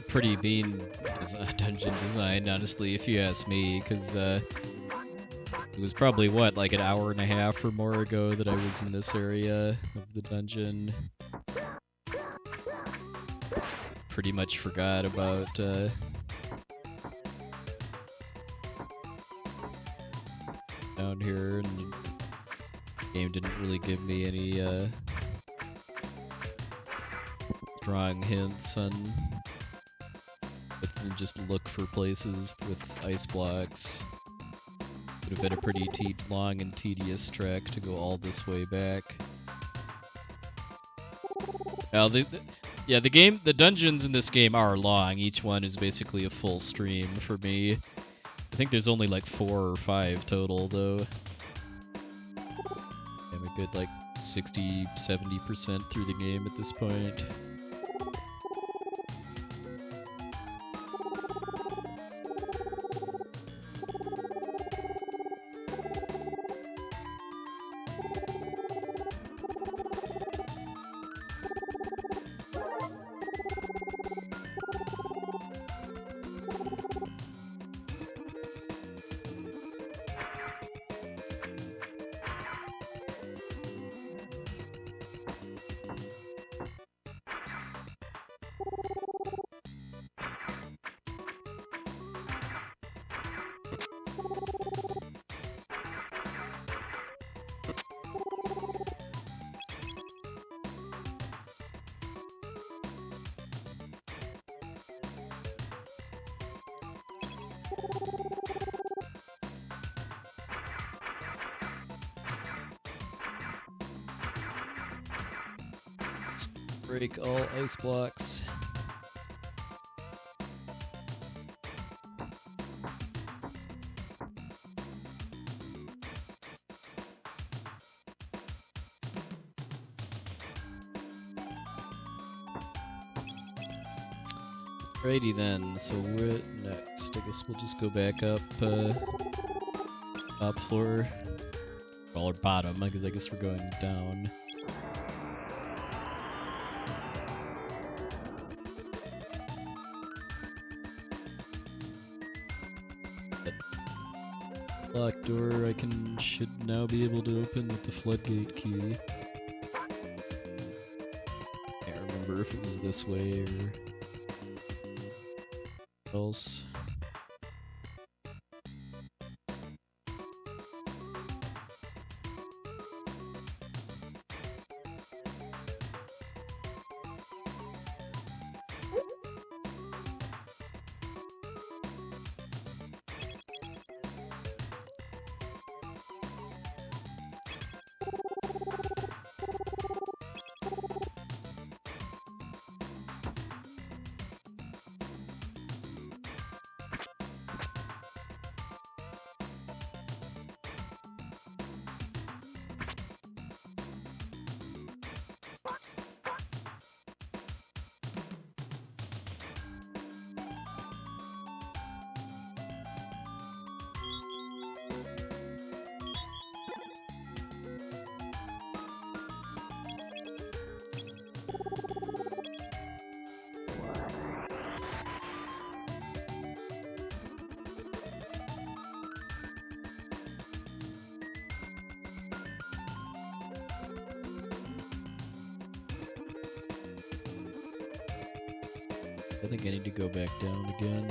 Speaker 1: Pretty mean dungeon design, honestly, if you ask me, because it was probably, what, like an hour and a half or more ago that I was in this area of the dungeon. Just pretty much forgot about down here, and the game didn't really give me any strong hints on just look for places with ice blocks. Would have been a pretty long and tedious trek to go all this way back. Now, the dungeons in this game are long. Each one is basically a full stream for me. I think there's only like 4 or 5 total, though. I'm a good like 60-70% through the game at this point. Break all ice blocks. Alrighty then, so what next? I guess we'll just go back up top floor. Well, or bottom, because I guess we're going down. Locked door I should now be able to open with the floodgate key. Can't remember if it was this way or else. I think I need to go back down again.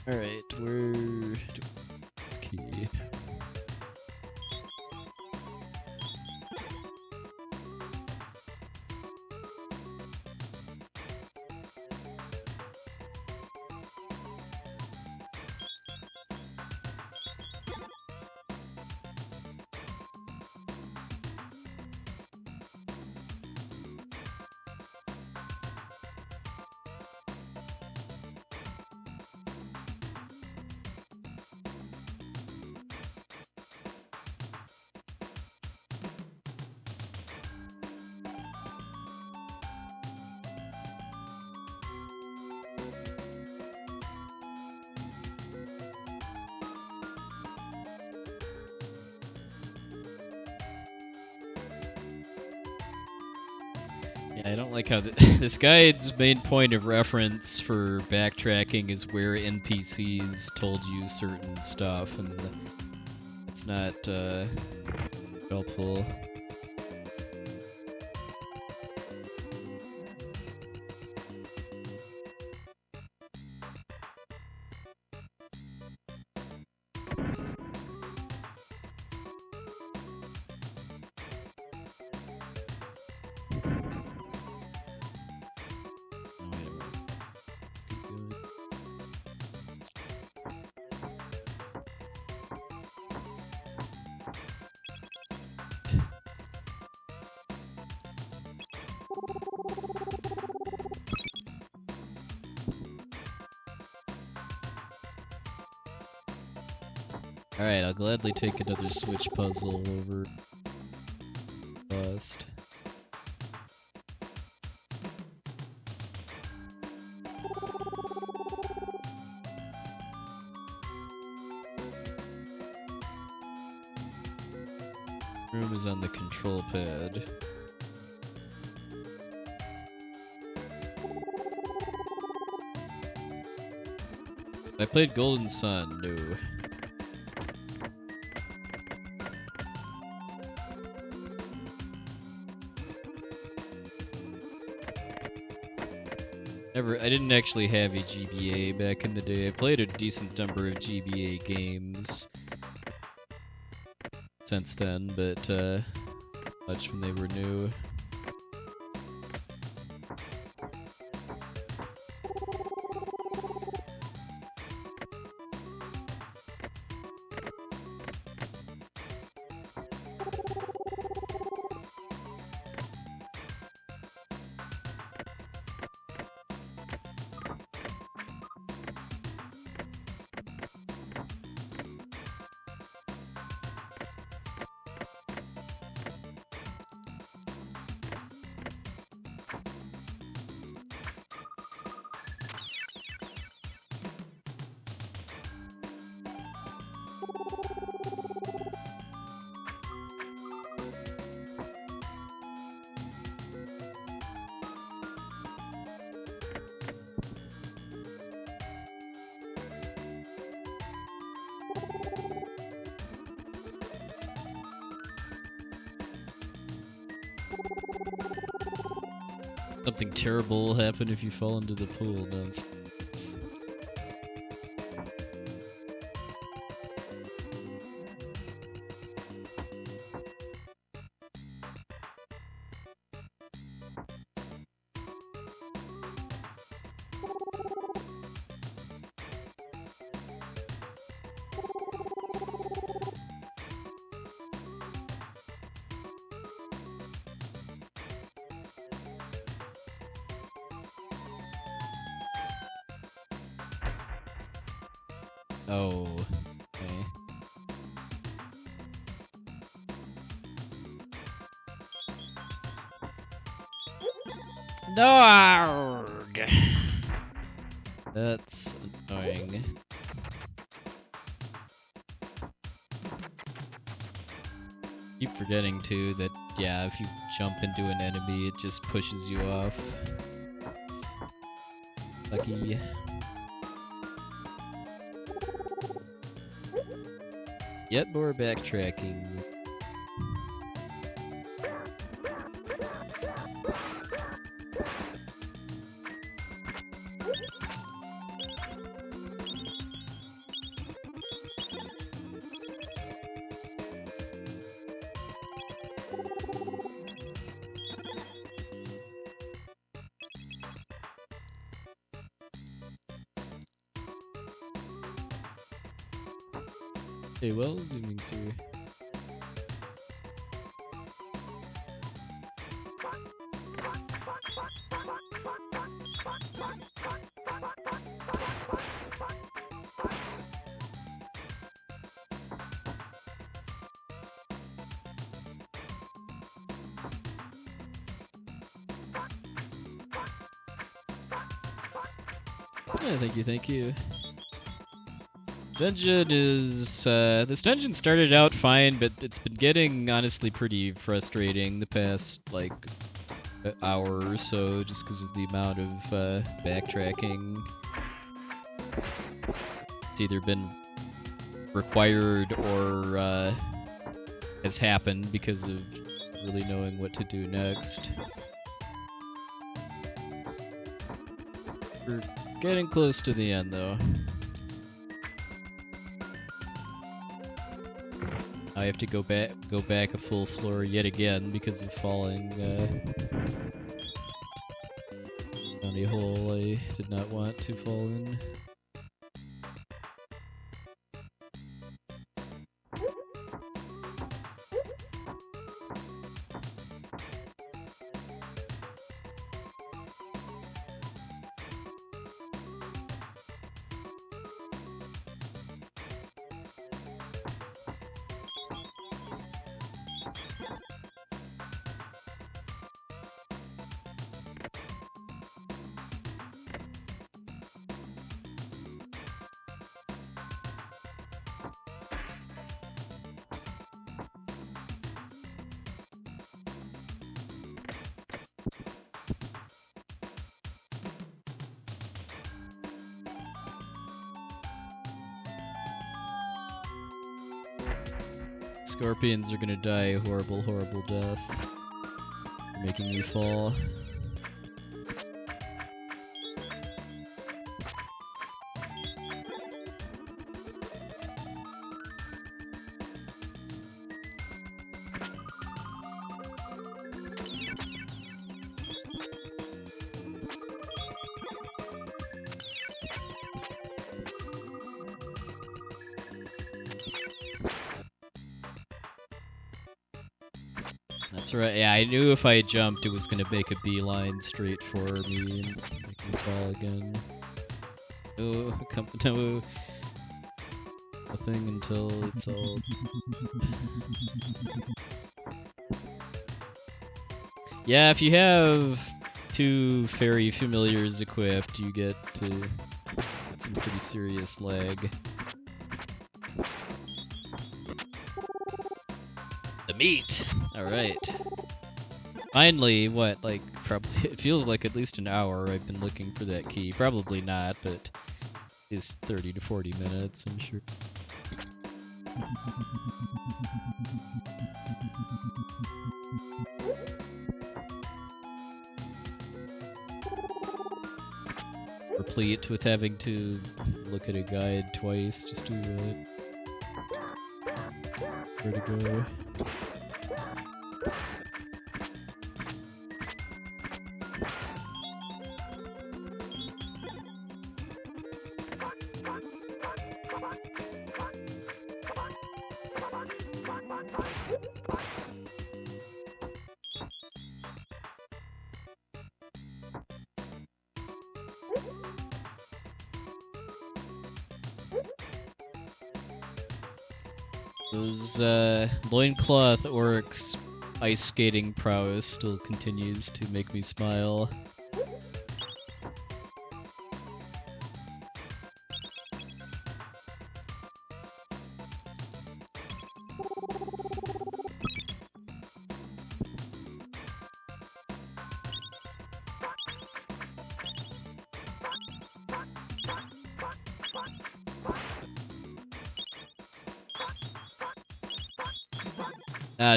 Speaker 1: Alright, where... key. Yeah, I don't like how this guide's main point of reference for backtracking is where NPCs told you certain stuff, and it's not helpful. Alright, I'll gladly take another switch puzzle over bust. Room is on the control pad. I played Golden Sun, no. I didn't actually have a GBA back in the day. I played a decent number of GBA games since then, but much when they were new. Something terrible will happen if you fall into the pool. Nonsense. Oh, okay. No! That's annoying. Keep forgetting too that, yeah, if you jump into an enemy, it just pushes you off. It's lucky. Yet more backtracking. Okay, well, zooming through. Yeah, thank you. Dungeon is, this dungeon started out fine, but it's been getting, honestly, pretty frustrating the past, like, hour or so, just because of the amount of, backtracking. It's either been required or, has happened because of really knowing what to do next. We're getting close to the end, though. I have to go back a full floor yet again because of falling down a hole I did not want to fall in. Scorpions are gonna die a horrible, horrible death. They're making me fall. That's right. Yeah, I knew if I jumped, it was gonna make a beeline straight for me and make me fall again. Oh, come no. Nothing until it's all. Yeah, if you have 2 fairy familiars equipped, you get to get some pretty serious lag. The meat! Alright. Finally, what, like, probably, it feels like at least an hour I've been looking for that key. Probably not, but it's 30 to 40 minutes, I'm sure. Replete with having to look at a guide twice just to where to go. Those loincloth orcs' ice skating prowess still continues to make me smile.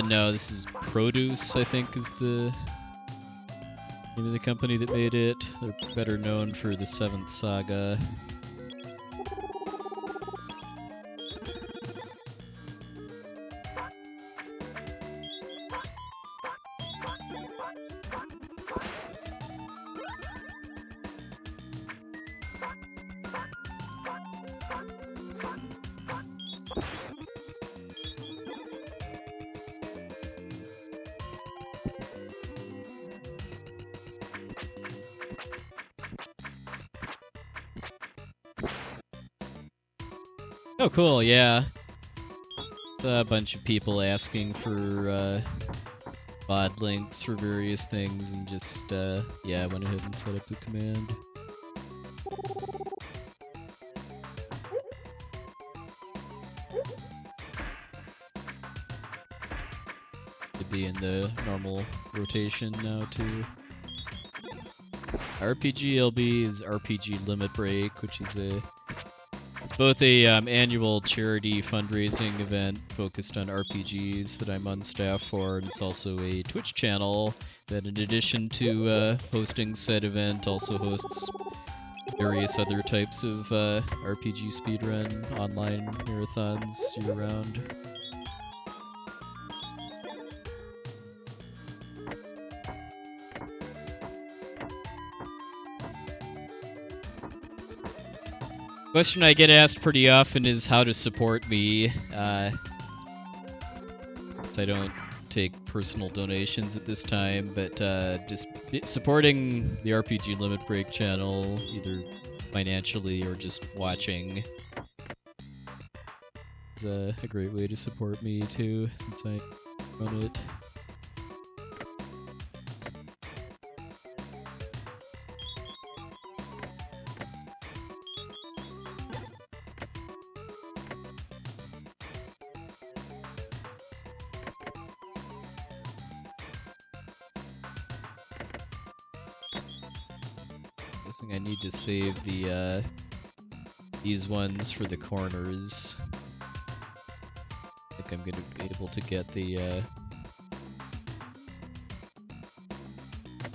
Speaker 1: No, this is Produce, I think, is the name of the company that made it. They're better known for the 7th Saga. Oh, cool, yeah. It's a bunch of people asking for mod links for various things, and just, yeah, I went ahead and set up the command. To be in the normal rotation now, too. RPGLB is RPG Limit Break, which is both a annual charity fundraising event focused on RPGs that I'm on staff for, and it's also a Twitch channel that, in addition to hosting said event, also hosts various other types of RPG speedrun online marathons year-round. Question I get asked pretty often is how to support me. I don't take personal donations at this time, but just supporting the RPG Limit Break channel, either financially or just watching, is a great way to support me too, since I run it. I need to save the these ones for the corners. think I'm gonna be able to get the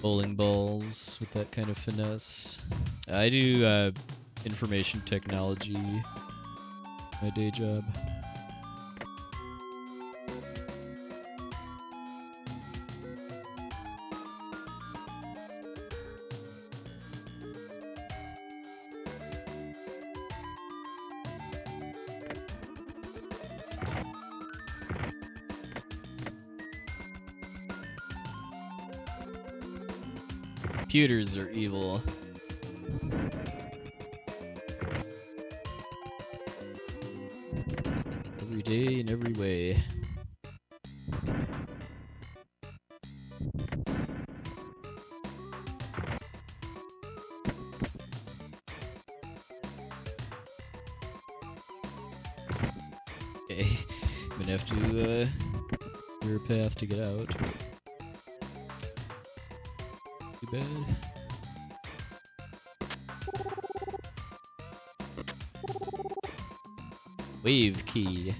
Speaker 1: bowling balls with that kind of finesse. I do information technology, my day job. Computers are evil. Every day in every way. Okay, I'm gonna have to clear a path to get out. Too bad. Wave key.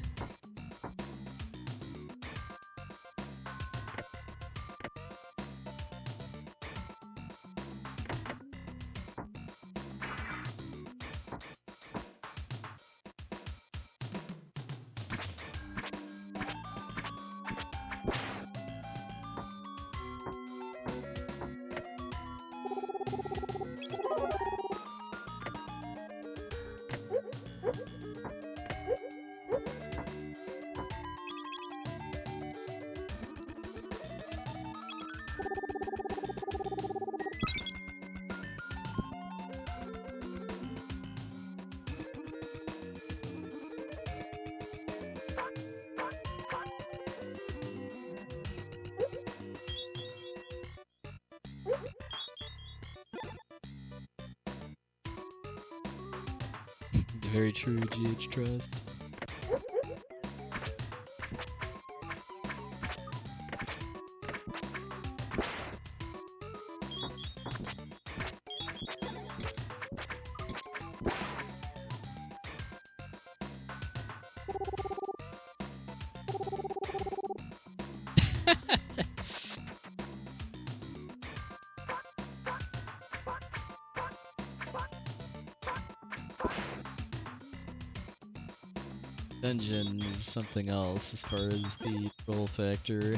Speaker 1: Very true, GH Trust. Dungeon is something else as far as the troll factor.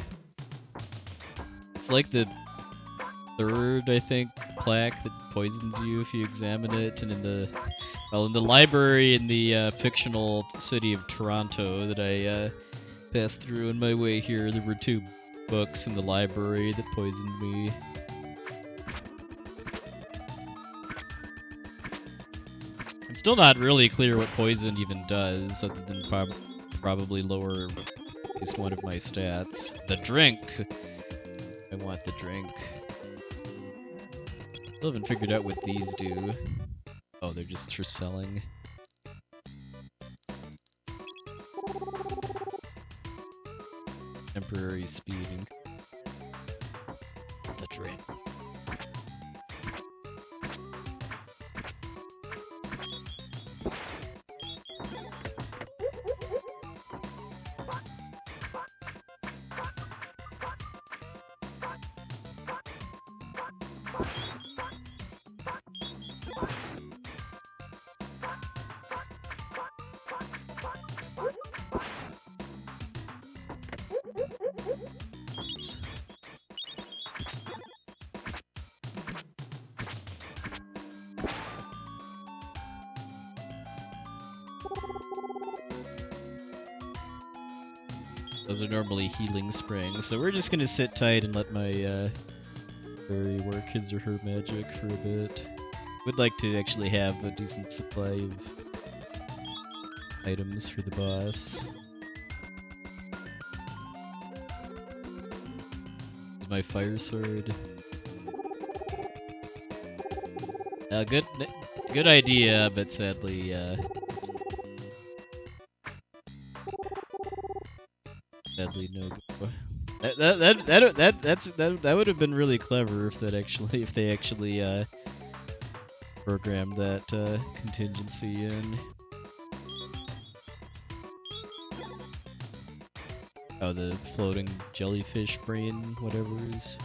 Speaker 1: It's like the third, I think, plaque that poisons you if you examine it, and in the library in the fictional city of Toronto that I passed through on my way here, there were 2 books in the library that poisoned me. I'm still not really clear what poison even does, other than probably lower at least one of my stats. The drink! I want the drink. Still haven't figured out what these do. Oh, they're just for selling. Temporary speeding. The drink. Those are normally healing springs, so we're just gonna sit tight and let my fairy work his or her magic for a bit. Would like to actually have a decent supply of items for the boss. Is my fire sword? Good idea, but sadly, sadly no go. That would have been really clever if they actually programmed that contingency in. Oh, the floating jellyfish brain, whatever it is.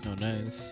Speaker 1: Oh, nice.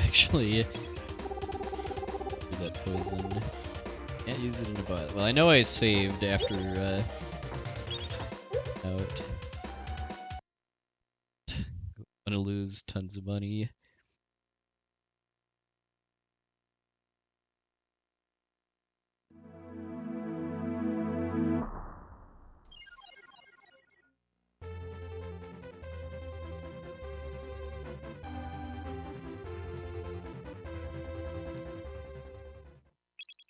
Speaker 1: Actually, do that poison. Can't use it in a bot. Well, I know I saved after out. Gonna lose tons of money.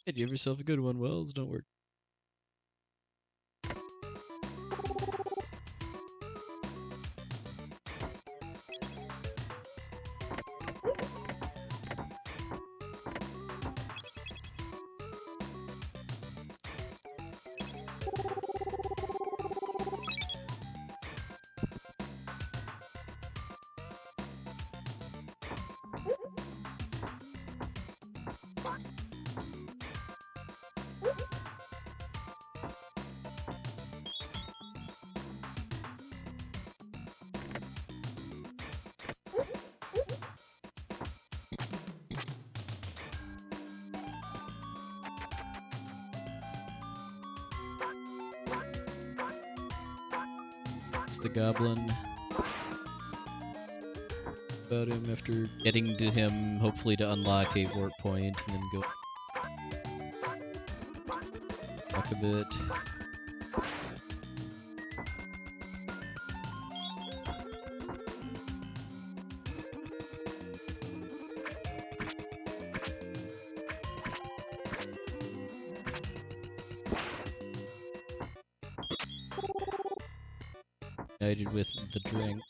Speaker 1: Hey, you have yourself a good one, Wells. Don't worry. It's the goblin. About him after getting to him, hopefully to unlock a warp point, and then go walk a bit. United with the drink.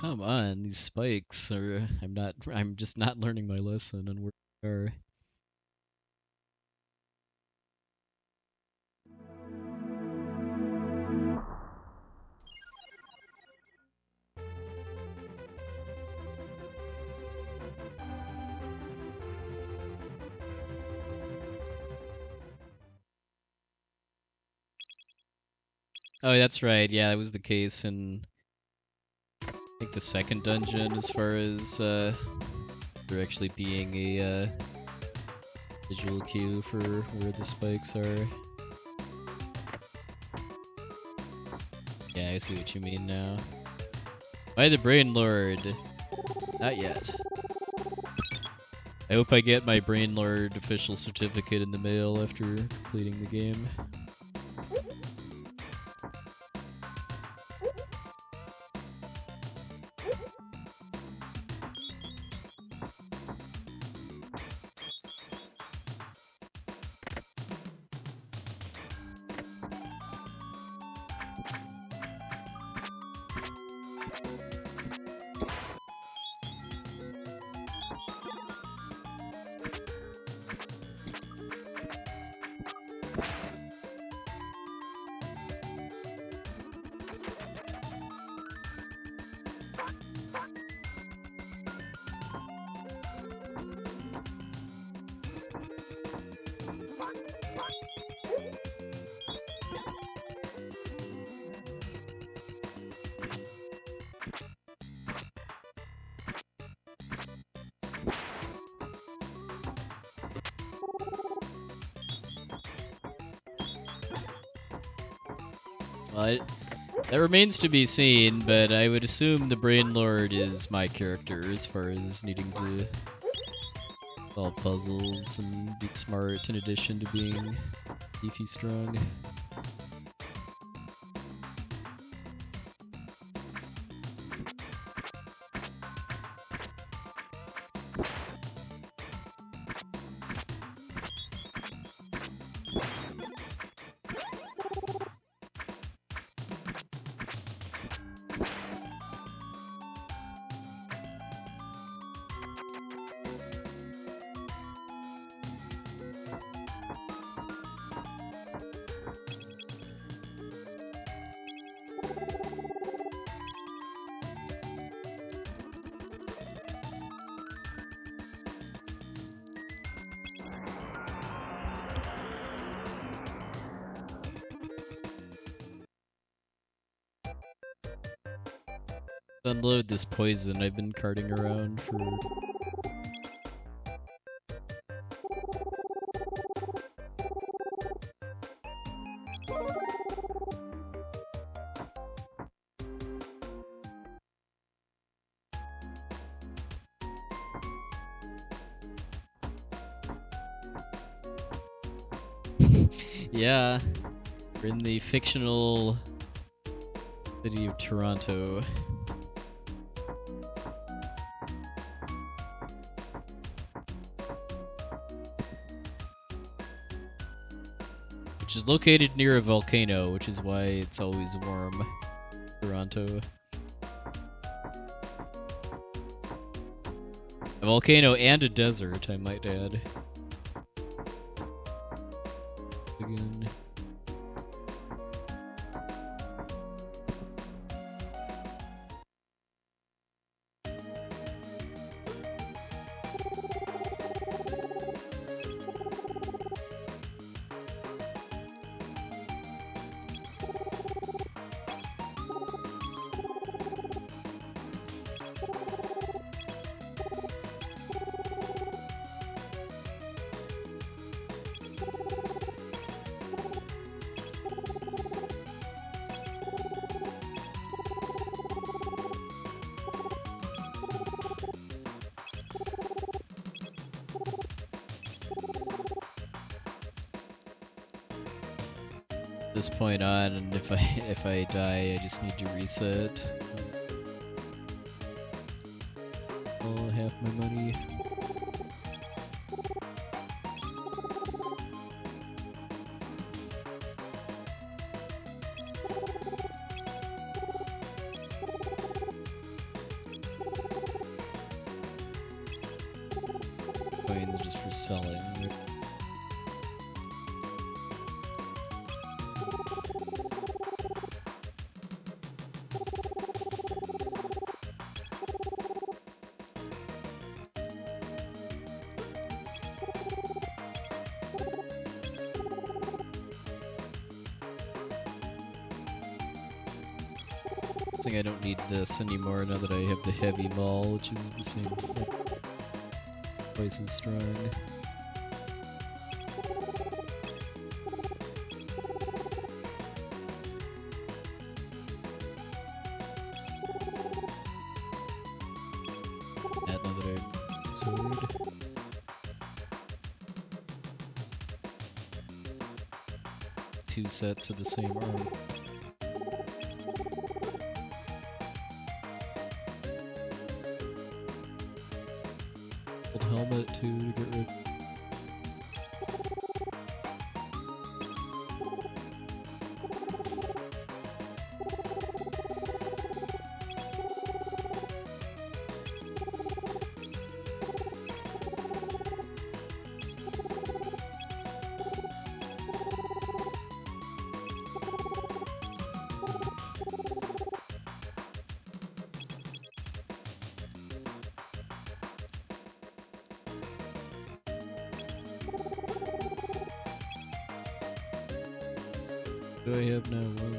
Speaker 1: Come on, these spikes are. I'm just not learning my lesson, and we're. Oh, that's right. Yeah, that was the case in I think the second dungeon, as far as there actually being a visual cue for where the spikes are. Yeah, I see what you mean now. By the Brain Lord. Not yet. I hope I get my Brain Lord official certificate in the mail after completing the game. Well, that remains to be seen, but I would assume the Brain Lord is my character as far as needing to solve puzzles and be smart in addition to being beefy strong. Unload this poison I've been carting around for... Yeah, we're in the fictional city of Toronto. Which is located near a volcano, which is why it's always warm. Toronto. A volcano and a desert, I might add. Again. This point on, and if I die, I just need to reset. All half my money. Coins just for selling. Guessing I don't need this anymore now that I have the heavy maul, which is the same, like, twice as strong. Yeah, now that I have sword. Two sets of the same arm. Old helmet too to get rid. Do I have now? One.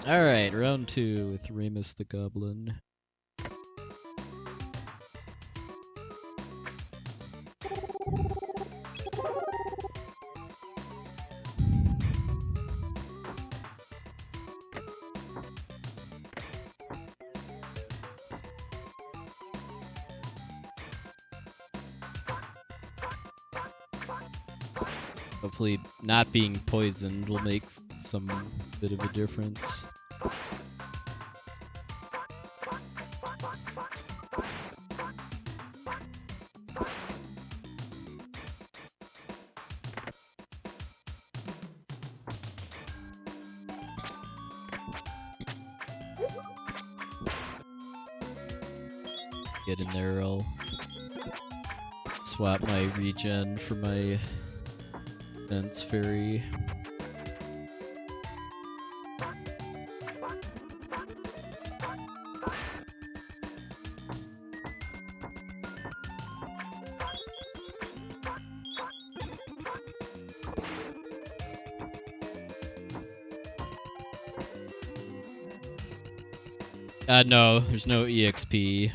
Speaker 1: Alright, round 2 with Remus the Goblin. Hopefully not being poisoned will make some bit of a difference. Get in there, I'll swap my regen for my Fence Fairy. No, there's no EXP.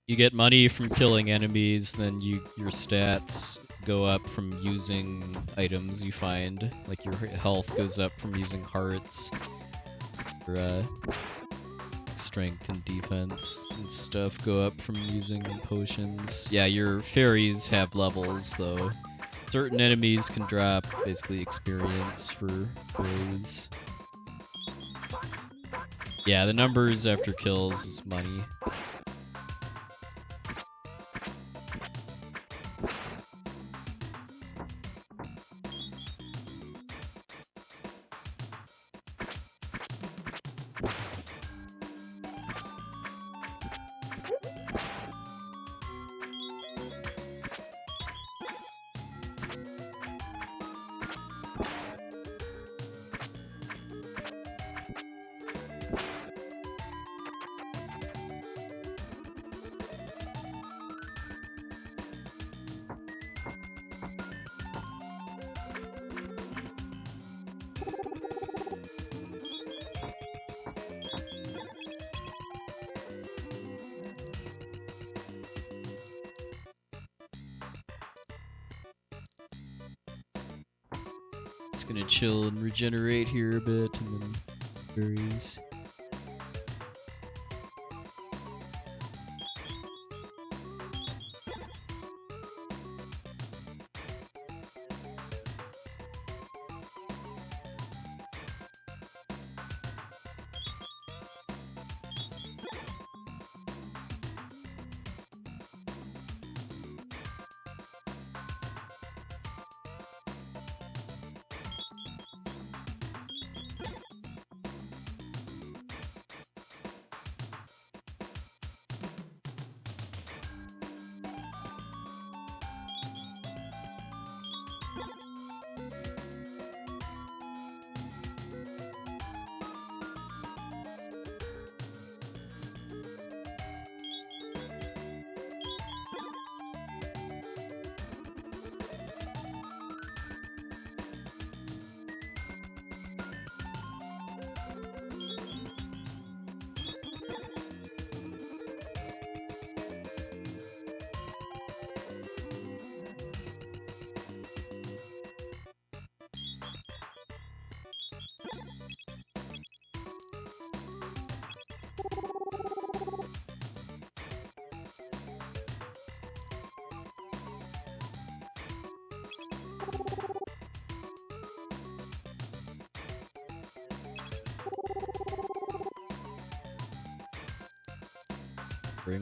Speaker 1: You get money from killing enemies, then your stats go up from using items you find. Like your health goes up from using hearts. Your strength and defense and stuff go up from using potions. Yeah, your fairies have levels though. Certain enemies can drop basically experience for fairies. Yeah, the numbers after kills is money. Just gonna chill and regenerate here a bit, and then berries.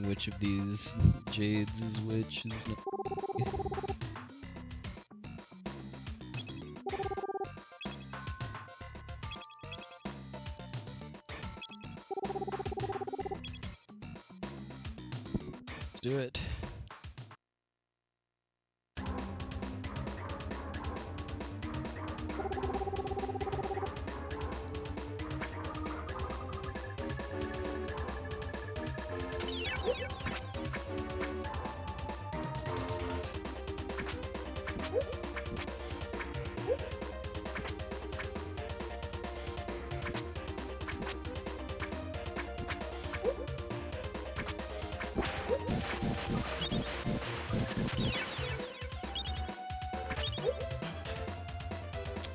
Speaker 1: Which of these jades is which is not. Let's do it.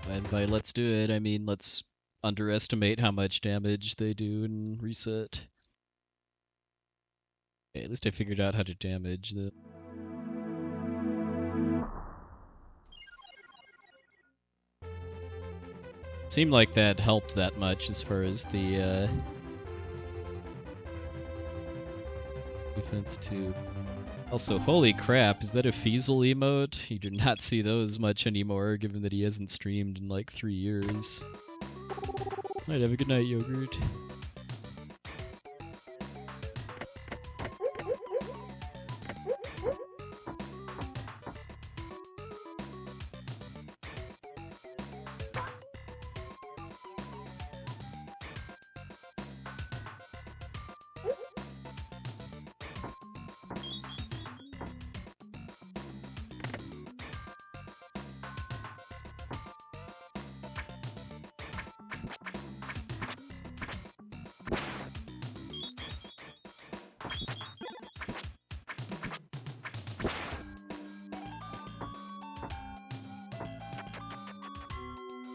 Speaker 1: And by let's do it, I mean let's underestimate how much damage they do and reset. Okay, at least I figured out how to damage the. Seemed like that helped that much as far as the defense too. Also, holy crap, is that a Feasel emote? You do not see those much anymore, given that he hasn't streamed in like 3 years. Alright, have a good night, Yogurt.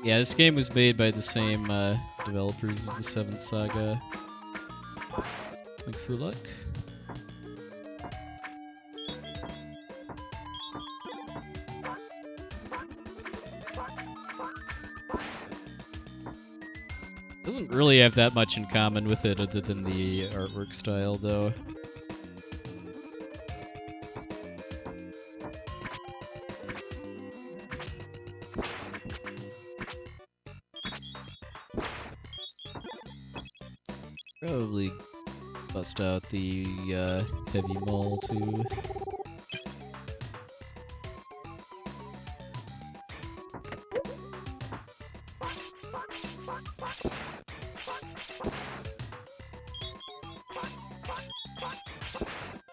Speaker 1: Yeah, this game was made by the same developers as the 7th Saga. Thanks for the luck. Doesn't really have that much in common with it other than the artwork style, though. Probably bust out the heavy maul too.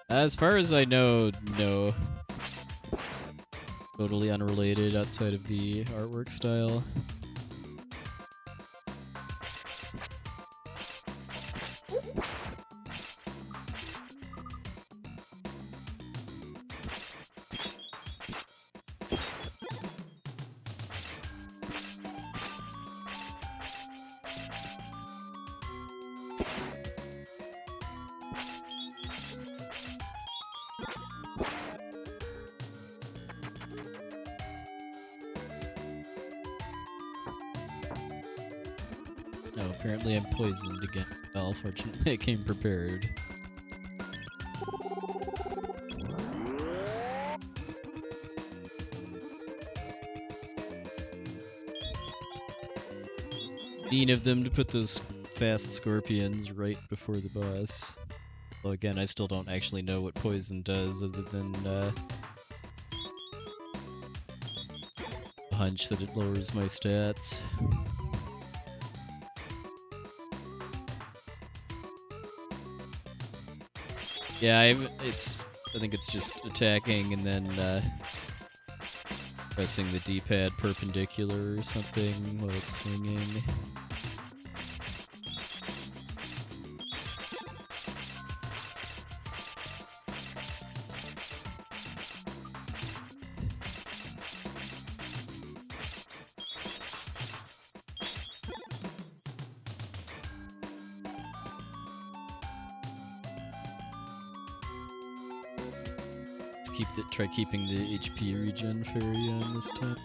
Speaker 1: As far as I know, no. Totally unrelated outside of the artwork style. Oh, apparently I'm poisoned again. Well, fortunately I came prepared. Mean of them to put those fast scorpions right before the boss. Well, again, I still don't actually know what poison does other than hunch that it lowers my stats. Yeah, I think it's just attacking and then pressing the D-pad perpendicular or something while it's swinging. Try keeping the HP regen fairy on this time.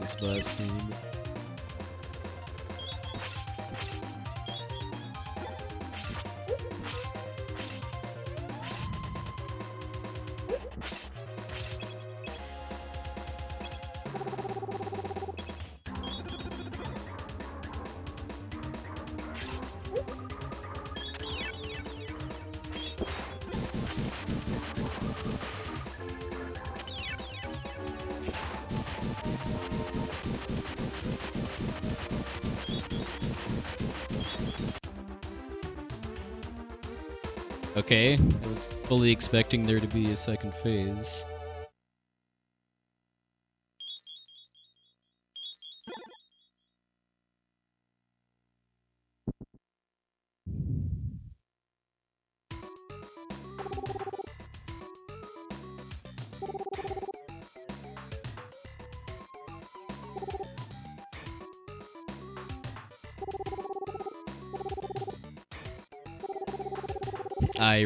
Speaker 1: This last theme. Okay, I was fully expecting there to be a second phase.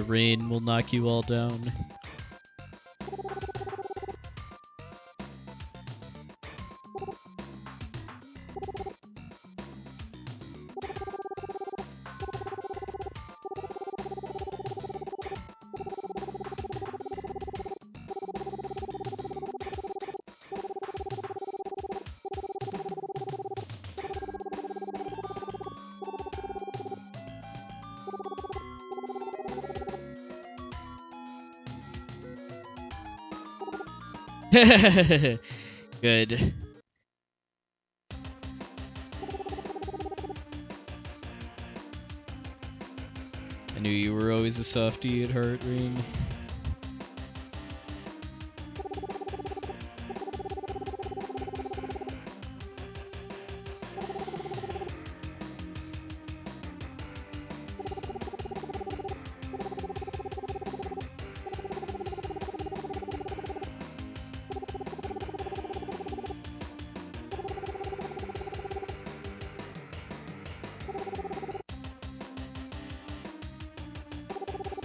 Speaker 1: Rain will knock you all down. Good. I knew you were always a softie at heart, Rain.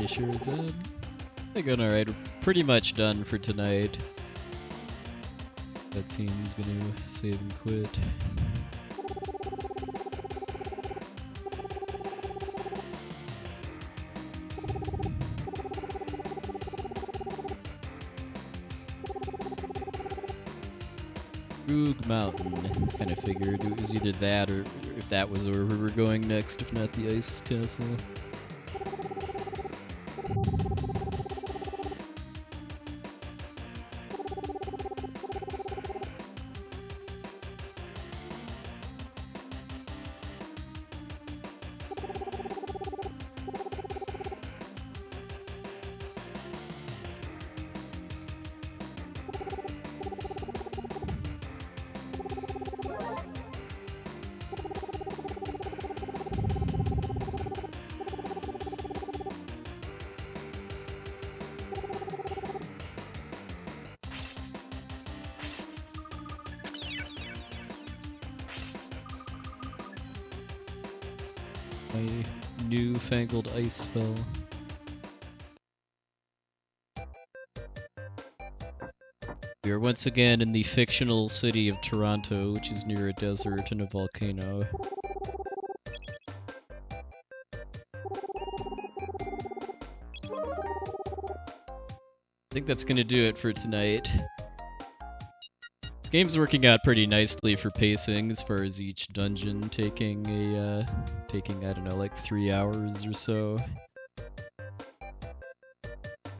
Speaker 1: Sure is in. I think alright, we're pretty much done for tonight. That scene's gonna save and quit. Roog Mountain. Kinda figured it was either that or if that was where we were going next, if not the Ice Castle. my newfangled ice spell. We are once again in the fictional city of Toronto, which is near a desert and a volcano. I think that's gonna do it for tonight. This game's working out pretty nicely for pacing, as far as each dungeon taking I don't know, like 3 hours or so.